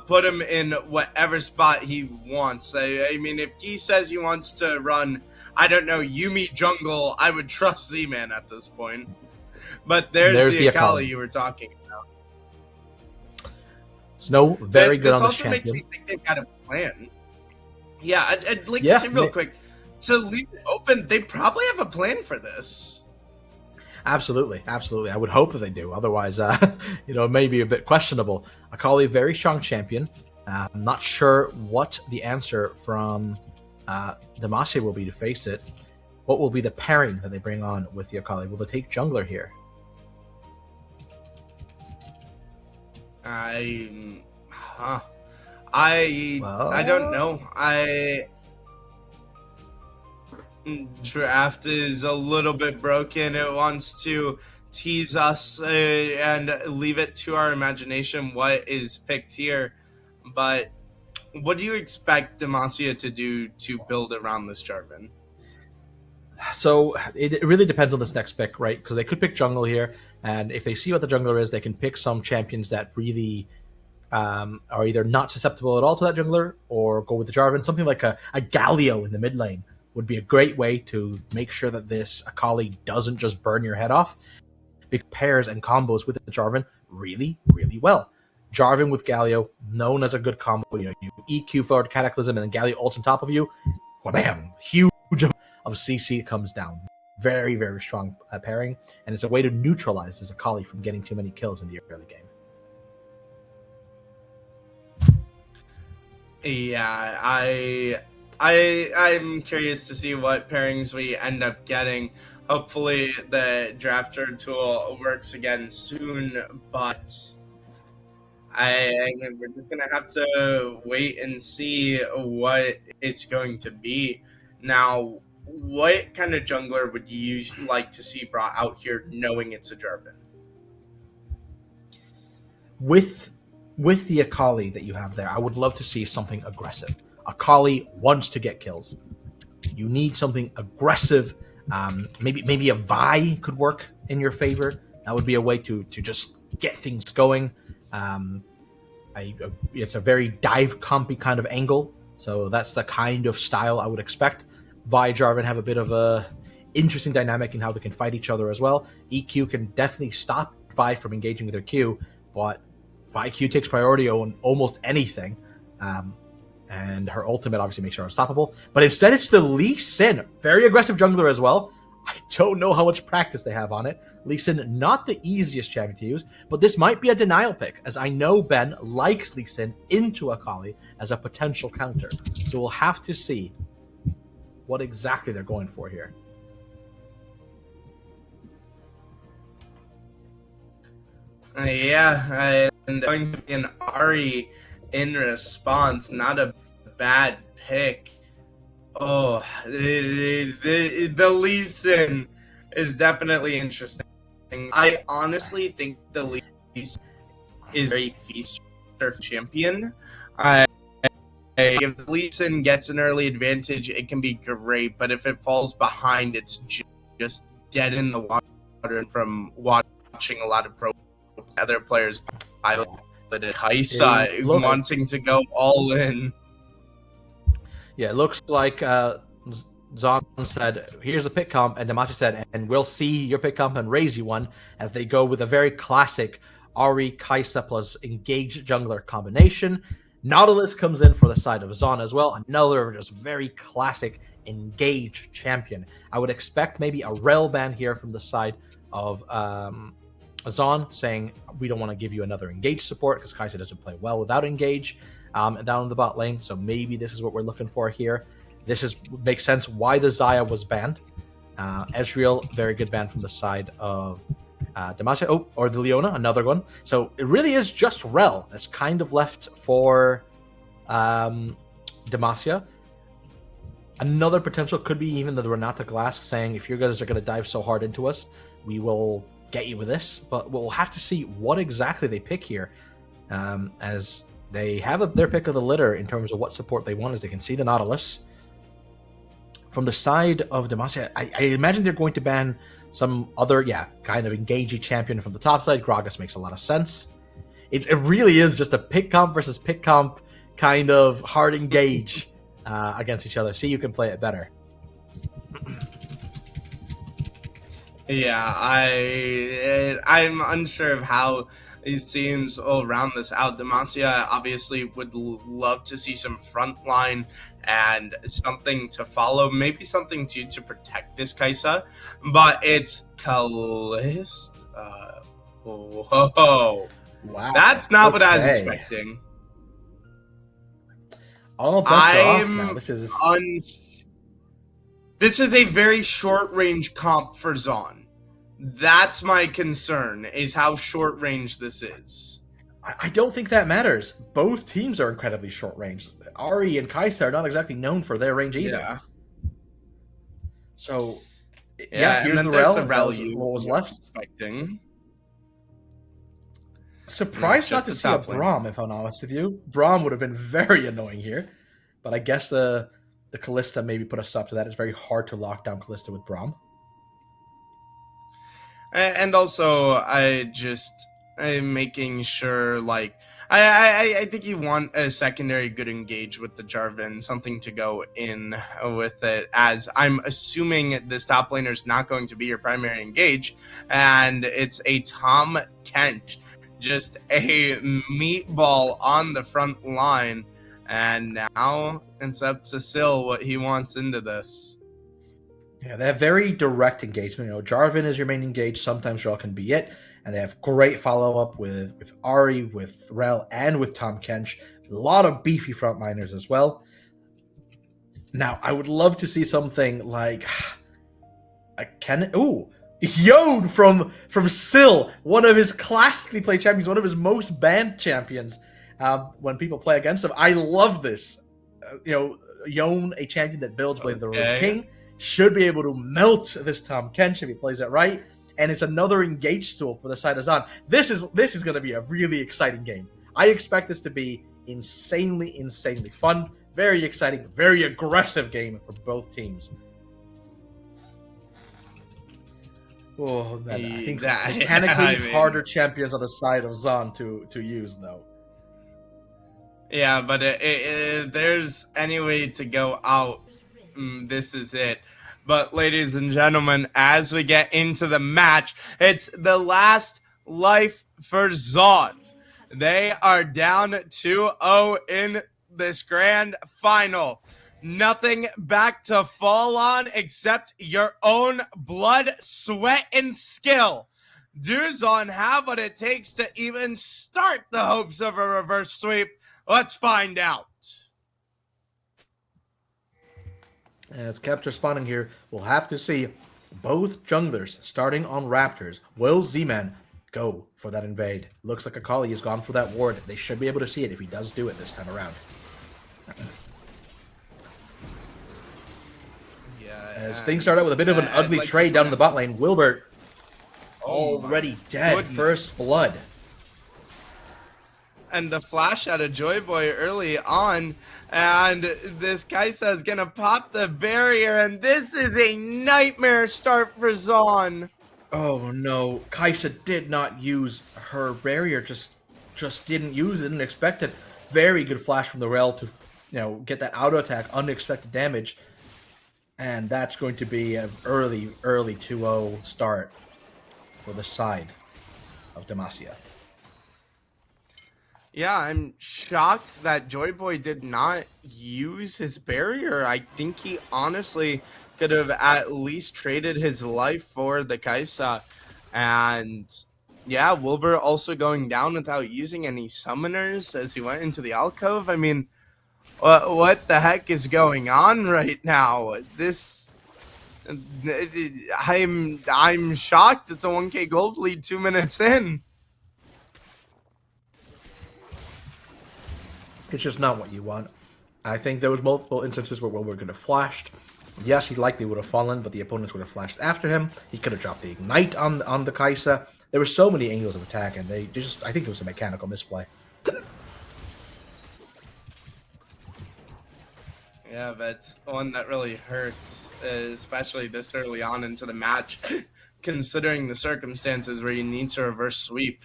Put him in whatever spot he wants. I mean, if he says he wants to run, I don't know, Yuumi jungle, I would trust Z-Man at this point. But there's the Akali you were talking about. Snow, very good on the champion. This also makes me think they've got a plan. Yeah, I'd like to say real quick, to leave it open, they probably have a plan for this. Absolutely. I would hope that they do. Otherwise, it may be a bit questionable. Akali, very strong champion. I'm not sure what the answer from Demacia will be to face it. What will be the pairing that they bring on with the Akali? Will they take jungler here? I, huh. I don't know. Draft is a little bit broken. It wants to tease us and leave it to our imagination what is picked here. But what do you expect Demacia to do to build around this Jarvan? So it really depends on this next pick, right? Because they could pick jungle here, and if they see what the jungler is, they can pick some champions that really are either not susceptible at all to that jungler or go with the Jarvan. Something like a Galio in the mid lane would be a great way to make sure that this Akali doesn't just burn your head off. Big pairs and combos with the Jarvan really, really well. Jarvan with Galio, known as a good combo. You EQ forward Cataclysm and then Galio ults on top of you. Wham! Huge of CC comes down. Very, very strong pairing, and it's a way to neutralize this Akali from getting too many kills in the early game. Yeah, I'm curious to see what pairings we end up getting. Hopefully the drafter tool works again soon, but we're just gonna have to wait and see what it's going to be. Now, what kind of jungler would you like to see brought out here, knowing it's a Jarvan? With the Akali that you have there, I would love to see something aggressive. Akali wants to get kills. You need something aggressive. Maybe a Vi could work in your favor. That would be a way to just get things going. It's a very dive compy kind of angle, so that's the kind of style I would expect. Vi Jarvan have a bit of a interesting dynamic in how they can fight each other as well. EQ can definitely stop Vi from engaging with her Q, but Vi Q takes priority on almost anything. And her ultimate obviously makes her unstoppable. But instead, it's the Lee Sin, very aggressive jungler as well. I don't know how much practice they have on it. Lee Sin, not the easiest champion to use, but this might be a denial pick, as I know Ben likes Lee Sin into Akali as a potential counter. So we'll have to see what exactly they're going for here. Yeah, and going to be an Ari in response, not a bad pick. Oh, the Lee Sin is definitely interesting. I honestly think the Lee Sin is a very feaster champion. If Lee Sin gets an early advantage, it can be great, but if it falls behind, it's just dead in the water. From watching a lot of other players pilot Kaisa wanting to go all in. Yeah, it looks like Zon said, here's a pick comp, and Demacia said, and we'll see your pick comp and raise you one, as they go with a very classic Ahri, Kaisa plus engaged jungler combination. Nautilus comes in for the side of Zon as well, another just very classic engaged champion. I would expect maybe a Rel ban here from the side of Zon, saying we don't want to give you another engage support because Kaisa doesn't play well without engage down in the bot lane. So maybe this is what we're looking for here. This makes sense why the Xayah was banned. Ezreal, very good ban from the side of Demacia. Oh, or the Leona, another one. So it really is just Rel that's kind of left for Demacia. Another potential could be even the Renata Glass saying, if you guys are going to dive so hard into us, we will get you with this. But we'll have to see what exactly they pick here, as they have their pick of the litter in terms of what support they want. As they can see the Nautilus. From the side of Demacia, I imagine they're going to ban some other, kind of engagey champion from the top side. Gragas makes a lot of sense. It really is just a pick comp versus pick comp kind of hard engage against each other. See, you can play it better. Yeah, I'm unsure of how these teams will round this out. Demacia obviously would love to see some frontline and something to follow, maybe something to protect this Kaisa, but it's Kalist. Whoa. Wow. That's not what I was expecting. All bets are off now. This is a very short range comp for Zon. That's my concern, is how short range this is. I don't think that matters. Both teams are incredibly short range. Ari and Kaisa are not exactly known for their range either. Yeah. So, Yeah, and here's then the there's Rel. the That rel was you what was were left. expecting. Surprised not just to the see a top lane. Braum, if I'm honest with you. Braum would have been very annoying here. But I guess the Callista maybe put a stop to that. It's very hard to lock down Callista with Braum. And also, I'm making sure, like, I think you want a secondary good engage with the Jarvan, something to go in with it, as I'm assuming this top laner is not going to be your primary engage, and it's a Tom Kench, just a meatball on the front line, and now it's up to Syl what he wants into this. Yeah, they have very direct engagement. Jarvan is your main engage. Sometimes Rel can be it. And they have great follow-up with Ari, with Rel, and with Tom Kench. A lot of beefy frontliners as well. Now, I would love to see something like Yone from Syl, one of his classically played champions, one of his most banned champions. When people play against him, I love this. Yone, a champion that builds with the Road King, should be able to melt this Tom Kench if he plays it right. And it's another engage tool for the side of Zon. This is going to be a really exciting game. I expect this to be insanely fun, very exciting, very aggressive game for both teams. Oh, man, I think mechanically harder champions on the side of Zon to use, though. Yeah, but there's any way to go out. This is it. But ladies and gentlemen, as we get into the match, it's the last life for Zon. They are down 2-0 in this grand final. Nothing back to fall on except your own blood, sweat, and skill. Do Zon have what it takes to even start the hopes of a reverse sweep? Let's find out. As Capture spawning here, we'll have to see both junglers starting on Raptors. Will Z-Man go for that invade? Looks like Akali has gone for that ward. They should be able to see it if he does do it this time around. As things start out with a bit of an ugly trade down in the bot lane, Wilbert already dead. Goodness. First blood. And the flash out of Joy Boy early on. And this Kaisa is going to pop the barrier. And this is a nightmare start for Zon. Oh no, Kaisa did not use her barrier. Just didn't use it, didn't expect it. Very good flash from the Rel to get that auto attack, unexpected damage. And that's going to be an early 2-0 start for the side of Demacia. Yeah, I'm shocked that Joy Boy did not use his barrier. I think he honestly could have at least traded his life for the Kaisa. And yeah, Wilbur also going down without using any summoners as he went into the alcove. I mean, what the heck is going on right now? I'm shocked. It's a 1K gold lead 2 minutes in. It's just not what you want. I think there was multiple instances where Wilbur could have flashed. Yes, he likely would have fallen, but the opponents would have flashed after him. He could have dropped the ignite on the Kaisa. There were so many angles of attack, and I think it was a mechanical misplay. Yeah, that's one that really hurts, especially this early on into the match, considering the circumstances where you need to reverse sweep.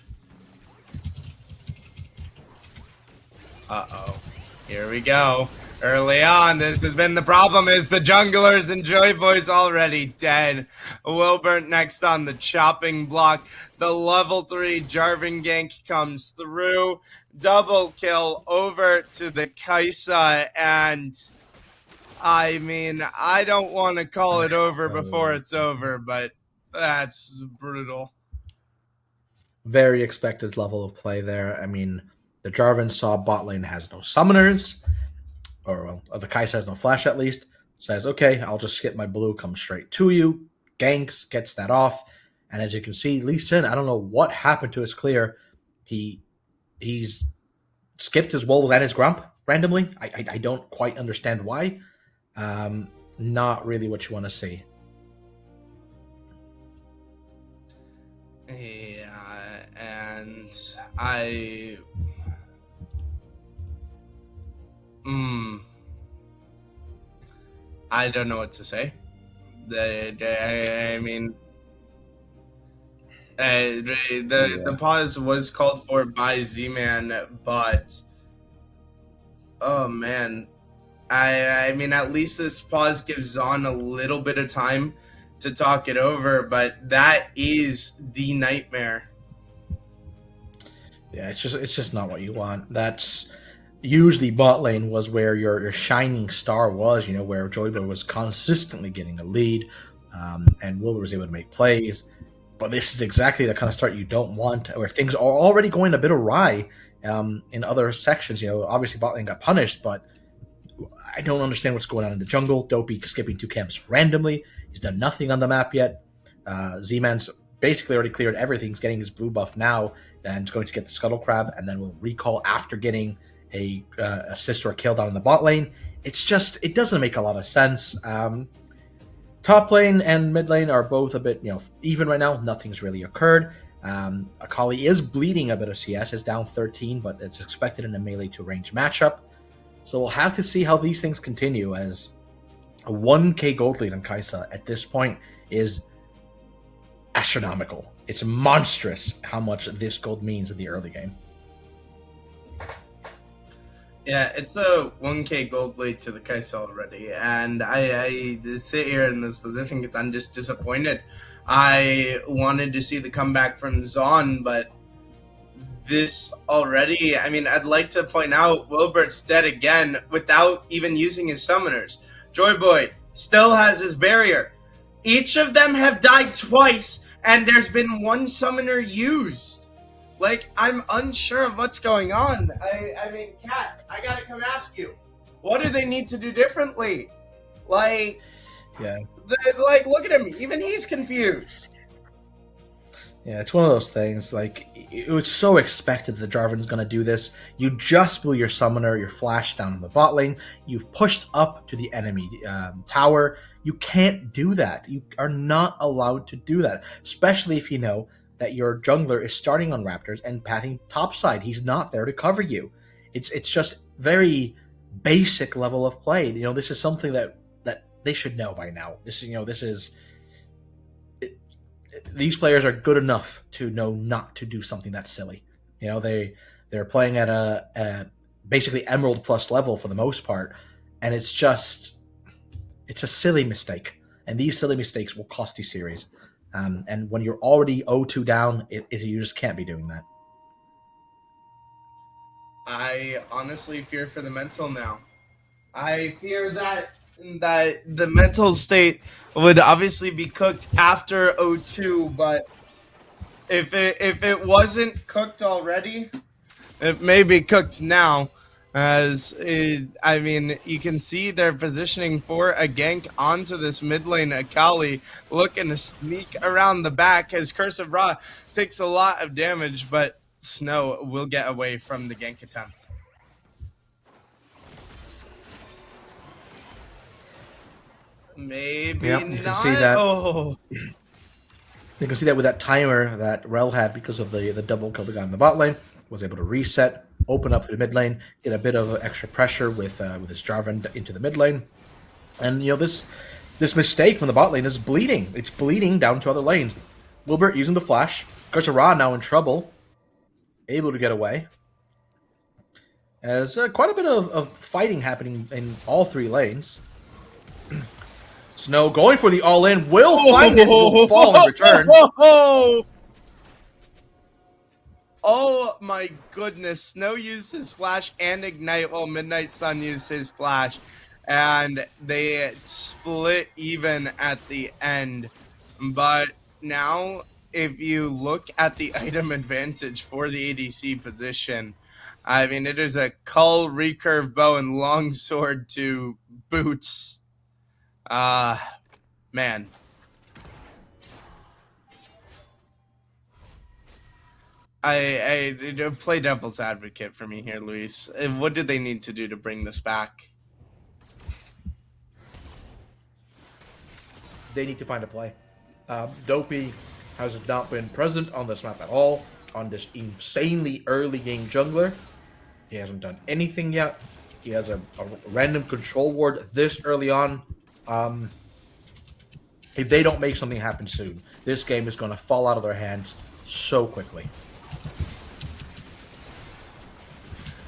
Uh-oh. Here we go. Early on, this has been the problem, is the junglers and Joy Boy's already dead. Wilbert next on the chopping block. The level 3 Jarvan gank comes through. Double kill over to the Kaisa, and I mean, I don't want to call it over before it's over, but that's brutal. Very expected level of play there. I mean, the Jarvan saw bot lane has no summoners, or the Kaisa has no flash at least. Says, okay, I'll just skip my blue, come straight to you. Ganks, gets that off. And as you can see, Lee Sin, I don't know what happened to his clear. He He's skipped his Wolves and his Grump randomly. I don't quite understand why. Not really what you want to see. Yeah, and I. I don't know what to say. I mean, the pause was called for by Z-Man, but oh man, I mean, at least this pause gives Zon a little bit of time to talk it over, but that is the nightmare. Yeah, it's just not what you want. That's usually bot lane was where your shining star was. You know, where Joybo was consistently getting a lead, and Wilbur was able to make plays. But this is exactly the kind of start you don't want, where things are already going a bit awry in other sections. You know, obviously bot lane got punished, but I don't understand what's going on in the jungle. Dopey skipping 2 camps randomly. He's done nothing on the map yet. Z-Man's basically already cleared everything. He's getting his blue buff now, and going to get the Scuttle Crab, and then will recall after getting a assist or a kill down in the bot lane. It's just, it doesn't make a lot of sense. Top lane and mid lane are both a bit, even right now. Nothing's really occurred. Akali is bleeding a bit of CS, is down 13, but it's expected in a melee to range matchup. So we'll have to see how these things continue, as a 1k gold lead on Kai'Sa at this point is astronomical. It's monstrous how much this gold means in the early game. Yeah, it's a 1k gold lead to the Kai'Sa already, and I sit here in this position because I'm just disappointed. I wanted to see the comeback from Zon, but this already, I mean, I'd like to point out Wilbert's dead again without even using his summoners. Joyboy still has his barrier. Each of them have died twice, and there's been 1 summoner used. Like, I'm unsure of what's going on. I mean, Kat, I gotta come ask you, what do they need to do differently? Like, yeah, look at him. Even he's confused. Yeah, it's one of those things, like, it was so expected that Jarvan's going to do this. You just blew your summoner, your flash down in the bot lane. You've pushed up to the enemy tower. You can't do that. You are not allowed to do that, especially if you know that your jungler is starting on Raptors and pathing topside. He's not there to cover you. It's just very basic level of play. This is something that they should know by now. These players are good enough to know not to do something that's silly. They're playing at a basically Emerald plus level for the most part, and it's a silly mistake. And these silly mistakes will cost you series. And when you're already 0-2 down, you just can't be doing that. I honestly fear for the mental now. I fear that the mental state would obviously be cooked after 0-2, but if it wasn't cooked already, it may be cooked now. I mean, you can see they're positioning for a gank onto this mid lane. Akali looking to sneak around the back as Curse of Ra takes a lot of damage, but Snow will get away from the gank attempt. Maybe yep, not. You can see that. Oh. You can see that with that timer that Rel had because of the double kill the guy in the bot lane. Was able to reset, open up through the mid lane, get a bit of extra pressure with his Jarvan into the mid lane. And this mistake from the bot lane is bleeding. It's bleeding down to other lanes. Wilbert using the flash. Curse of Ra now in trouble. Able to get away. As quite a bit of fighting happening in all 3 lanes. Snow going for the all-in. Will find it. Will fall in return. Oh my goodness. Snow used his flash and ignite while Midnight Sun used his flash. And they split even at the end. But now, if you look at the item advantage for the ADC position, I mean, it is a Cull, recurve bow, and longsword to boots. Man. I play devil's advocate for me here, Luis. What do they need to do to bring this back? They need to find a play. Dopey has not been present on this map at all. On this insanely early game jungler, he hasn't done anything yet. He has a random control ward this early on. If they don't make something happen soon, this game is going to fall out of their hands so quickly.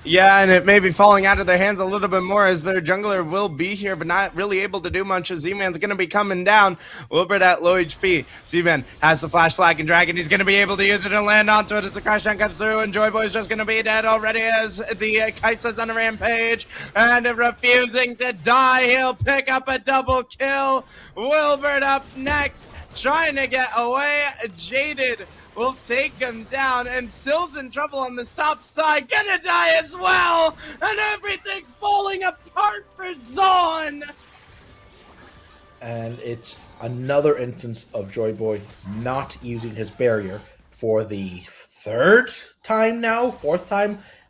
Yeah, and it may be falling out of their hands a little bit more as their jungler will be here, but not really able to do much as Z-Man's going to be coming down. Wilbert at low HP. Z-Man has the flash flag and dragon. He's going to be able to use it and land onto it as the crash down comes through, and Joy Boy's just going to be dead already as the Kai'Sa's on a rampage and refusing to die. He'll pick up a double kill. Wilbert up next, trying to get away. Jaded will take him down, and Sill's in trouble on this top side, gonna die as well, and everything's falling apart for Zon. And it's another instance of Joy Boy not using his barrier for the fourth time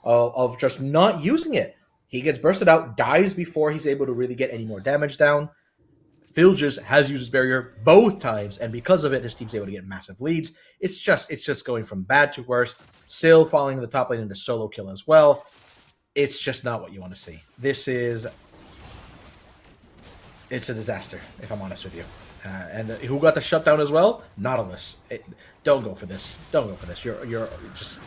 of just not using it. He gets bursted out, dies before he's able to really get any more damage down. Filges has used his barrier both times, and because of it, his team's able to get massive leads. It's just going from bad to worse. Sill falling to the top lane into solo kill as well. It's just not what you want to see. It's a disaster, if I'm honest with you. And who got the shutdown as well? Nautilus. Don't go for this. Don't go for this. You're just...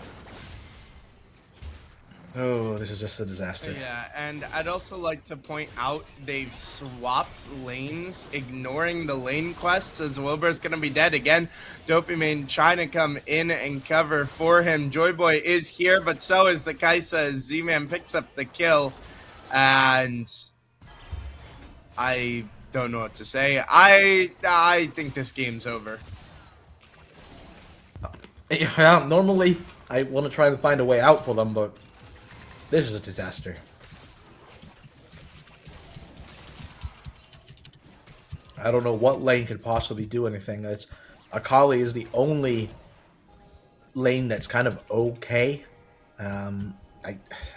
Oh, this is just a disaster. Yeah, and I'd also like to point out they've swapped lanes, ignoring the lane quests as Wilbur's going to be dead again. Dopamine trying to come in and cover for him. Joyboy is here, but so is the Kai'Sa as Z-Man picks up the kill. And I don't know what to say. I think this game's over. Yeah, normally I want to try and find a way out for them, but this is a disaster. I don't know what lane could possibly do anything. Akali is the only lane that's kind of okay.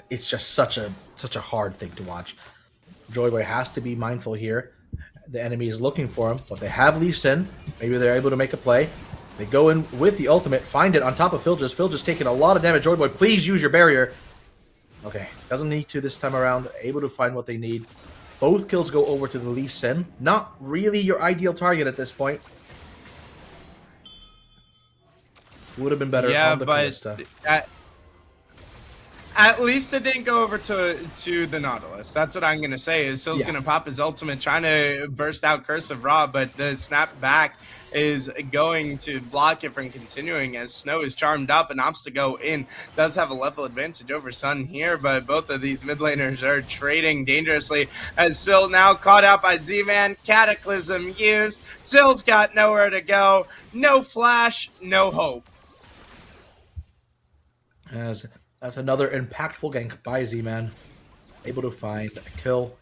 It's just such a hard thing to watch. Joyboy has to be mindful here. The enemy is looking for him, but they have Lee Sin. Maybe they're able to make a play. They go in with the ultimate, find it on top of Filges. Filges taking a lot of damage. Joyboy, please use your barrier. Okay, doesn't need to this time around. Able to find what they need. Both kills go over to the Lee Sin. Not really your ideal target at this point. Would have been better on the Kalista. At least it didn't go over to the Nautilus. That's what I'm going to say. Is Sill's going to pop his ultimate, trying to burst out Curse of Ra, but the snap back is going to block it from continuing as Snow is charmed up and opts to go in. Does have a level advantage over Sun here, but both of these mid laners are trading dangerously as Sill now caught out by Z-Man. Cataclysm used. Sill's got nowhere to go. No flash, no hope. That's another impactful gank by Z-Man. Able to find a kill,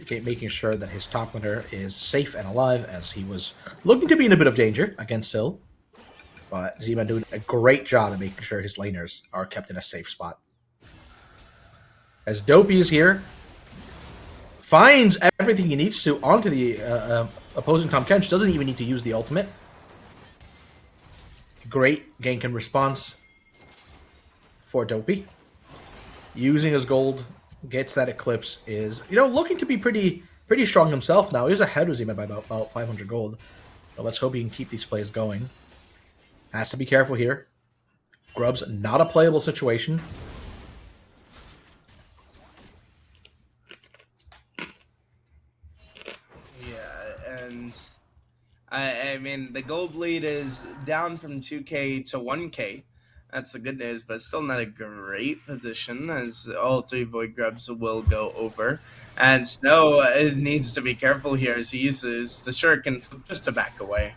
making sure that his top laner is safe and alive as he was looking to be in a bit of danger against Sill. But Z-Man doing a great job at making sure his laners are kept in a safe spot. As Dopey is here, finds everything he needs to onto the opposing Tahm Kench, doesn't even need to use the ultimate. Great gank in response for Dopey. Using his gold, gets that Eclipse, is, looking to be pretty strong himself now. He's ahead of Z-Man by about 500 gold. But let's hope he can keep these plays going. Has to be careful here. Grub's not a playable situation. Yeah, and I mean, the gold lead is down from 2K to 1K. That's the good news, but still not a great position as all three Void Grubs will go over. And Snow needs to be careful here as he uses the Shuriken just to back away.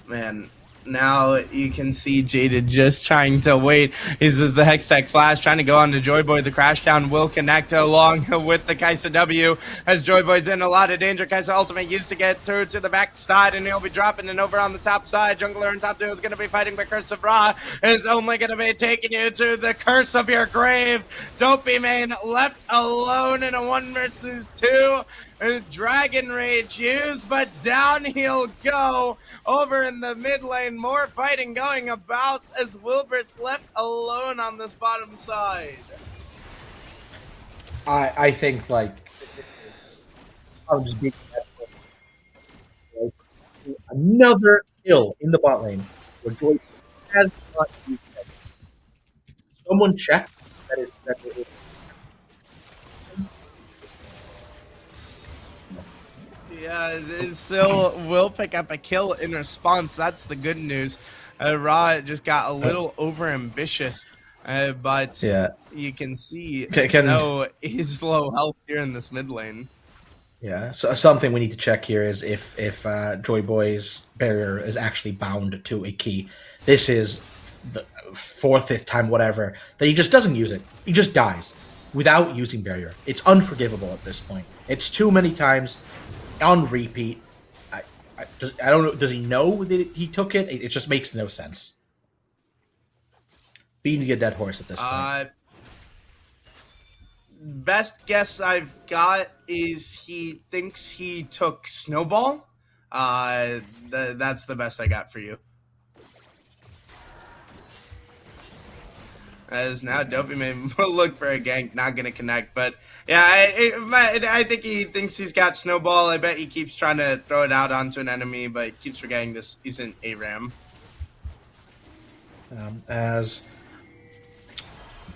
Man, Now you can see Jaded just trying to wait. This is the Hextech Flash trying to go on to Joyboy. The Crashdown will connect along with the Kaisa W as Joyboy's in a lot of danger. Kaisa Ultimate used to get through to the back side, and he'll be dropping it over on the top side. Jungler in top 2 is going to be fighting, but Curse of Ra is only going to be taking you to the curse of your grave. Dopey Main left alone in a 1 versus 2. Dragon Rage used, but down he'll go. Over in the mid lane, more fighting going about as Wilbert's left alone on this bottom side. I think like I'll just beat another kill in the bot lane where Joy has not used it. Someone check that it Yeah, they still will pick up a kill in response. That's the good news. Ra just got a little overambitious, but Yeah. you can see Can- Snow is low health here in this mid lane. Yeah, so something we need to check here is if Joy Boy's barrier is actually bound to a key. This is the fourth, fifth time, whatever, that he just doesn't use it. He just dies without using barrier. It's unforgivable at this point. It's too many times on repeat. I don't know. Does he know that he took it? It just makes no sense. Beating a dead horse at this point. Best guess I've got is he thinks he took Snowball. That's the best I got for you. As now Dopey will look for a gank, not gonna connect, but yeah, I think he thinks he's got Snowball. I bet he keeps trying to throw it out onto an enemy, but keeps forgetting this isn't ARAM. As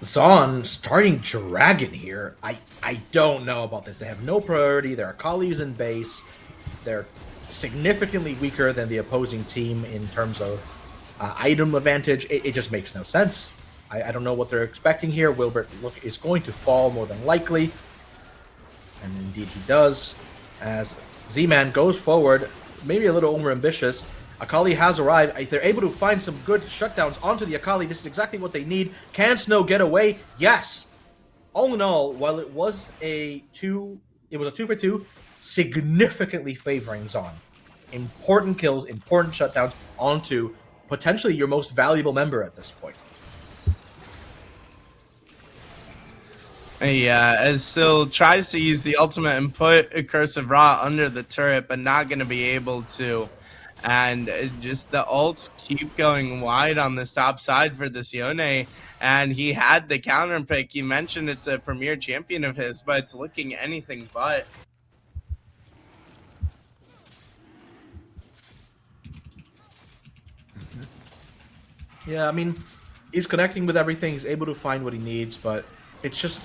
Zon starting Dragon here, I don't know about this. They have no priority. There are Akali's in base. They're significantly weaker than the opposing team in terms of item advantage. It just makes no sense. I don't know what they're expecting here. Wilbert is going to fall more than likely. And indeed he does. As Z-Man goes forward, maybe a little overambitious. Akali has arrived. If they're able to find some good shutdowns onto the Akali, this is exactly what they need. Can Snow get away? Yes. All in all, while it was a 2 for 2, significantly favoring Zon. Important kills, important shutdowns onto potentially your most valuable member at this point. Yeah, as Syl tries to use the ultimate and put a Curse of Ra under the turret, but not going to be able to. And just the ults keep going wide on this top side for this Yone. And he had the counter pick. You mentioned it's a premier champion of his, but it's looking anything but. Yeah, I mean, he's connecting with everything. He's able to find what he needs, but it's just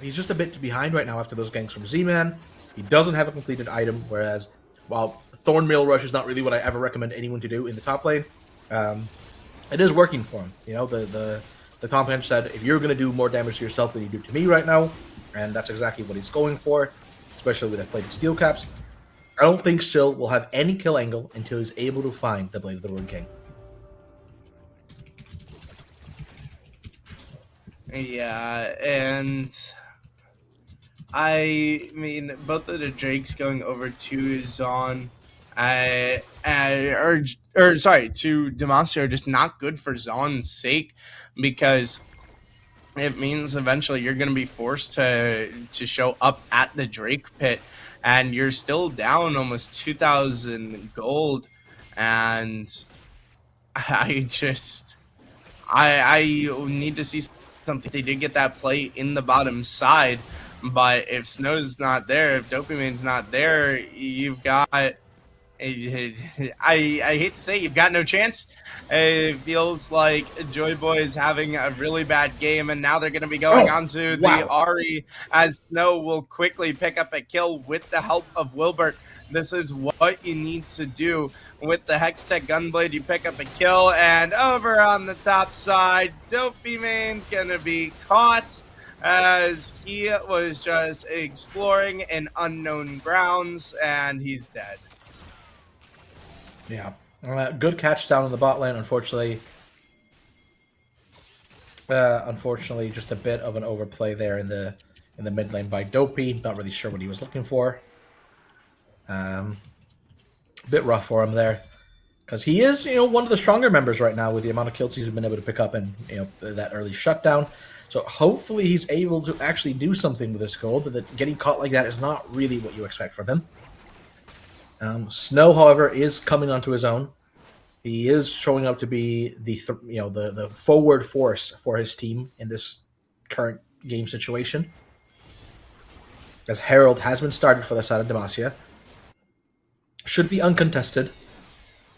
he's just a bit behind right now after those ganks from Z-Man. He doesn't have a completed item, whereas while Thornmail Rush is not really what I ever recommend anyone to do in the top lane, it is working for him. You know, the Tom Hench said, if you're going to do more damage to yourself than you do to me right now, and that's exactly what he's going for, especially with inflated steel caps. I don't think Syl will have any kill angle until he's able to find the Blade of the Ruined King. Yeah, and I mean, both of the Drakes going over to Zon, to Demacia are just not good for Zon's sake, because it means eventually you're going to be forced to show up at the Drake pit, and you're still down almost 2,000 gold, and I need to see something. They did get that play in the bottom side, but if Snow's not there, if Dopamine's not there, you've got I hate to say you've got no chance. It feels like Joy Boy is having a really bad game, and now they're going to be going onto the Ari, as Snow will quickly pick up a kill with the help of Wilbert. This is what you need to do with the Hextech Gunblade. You pick up a kill, and over on the top side, Dopey Main's going to be caught as he was just exploring in unknown grounds, and he's dead. Yeah, Good catch down in the bot lane, unfortunately. Unfortunately, just a bit of an overplay there in the mid lane by Dopey. Not really sure what he was looking for. A bit rough for him there, because he is, one of the stronger members right now with the amount of kills he's been able to pick up in, that early shutdown. So hopefully he's able to actually do something with his gold. That getting caught like that is not really what you expect from him. Snow, however, is coming onto his own. He is showing up to be the forward force for his team in this current game situation. As Herald has been started for the side of Demacia. Should be uncontested.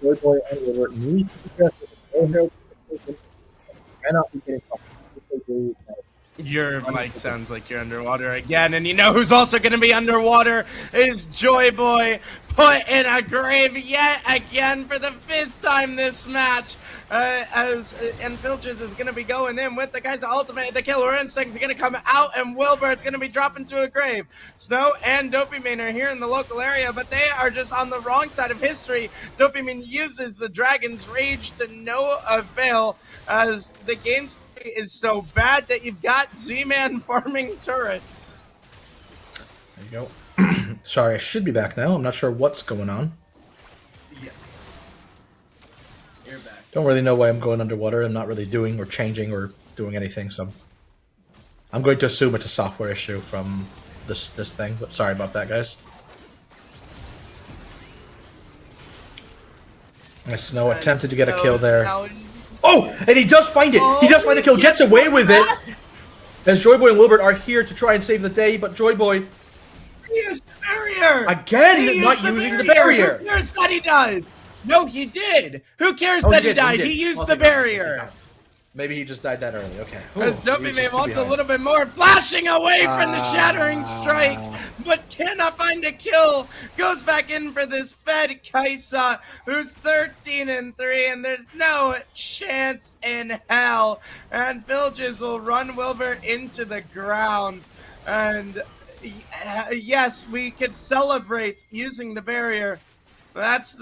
Boy and Wilbur need to be careful. Herald cannot be getting caught. Your mic sounds like you're underwater again, and you know who's also going to be underwater is Joy Boy, put in a grave yet again for the 5th time this match. And Filches is going to be going in with the guy's ultimate. The killer instinct is going to come out, and Wilbur is going to be dropping to a grave. Snow and Dopamine are here in the local area, but they are just on the wrong side of history. Dopamine uses the Dragon's Rage to no avail, as the game state is so bad that you've got Z-Man farming turrets. There you go. Sorry, I should be back now. I'm not sure what's going on. Yes. You're back. Don't really know why I'm going underwater. I'm not really doing or changing or doing anything, so I'm going to assume it's a software issue from this thing, but sorry about that, guys. Snow attempted to get a kill there. Oh, and he does find it. He does find the kill, gets away with it. As Joyboy and Wilbert are here to try and save the day, but Joyboy... He used the barrier! Again, not using the barrier! Who cares that he does? No, he did! Who cares that he died? He used the barrier! Maybe he just died that early, okay. As Dopamine wants a little bit more, flashing away from the Shattering Strike, but cannot find a kill. Goes back in for this Fed Kaisa, who's 13-3, and there's no chance in hell. And Filges will run Wilbur into the ground. And yes, we could celebrate using the barrier. That's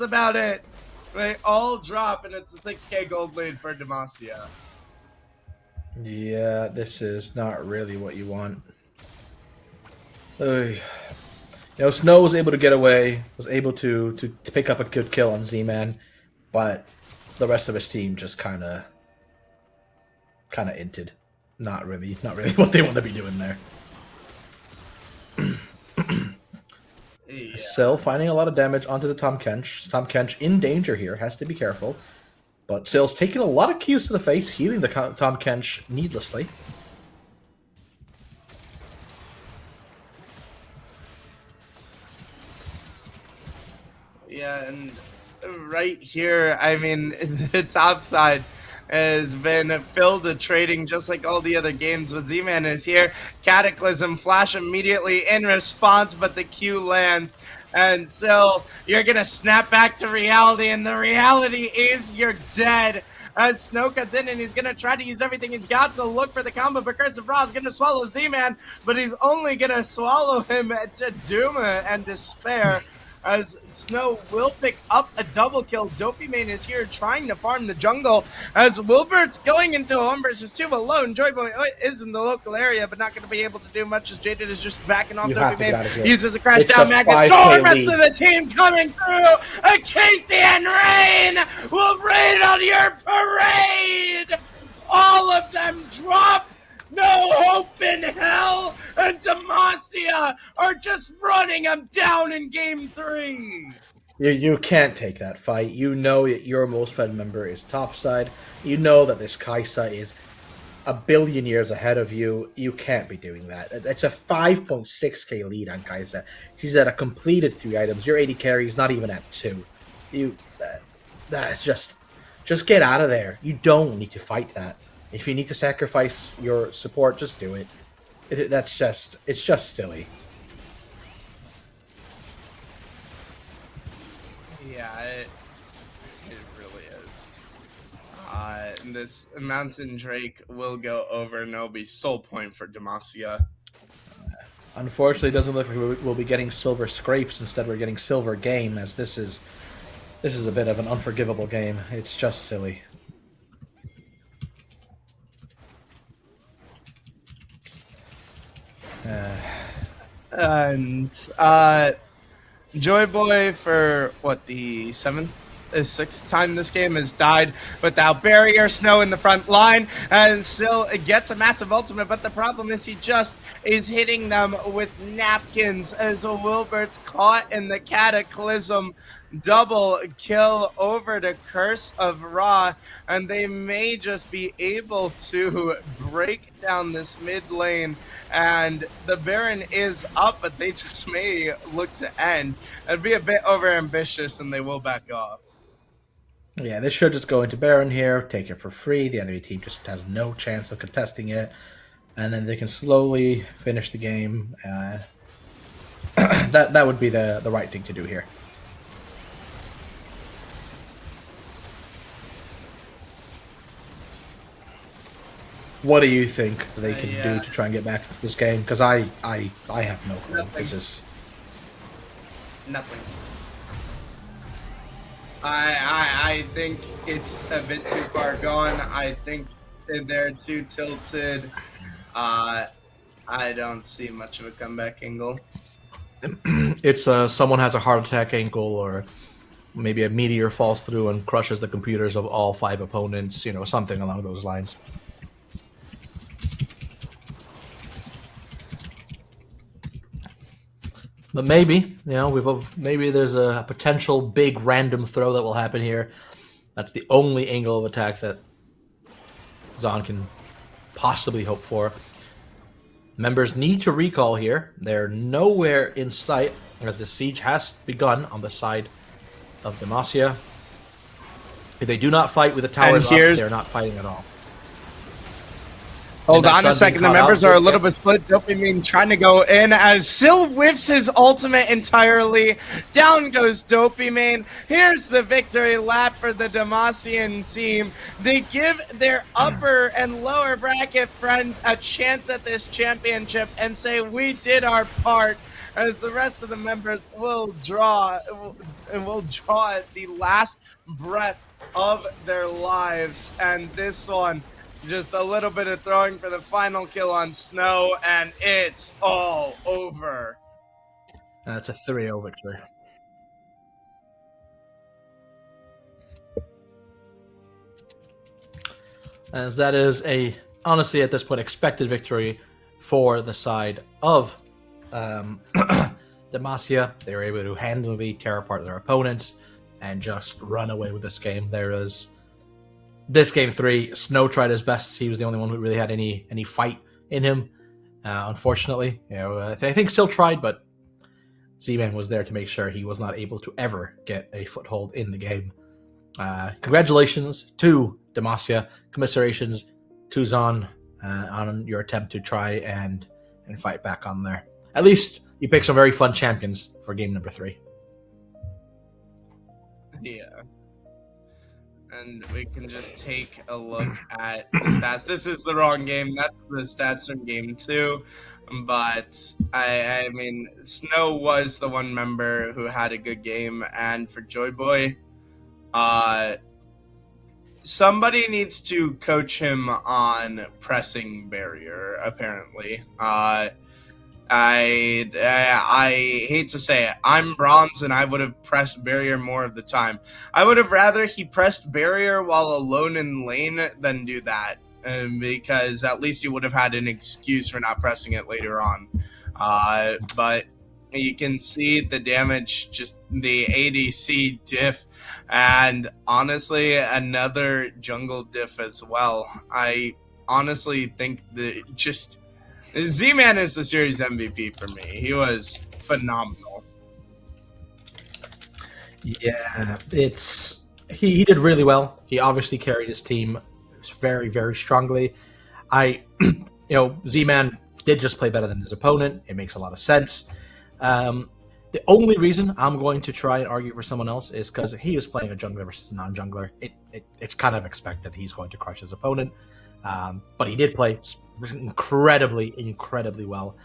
about it. They all drop, and it's a 6K gold lead for Demacia. Yeah, this is not really what you want. Snow was able to get away, was able to pick up a good kill on Z-Man, but the rest of his team just kind of inted. Not really what they want to be doing there. Yeah. Sill finding a lot of damage onto the Tom Kench. Tom Kench in danger here, has to be careful. But Sill's taking a lot of cues to the face, healing the Tom Kench needlessly. Yeah, and right here, I mean, the top side has been filled with trading just like all the other games. But Z-Man is here. Cataclysm flash immediately in response, but the Q lands. And so you're going to snap back to reality, and the reality is you're dead. As Snow cuts in, and he's going to try to use everything he's got to look for the combo, but Curse of Ra is going to swallow Z-Man, but he's only going to swallow him to doom and despair. As Snow will pick up a double kill. Dopamine is here trying to farm the jungle. As Wilbert's going into a 1 versus 2 alone. Joyboy is in the local area, but not going to be able to do much as Jaded is just backing off Dopamine. Uses the crash down Magus. Storm, rest of the team coming through. A Kathian Rain will rain on your parade. All of them drop. No hope in hell, and Demacia are just running him down in game 3. You can't take that fight. You know that your most fed member is topside. You know that this Kaisa is a billion years ahead of you. You can't be doing that. It's a 5.6k lead on Kaisa. She's at a completed 3 items. Your 80 carry is not even at 2. That's just get out of there. You don't need to fight that. If you need to sacrifice your support, just do it. It's just silly. Yeah, it really is. This Mountain Drake will go over, and it'll be soul point for Demacia. Unfortunately, it doesn't look like we'll be getting silver scrapes. Instead, we're getting silver game, as this This is a bit of an unforgivable game. It's just silly. And Joy Boy, for what, the sixth time this game has died without barrier. Snow in the front line and still gets a massive ultimate, but the problem is he just is hitting them with napkins as Wilbert's caught in the cataclysm. Double kill over to Curse of Ra, and they may just be able to break down this mid lane, and the Baron is up, but they just may look to end. It'd be a bit overambitious, and they will back off. Yeah, they should just go into Baron here, take it for free. The enemy team just has no chance of contesting it, and then they can slowly finish the game. That would be the right thing to do here. What do you think they can do to try and get back into this game? Because I have no clue. Nothing. This is Nothing. I think it's a bit too far gone. I think they're too tilted. I don't see much of a comeback angle. it's someone has a heart attack ankle, or maybe a meteor falls through and crushes the computers of all 5 opponents. Something along those lines. But maybe, maybe there's a potential big random throw that will happen here. That's the only angle of attack that Zon can possibly hope for. Members need to recall here. They're nowhere in sight as the siege has begun on the side of Demacia. If they do not fight with the towers up, they're not fighting at all. Hold on a second, the members are a little bit split. Dopamine trying to go in as Syl whiffs his ultimate entirely. Down goes Dopamine. Here's the victory lap for the Demacian team. They give their upper and lower bracket friends a chance at this championship and say, we did our part, as the rest of the members will draw the last breath of their lives. And this one, just a little bit of throwing for the final kill on Snow, and it's all over. That's a 3-0 victory. As that is honestly, at this point, expected victory for the side of Demacia. They were able to handily tear apart their opponents and just run away with this game. This game 3, Snow tried his best. He was the only one who really had any fight in him. Unfortunately, I think still tried, but Z-Man was there to make sure he was not able to ever get a foothold in the game. Congratulations to Demacia. Commiserations to Zon on your attempt to try and fight back on there. At least you picked some very fun champions for game number 3. Yeah. And we can just take a look at the stats. This is the wrong game. That's the stats from game 2. But, I mean, Snow was the one member who had a good game. And for Joy Boy, somebody needs to coach him on pressing barrier, apparently. I hate to say it. I'm bronze, and I would have pressed barrier more of the time. I would have rather he pressed barrier while alone in lane than do that, because at least you would have had an excuse for not pressing it later on. But you can see the damage, just the ADC diff, and honestly, another jungle diff as well. I honestly think that just Z-Man is the series MVP for me. He was phenomenal. Yeah, he did really well. He obviously carried his team very, very strongly. Z-Man did just play better than his opponent. It makes a lot of sense. The only reason I'm going to try and argue for someone else is because he was playing a jungler versus a non-jungler. It's kind of expected he's going to crush his opponent. But he did play incredibly well.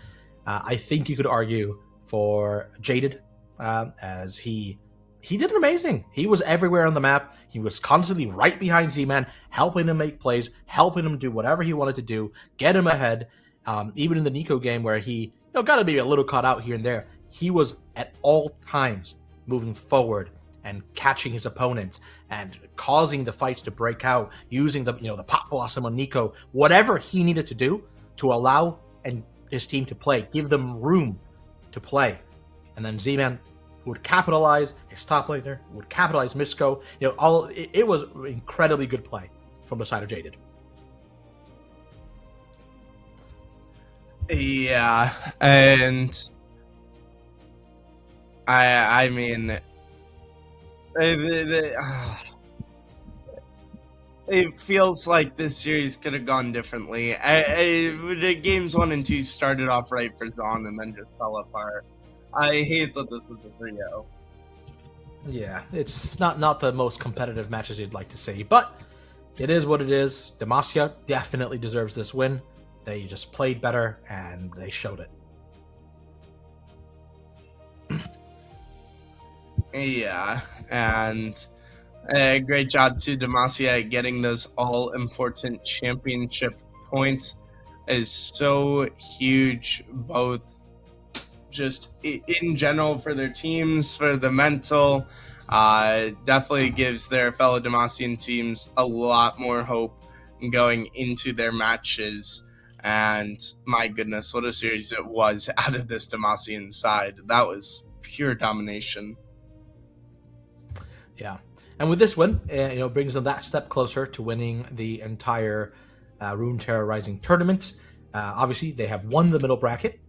I think you could argue for Jaded, as he he did amazing. He was everywhere on the map. He was constantly right behind Z-Man, helping him make plays, helping him do whatever he wanted to do, get him ahead. Even in the Nico game where he got to be a little caught out here and there, he was at all times moving forward and catching his opponents and causing the fights to break out, using the the pop blossom on Nico, whatever he needed to do to allow and his team to play, give them room to play. And then Z-Man would capitalize, his top laner would capitalize Misco. It was incredibly good play from the side of Jaded. Yeah, and I mean, it feels like this series could have gone differently. The games 1 and 2 started off right for Zon and then just fell apart. I hate that this was a 3-0. Yeah, it's not the most competitive matches you'd like to see, but it is what it is. Demacia definitely deserves this win. They just played better, and they showed it. Yeah, and great job to Demacia at getting those all-important championship points. Is so huge, both just in general for their teams, for the mental. Definitely gives their fellow Demacian teams a lot more hope going into their matches. And my goodness, what a series it was out of this Demacian side. That was pure domination. Yeah. And with this win, brings them that step closer to winning the entire Runeterra Rising tournament. Obviously, they have won the middle bracket.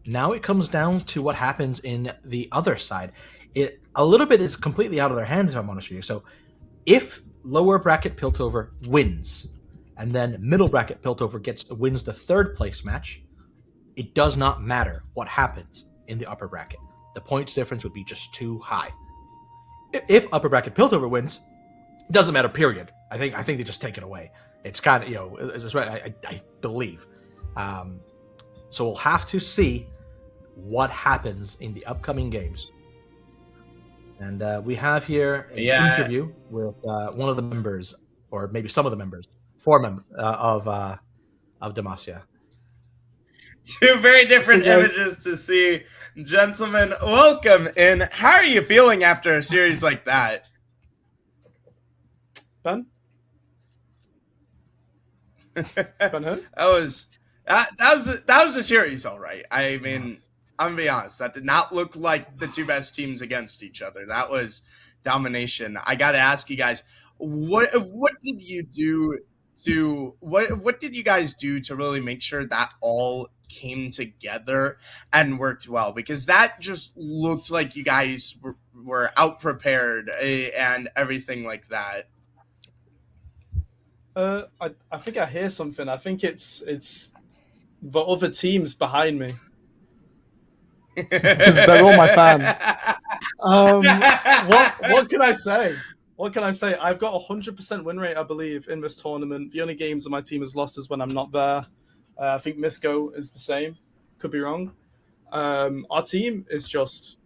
Now it comes down to what happens in the other side. It a little bit is completely out of their hands, if I'm honest with you. So if lower bracket Piltover wins, and then middle bracket Piltover wins the third place match, it does not matter what happens in the upper bracket. The points difference would be just too high. If upper bracket Piltover wins, it doesn't matter, period. I think they just take it away. It's kind of, it's right, I believe. So we'll have to see what happens in the upcoming games. And we have here an interview with one of the members, or maybe some of the members, of Demacia. Two very different images to see. Gentlemen, welcome. And how are you feeling after a series like that? Ben? That was a series, all right. I mean, I'm gonna be honest. That did not look like the two best teams against each other. That was domination. I got to ask you guys, what did you do to what did you guys do to really make sure that all came together and worked well? Because that just looked like you guys were out prepared and everything like that. I think I hear something. I think it's the other teams behind me. Because they're all my fans. What can I say? What can I say? I've got 100% win rate, I believe, in this tournament. The only games that my team has lost is when I'm not there. I think Misco is the same. Could be wrong. Our team is just,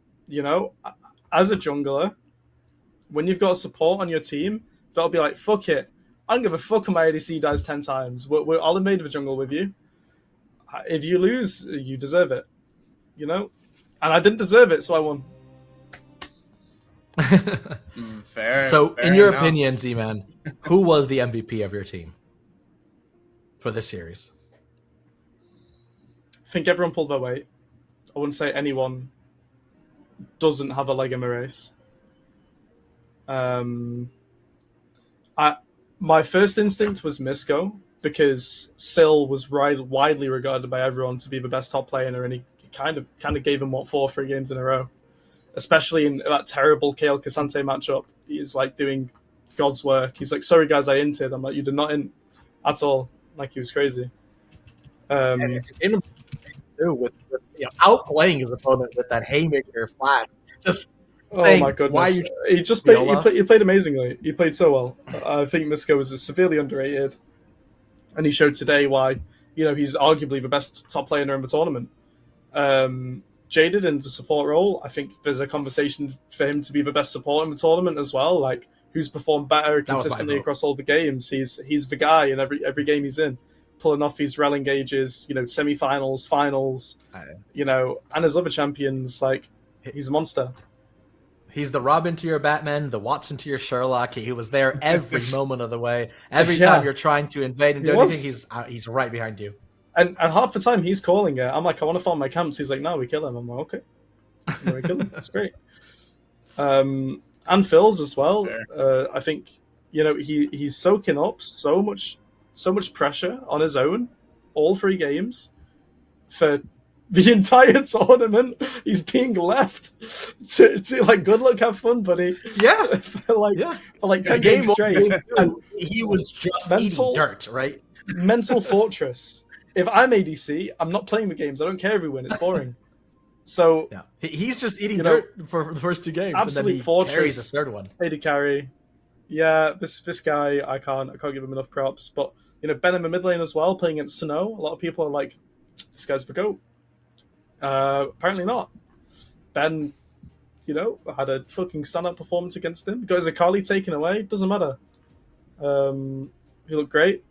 as a jungler, when you've got support on your team, they'll be like, fuck it. I don't give a fuck if my ADC dies 10 times. I'll invade the jungle with you. If you lose, you deserve it. And I didn't deserve it, so I won. So, in your opinion, Z-Man, who was the MVP of your team for this series? I think everyone pulled their weight. I wouldn't say anyone doesn't have a leg in the race. My first instinct was Misco, because Syl was widely regarded by everyone to be the best top player, and he kind of gave him 4 games in a row. Especially in that terrible Kayle Kasante matchup. He's like doing God's work. He's like, sorry guys, I inted. I'm like, you did not int at all. Like, he was crazy. With outplaying his opponent with that haymaker flash. Just saying, my goodness. Why you he played amazingly. He played so well. I think Misco was severely underrated. And he showed today why, he's arguably the best top player in the tournament. Jaded in the support role. I think there's a conversation for him to be the best support in the tournament as well. Like, who's performed better consistently across all the games. He's the guy in every game he's in, pulling off these rel engages, semi-finals, finals, and his other champions. Like, he's a monster. He's the Robin to your Batman, the Watson to your Sherlock. He was there every moment of the way. Every time you're trying to invade and do anything, he's right behind you. And half the time he's calling it. I'm like, I want to farm my camps. He's like, no, we kill him. I'm like, okay, we kill him. That's great. And Phil's as well. I think he's soaking up so much pressure on his own, all 3 games, for the entire tournament. He's being left to like, good luck, have fun, buddy. Yeah, for 10 games straight. And he was just eating dirt, right? Mental fortress. If I'm ADC, I'm not playing the games. I don't care if we win. It's boring. So he's just eating dirt for the first 2 games, absolute and then he fortress, carries the third one. AD carry. Yeah, this guy, I can't give him enough props. But Ben in the mid lane as well, playing against Snow. A lot of people are like, this guy's the GOAT. Apparently not. Ben, had a fucking stand-up performance against him. Got his Akali taken away. Doesn't matter. He looked great.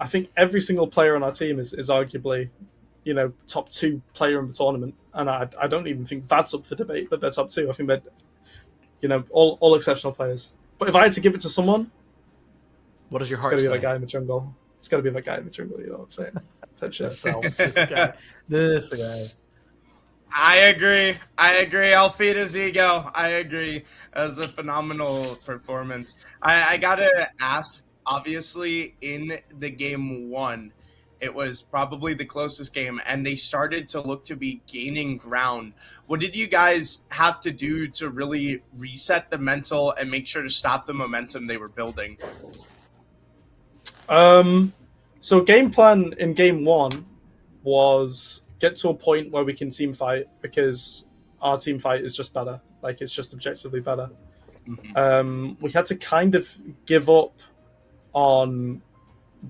I think every single player on our team is arguably, top 2 player in the tournament. And I don't even think that's up for debate, but they're top 2. I think they're, all exceptional players. But if I had to give it to someone, what does your heart say? It's got to be that guy in the jungle. It's got to be that guy in the jungle, you know what I'm saying? Type shit. This guy. I agree. I'll feed his ego. I agree. As a phenomenal performance. I gotta ask, obviously, in the game 1, it was probably the closest game, and they started to look to be gaining ground. What did you guys have to do to really reset the mental and make sure to stop the momentum they were building? So game plan in game 1 was get to a point where we can team fight, because our team fight is just better. Like, it's just objectively better. We had to kind of give up on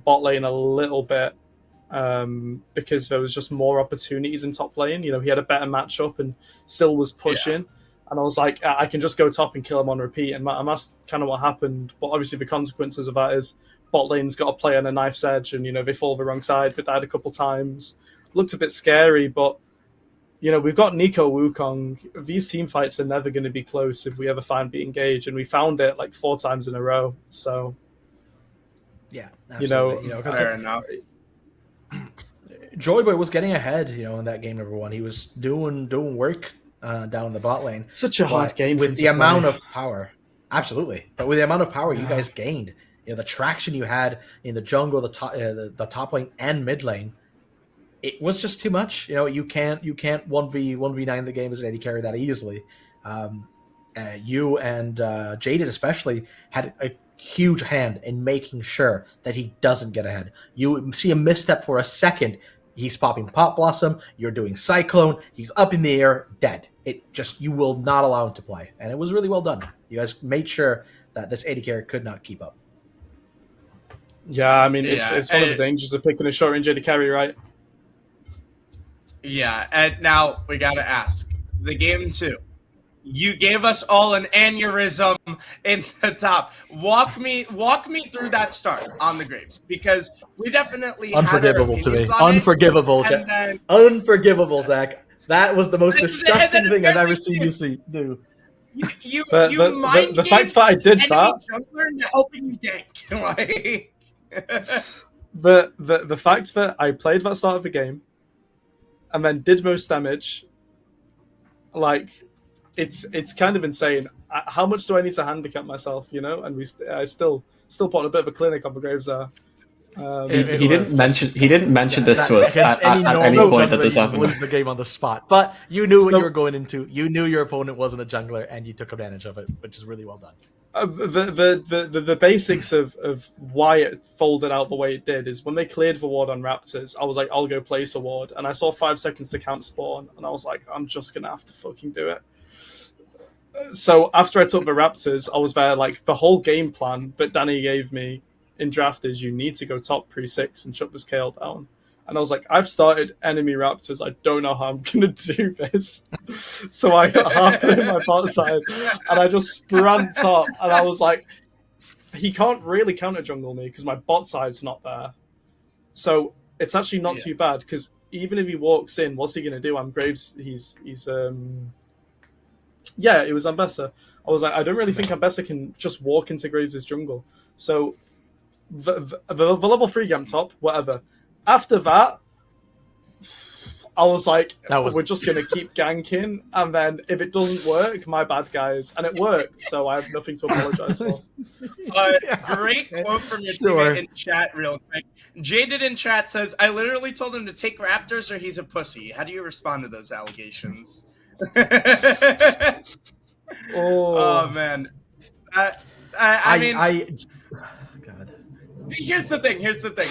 bot lane a little bit, because there was just more opportunities in top lane. He had a better matchup and Syl was pushing, and I was like, I can just go top and kill him on repeat, and that's kind of what happened. But obviously the consequences of that is bot lane's got to play on a knife's edge, and they fall the wrong side. They died a couple times. Looked a bit scary, but we've got Nico Wukong. These team fights are never going to be close if we ever find the engage, and we found it like 4 times in a row. So yeah, absolutely. Fair enough. Joyboy was getting ahead, in that game number 1. He was doing work down in the bot lane. Such a hard game with the amount of power. Absolutely, but with the amount of power you guys gained, the traction you had in the jungle, the top lane and mid lane, it was just too much. You can't 1v9 the game as an AD carry that easily. You and Jaded especially had a huge hand in making sure that he doesn't get ahead. You see a misstep for a second, he's popping Pop Blossom, you're doing Cyclone, he's up in the air, dead. You will not allow him to play. And it was really well done. You guys made sure that this AD carry could not keep up. Yeah, I mean, it's one of the dangers of picking a short range AD carry, right? Yeah, and now we gotta ask, the game 2. You gave us all an aneurysm in the top. Walk me through that start on the Graves, because we definitely unforgivable had to me. Unforgivable, unforgivable, Zach. That was the most disgusting thing I've ever seen you do. The fact that I did that, helping you gank, the fact that I played that start of the game and then did most damage, like, it's kind of insane. How much do I need to handicap myself, And I still put a bit of a clinic on the Graves there. He didn't mention this to us at any point that this happened. Lose the game on the spot, but you knew what you were going into. You knew your opponent wasn't a jungler, and you took advantage of it, which is really well done. The basics of why it folded out the way it did is when they cleared the ward on Raptors, I was like, I'll go place a ward, and I saw 5 seconds to count spawn, and I was like, I'm just gonna have to fucking do it. So after I took the Raptors, I was there like the whole game plan, but Danny gave me in draft is you need to go top pre-6 and shut this KL down. And I was like, I've started enemy raptors. I don't know how I'm going to do this. So I got halfway in my bot side, and I just sprang top, and I was like, he can't really counter jungle me because my bot side's not there. So it's actually not too bad, because even if he walks in, what's he going to do? I'm Graves. He's yeah, it was Ambessa. I was like, I don't really think Ambessa can just walk into Graves' jungle. So the level 3 game top, whatever. After that, I was like, we're just going to keep ganking, and then if it doesn't work, my bad, guys. And it worked, so I have nothing to apologize for. Great quote from your teammate in chat real quick. Jaded in chat says, I literally told him to take Raptors or he's a pussy. How do you respond to those allegations? Oh, man. I mean... God. Here's the thing.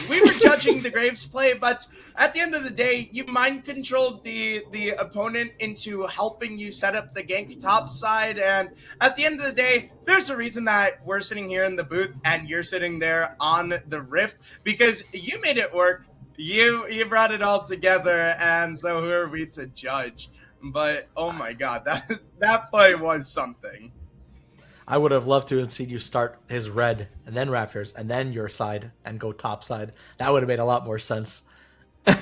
We were judging the Graves play, but at the end of the day, you mind controlled the opponent into helping you set up the gank top side, and at the end of the day, there's a reason that we're sitting here in the booth and you're sitting there on the Rift, because you made it work. You brought it all together, and so who are we to judge? But oh my god, that play was something. I would have loved to have seen you start his red and then Raptors and then your side and go top side. That would have made a lot more sense. And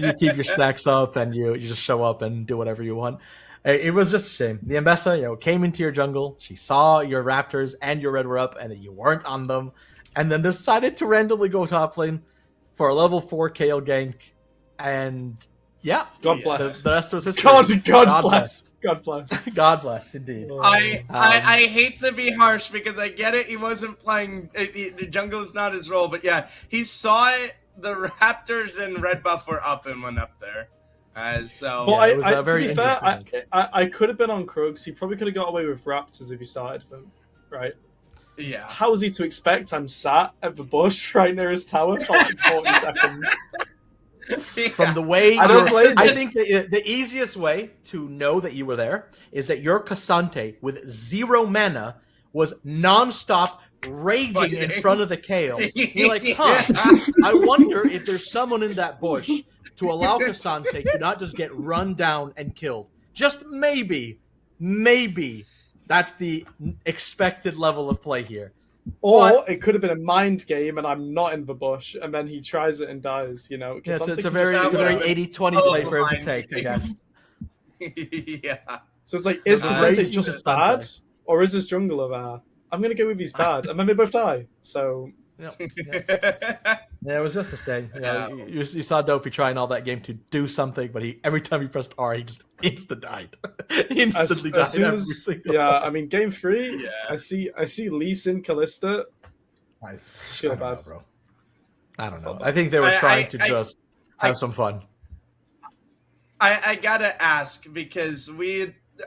you keep your stacks up and you just show up and do whatever you want. It was just a shame. The Ambessa, came into your jungle. She saw your Raptors and your red were up and that you weren't on them, and then decided to randomly go top lane for a level 4 Kayle gank. And yeah, God bless. The rest was history. God bless. God bless. God bless, indeed. I hate to be harsh because I get it. He wasn't playing. The jungle is not his role, but yeah, he saw it. The Raptors and red buff were up and went up there. So well, it was very to be fair, I could have been on Krugs. He probably could have got away with Raptors if he started them, right? Yeah. How was he to expect? I'm sat at the bush right near his tower for like 40 seconds. Yeah. From the way I think the easiest way to know that you were there is that your Cassante with 0 mana was non-stop raging in front of the Kayle. You're like, I wonder if there's someone in that bush to allow Cassante to not just get run down and killed. Just maybe that's the expected level of play here. Or it could have been a mind game, and I'm not in the bush, and then he tries it and dies. Yeah, it's a very 80-20 play for him to take, I guess. Yeah. So it's like, is Cassante just bad, or is this jungler bad? I'm gonna go with he's bad, and then they both die. So. Yeah, it was just this game. You saw Dopey trying all that game to do something, but every time he pressed R, he just instantly died. Instantly died every single time. I mean, game 3, I see Lee Sin Kalista. I feel bad, bro. I don't know. I think they were trying to just have some fun. I gotta ask, because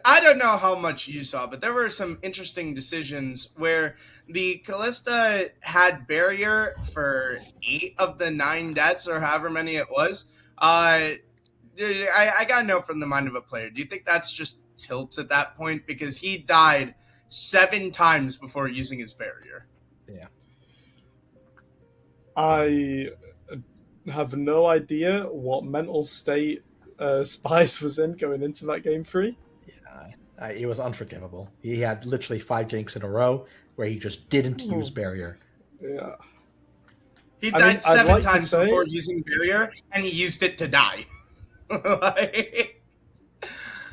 I don't know how much you saw, but there were some interesting decisions where the Kalista had barrier for 8 of the 9 deaths, or however many it was. I got to know from the mind of a player. Do you think that's just tilt at that point? Because he died 7 times before using his barrier. Yeah. I have no idea what mental state Spice was in going into that game 3. It was unforgivable. He had literally 5 ganks in a row where he just didn't use barrier. Yeah. He died 7 times before using barrier, and he used it to die.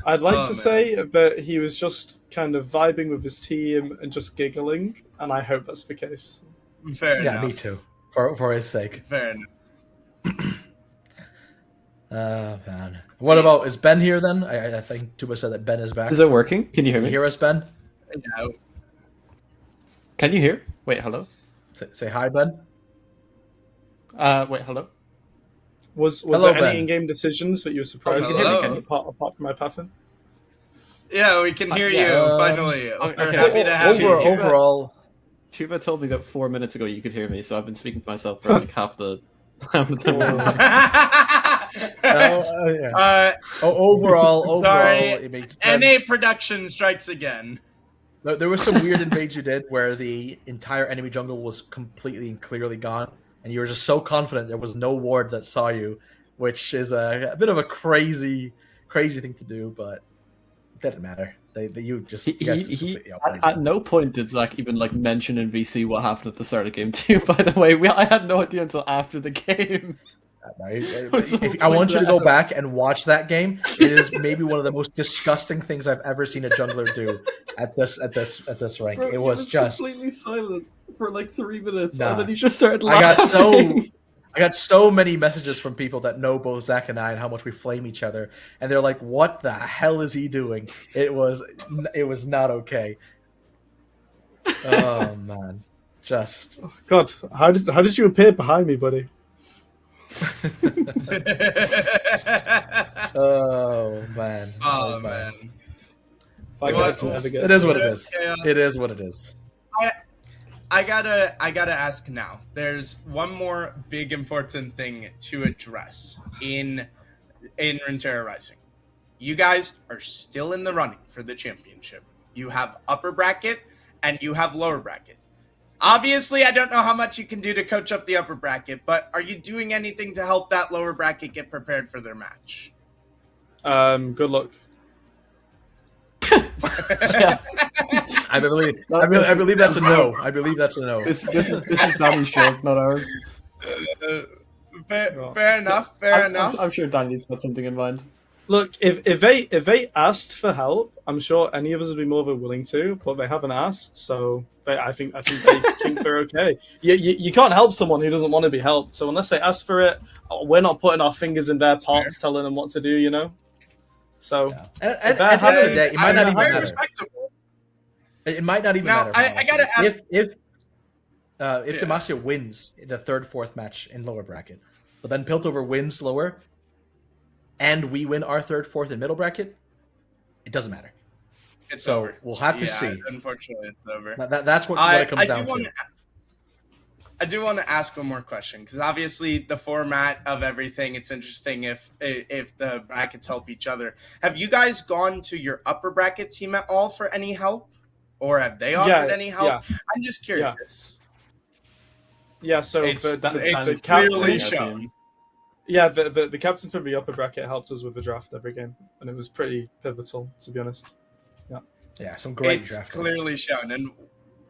I'd like to say that he was just kind of vibing with his team and just giggling, and I hope that's the case. Fair enough. Yeah, me too. For his sake. Fair enough. Man. What about, is Ben here then? I think Tuba said that Ben is back. Is it working? Can you hear me? Can you hear us, Ben? No. Can you hear? Wait, hello? Say hi, Ben. Wait, hello? Was hello, there any in-game decisions that you were surprised about, apart from my pattern? Yeah, we can hear you, finally. Okay. We're happy to have you. Overall... Tuba told me that 4 minutes ago you could hear me, so I've been speaking to myself for like half the time. Overall, sorry. it makes NA production strikes again. There was some weird invades you did where the entire enemy jungle was completely and clearly gone, and you were just so confident there was no ward that saw you, which is a bit of a crazy thing to do, but it didn't matter. You guys just completely outplayed at no point did Zach even mention in VC what happened at the start of game 2. By the way, I had no idea until after the game. I want you to go back and watch that game. It is maybe one of the most disgusting things I've ever seen a jungler do at this rank. Bro, it was just completely silent for 3 minutes, Nah. and then he just started laughing. I got so many messages from people that know both Zach and I and how much we flame each other, and they're like, "What the hell is he doing?" It was not okay. Oh man, just God, how did you appear behind me, buddy? oh man. Oh man. It is what it is. It is what it is. I gotta ask now. There's one more big important thing to address in Runeterra Rising. You guys are still in the running for the championship. You have upper bracket and you have lower bracket. Obviously, I don't know how much you can do to coach up the upper bracket, but are you doing anything to help that lower bracket get prepared for their match? Good luck. Yeah. I believe that's a no. I believe that's a no. This is Danny's show, not ours. Fair enough. Fair enough. I'm sure Danny's got something in mind. Look, if they asked for help, I'm sure any of us would be more than willing to, but they haven't asked, so I think they think they're okay. You can't help someone who doesn't want to be helped. So unless they ask for it, we're not putting our fingers in their pots, telling them what to do. So at the end of the day, it might not even matter. Respectable. It might not even Now, matter. I gotta ask if Demacia wins the 3rd, 4th match in lower bracket, but then Piltover wins lower, and we win our 3rd, 4th in middle bracket, it doesn't matter. It's So over. we'll have to see. Unfortunately, it's over. That's what it comes down to. I do want to ask one more question, because obviously the format of everything, it's interesting if the brackets help each other. Have you guys gone to your upper bracket team at all for any help? Or have they offered any help? Yeah. I'm just curious. Yeah, so It's the clearly captain, shown. yeah, the captain for the upper bracket helped us with the draft every game, and it was pretty pivotal, to be honest. Yeah, some great It's draft. clearly shown. And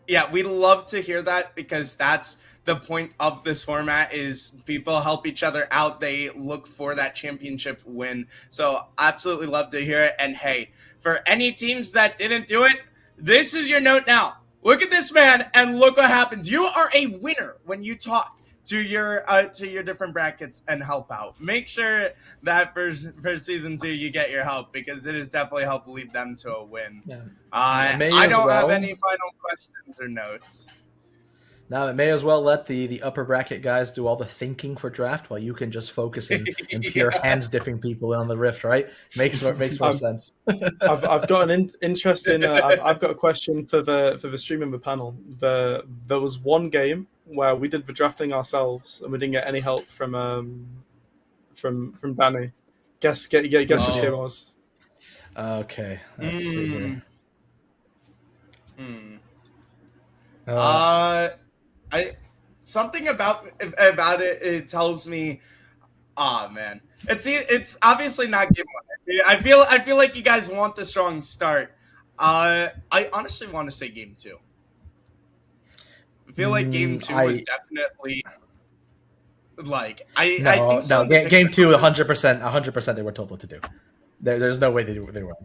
yeah, we love to hear that, because that's the point of this format, is people help each other out. They look for that championship win. So absolutely love to hear it. And hey, for any teams that didn't do it, this is your note now. Look at this man and look what happens. You are a winner when you talk to your different brackets and help out. Make sure that for season 2 you get your help, because it has definitely helped lead them to a win. Yeah. I don't have any final questions or notes. Now, it may as well let the upper bracket guys do all the thinking for draft, while you can just focus in pure hands dipping people on the rift, right? Makes more sense. I've got an interesting. I've got a question for the stream and the panel. There was one game where we did the drafting ourselves, and we didn't get any help from Danny. Guess which game it was. Okay, let's see here. Something about it. It tells me, man, it's obviously not game 1. I feel like you guys want the strong start. I honestly want to say game 2. I feel like game 2 was definitely like I think game 2 100% they were told what to do. There's no way they were.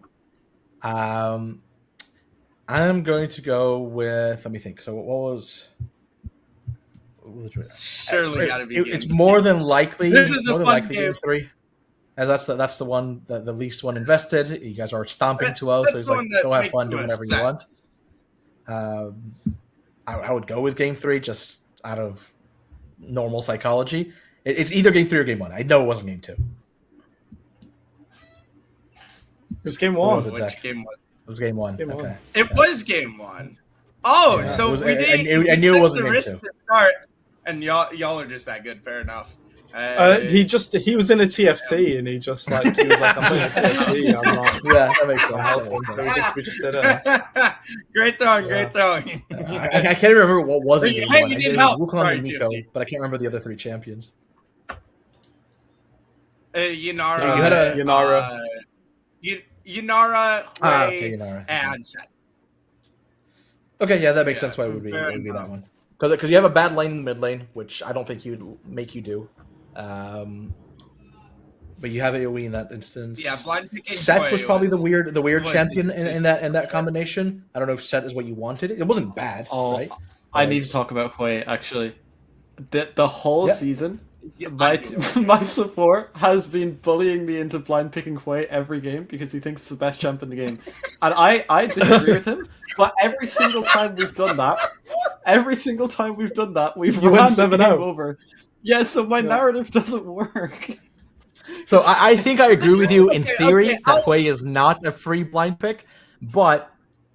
I'm going to go with, let me think. So what was surely got to be. It's more than likely. This is more a than fun likely game. game 3, as that's the one, the least one invested. You guys are stomping 2-0, so That's it's the like, one that go have makes fun, the do most whatever sense. you want. I would go with game 3 just out of normal psychology. It's either game 3 or game 1. I know it wasn't game 2. It was game What 1. was it, Which Zach? game was it? It was game 1. Game Okay. 1. It was game 1. Oh, Yeah, so it was- we did. I knew it wasn't the game risk 2. to start, and y'all are just that good. Fair enough. He was in a TFT and he was like, I'm playing a TFT. I'm not. Yeah, that makes sense. Helping, so we just did it. Great throwing. I can't remember what was in game Hey, one. you It need was help. Wukong Sorry, and Miko, TFT. but I can't remember the other 3 champions. Yunara. You had a- Yunara. Yunara, okay, Hui, Yunara. and Set. Okay, yeah, that makes Yeah, sense why it would be fair that enough. one. Because you have a bad lane in the mid lane, which I don't think he would make you do. But you have AoE in that instance. Yeah, blind picking. Set Hui was probably the weird was- champion in that combination. I don't know if Set is what you wanted. It wasn't bad, Oh, right? I need to talk about Hui actually. The whole Yeah. season, Yeah, my support has been bullying me into blind picking Hui every game because he thinks it's the best champ in the game, and I disagree with him. But every single time we've done that, we've You went ran the 7-0. game over. Yeah, so my narrative doesn't work. So I think I agree with you in Okay, theory okay, that Hui is not a free blind pick, but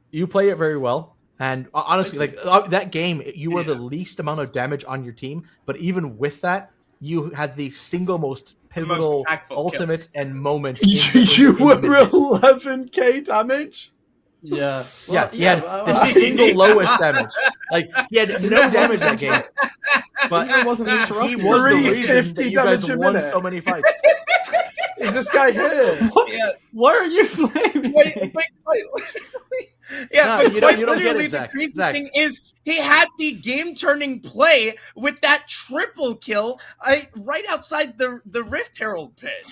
you play it very well. And honestly, like that game, you were the least amount of damage on your team, but even with that, you had the single most pivotal impactful kill. ultimates and moments. You were 11k damage. Yeah, Yeah, he had the single lowest damage. Like he had no damage that game, but Cinder wasn't he interrupting. was the 350 reason that you guys damage a won minute. so many fights. Is this guy here? Yeah. Why are you blaming me? Wait. Yeah, No, but you don't quite get it, literally Zach. the crazy Zach. thing is he had the game-turning play with that triple kill right outside the Rift Herald pit.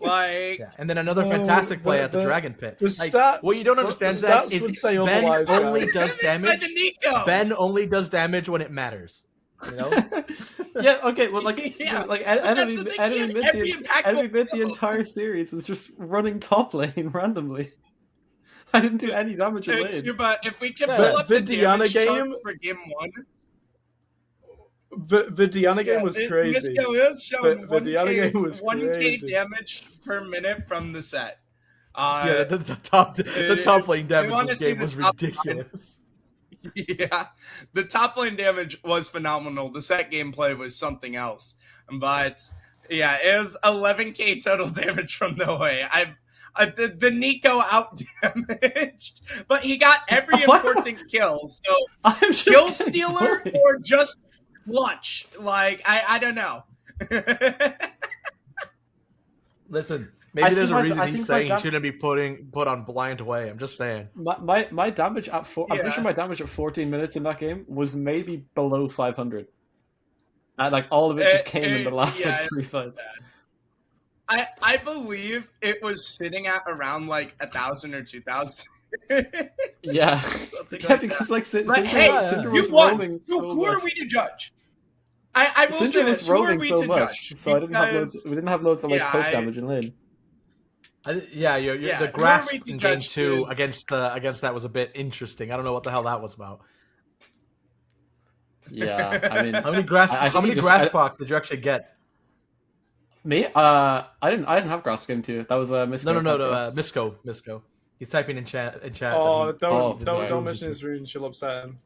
Like, Yeah. And then another fantastic play at the Dragon Pit. The Like, stats, what you don't understand, the Zach, stats is would say Ben otherwise, only guys. does by damage. the Nico. Ben only does damage when it matters. You know? Yeah, okay, well, like, Yeah, like but that's enemy the thing, enemy he had mid every the impactful enemy mid the kill. entire series is just running top lane randomly. I didn't do any damage in lane. Chuba, if we can Yeah, pull up the the Diana damage chart game- for game 1. The Diana game was crazy. Misco is showing The Diana game was 1k crazy. damage per minute from the set. Yeah, the top lane damage wanna this see game the was top line. ridiculous. Yeah, the top lane damage was phenomenal. The set gameplay was something else. But yeah, it was 11k total damage from the way. The Nico out damaged, but he got every important kill. So I'm just kill getting stealer bullied. or just clutch? Like I don't know. Listen, I maybe think there's a my- reason I he's think my saying he dam- shouldn't be put on blind way. I'm just saying. My damage at I'm pretty Yeah. sure my damage at 14 minutes in that game was maybe below 500. Like all of it just came in the last yeah, like 3 fights. I believe it was sitting at around like 1,000 or 2,000. Yeah, Something yeah, like because that. like But Cinder, hey, Cinder you was won. roaming so Who are much. we to judge? I will Cinder say was this: who are roaming we so to much, judge? so I didn't have loads. Because- We didn't have loads of like Yeah, poke I- damage in lane. Yeah, Yeah, the who are grasp we to in game judge, 2 dude? against that was a bit interesting. I don't know what the hell that was about. Yeah, I mean, How many grasp I how think many you just- grasp box did you actually get? me, I didn't have grasp game 2. That was a No, Misco. He's typing in chat. Oh, that don't sorry. mention his rune. She'll upset him.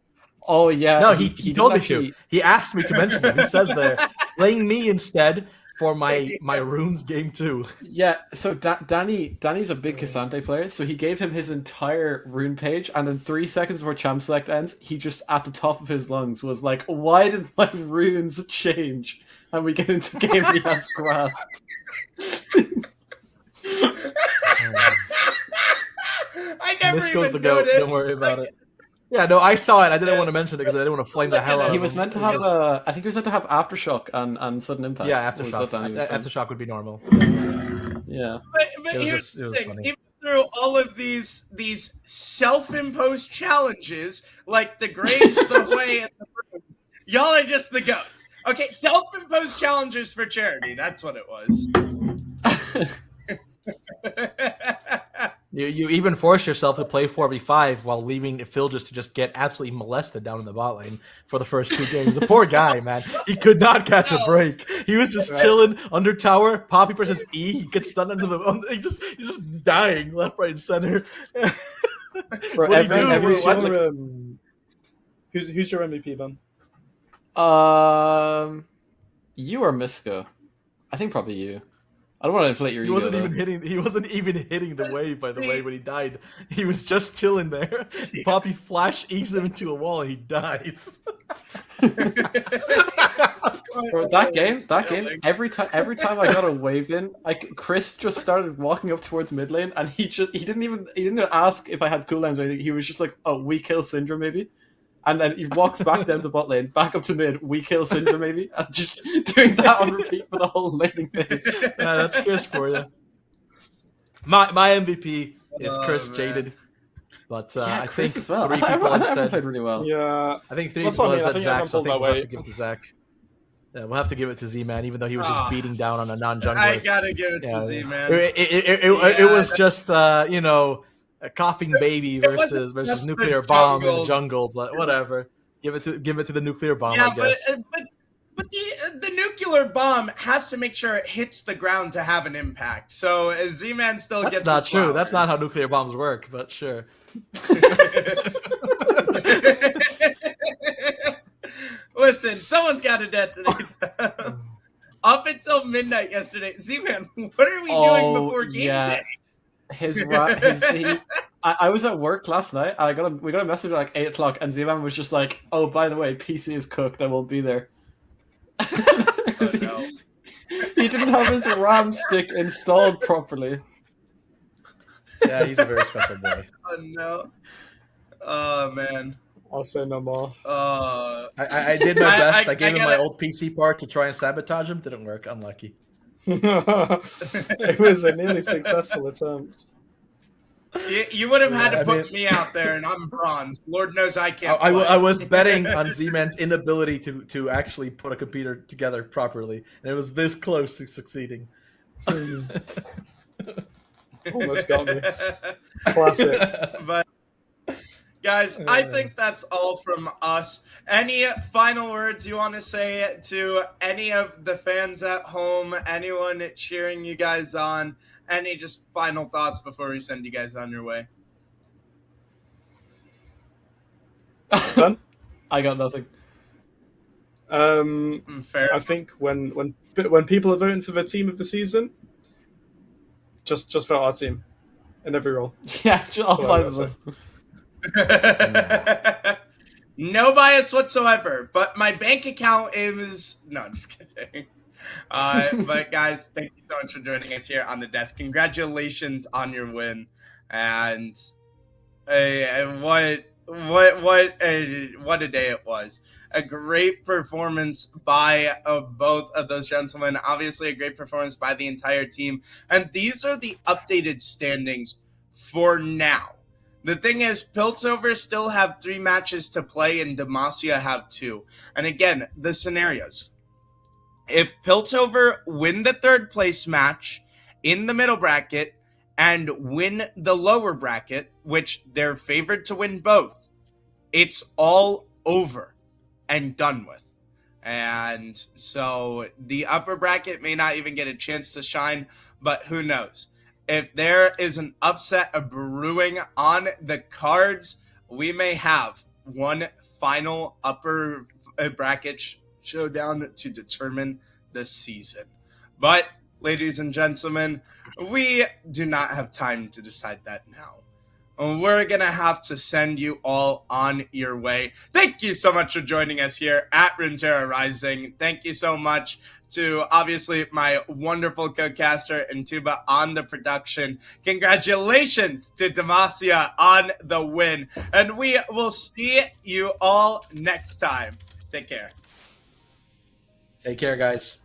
Oh yeah. he, no, he didn't told me actually- to. He asked me to mention it. He says there, playing me instead for my runes game 2. Yeah, so Danny's a big Cassante player, so he gave him his entire rune page, and in 3 seconds before Champ Select ends, he just at the top of his lungs was like, "Why did my runes change?" And we get into game he has grasp. I never Misco's the even goat. noticed. Don't worry about it. Yeah, no, I saw it. I didn't want to mention it because I didn't want to flame the hell out of He him. was meant to It have just- I think he was meant to have aftershock and sudden impact. Yeah, was what Danny was saying. aftershock would be normal. Yeah. But It was here's just- it the was thing: funny. even through all of these self-imposed challenges, like the grades, the way, and the runes, y'all are just the goats. Okay, self-imposed challenges for charity. That's what it was. You even force yourself to play 4v5 while leaving Phil just get absolutely molested down in the bot lane for the first 2 games. The poor guy, man. He could not catch a break. He was just chilling under tower. Poppy presses E. He gets stunned under the. He's just dying left, right, and center. Bro, What do you do? every What- Who's your MVP then? You are Misco. I think probably you. I don't want to inflate your He ego. wasn't though. even hitting. He wasn't even hitting the wave. By the way, when he died, he was just chilling there. Poppy flash eats him into a wall, and he dies. Bro, that game, every time I got a wave in, like Chris just started walking up towards mid lane, and he didn't ask if I had cooldowns or anything. He was just like, "Oh, we kill Syndra maybe," and then he walks back down to bot lane, back up to mid, we kill Syndra maybe, and just doing that on repeat for the whole laning phase. Yeah, that's Chris for you. My MVP is Chris Jaded, but I Chris think as well. three I thought people everyone have said. played really well. Yeah. I think three That's people what I have mean, said I think Zach, so I everyone think we'll pulled have that to give it to Zach. Yeah, we'll have to give it to Z-Man, even though he was just Ah. beating down on a non-jungler. I gotta give it to Z, man. It was just a coughing baby versus just nuclear the bomb in the jungle. jungle, but whatever. Give it to the nuclear bomb, Yeah, I guess. but the nuclear bomb has to make sure it hits the ground to have an impact. So Z-Man still That's gets not his true. That's not how flowers. nuclear bombs work, but sure. Listen, someone's got to detonate them. Up until midnight yesterday, Z-Man, what are we doing before game day? I was at work last night, and we got a message at like 8 o'clock, and Z-Man was just like, "Oh, by the way, PC is cooked. I won't be there." Oh, no. He didn't have his RAM stick installed properly. Yeah, he's a very special boy. Oh, no. Oh, man. I'll say no more. I did my best. I gave him my gotta- old PC part to try and sabotage him. Didn't work. Unlucky. It was a nearly successful attempt. You would have had Yeah, to I put mean- me out there, and I'm bronze. Lord knows I can't. I play. was betting on Z-Man's inability to actually put a computer together properly, and it was this close to succeeding. Almost got me. Classic. But guys, I think that's all from us. Any final words you want to say to any of the fans at home, anyone cheering you guys on? Any just final thoughts before we send you guys on your way? Done? I got nothing. Fair. I think when people are voting for the team of the season, just vote our team in every role. Yeah, all That's what I 5 of was us. No bias whatsoever, but my bank account is... No, I'm just kidding. But guys, thank you so much for joining us here on the desk. Congratulations on your win, and what a day it was. A great performance by both of those gentlemen. Obviously, a great performance by the entire team. And these are the updated standings for now. The thing is, Piltover still have 3 matches to play, and Demacia have 2. And again, the scenarios. If Piltover win the 3rd place match in the middle bracket and win the lower bracket, which they're favored to win both, it's all over and done with. And so the upper bracket may not even get a chance to shine, but who knows? If there is an upset brewing on the cards, we may have one final upper bracket showdown to determine the season. But, ladies and gentlemen, we do not have time to decide that now. We're going to have to send you all on your way. Thank you so much for joining us here at Runeterra Rising. Thank you so much to, obviously, my wonderful co-caster and Tuba on the production. Congratulations to Demacia on the win. And we will see you all next time. Take care. Take care, guys.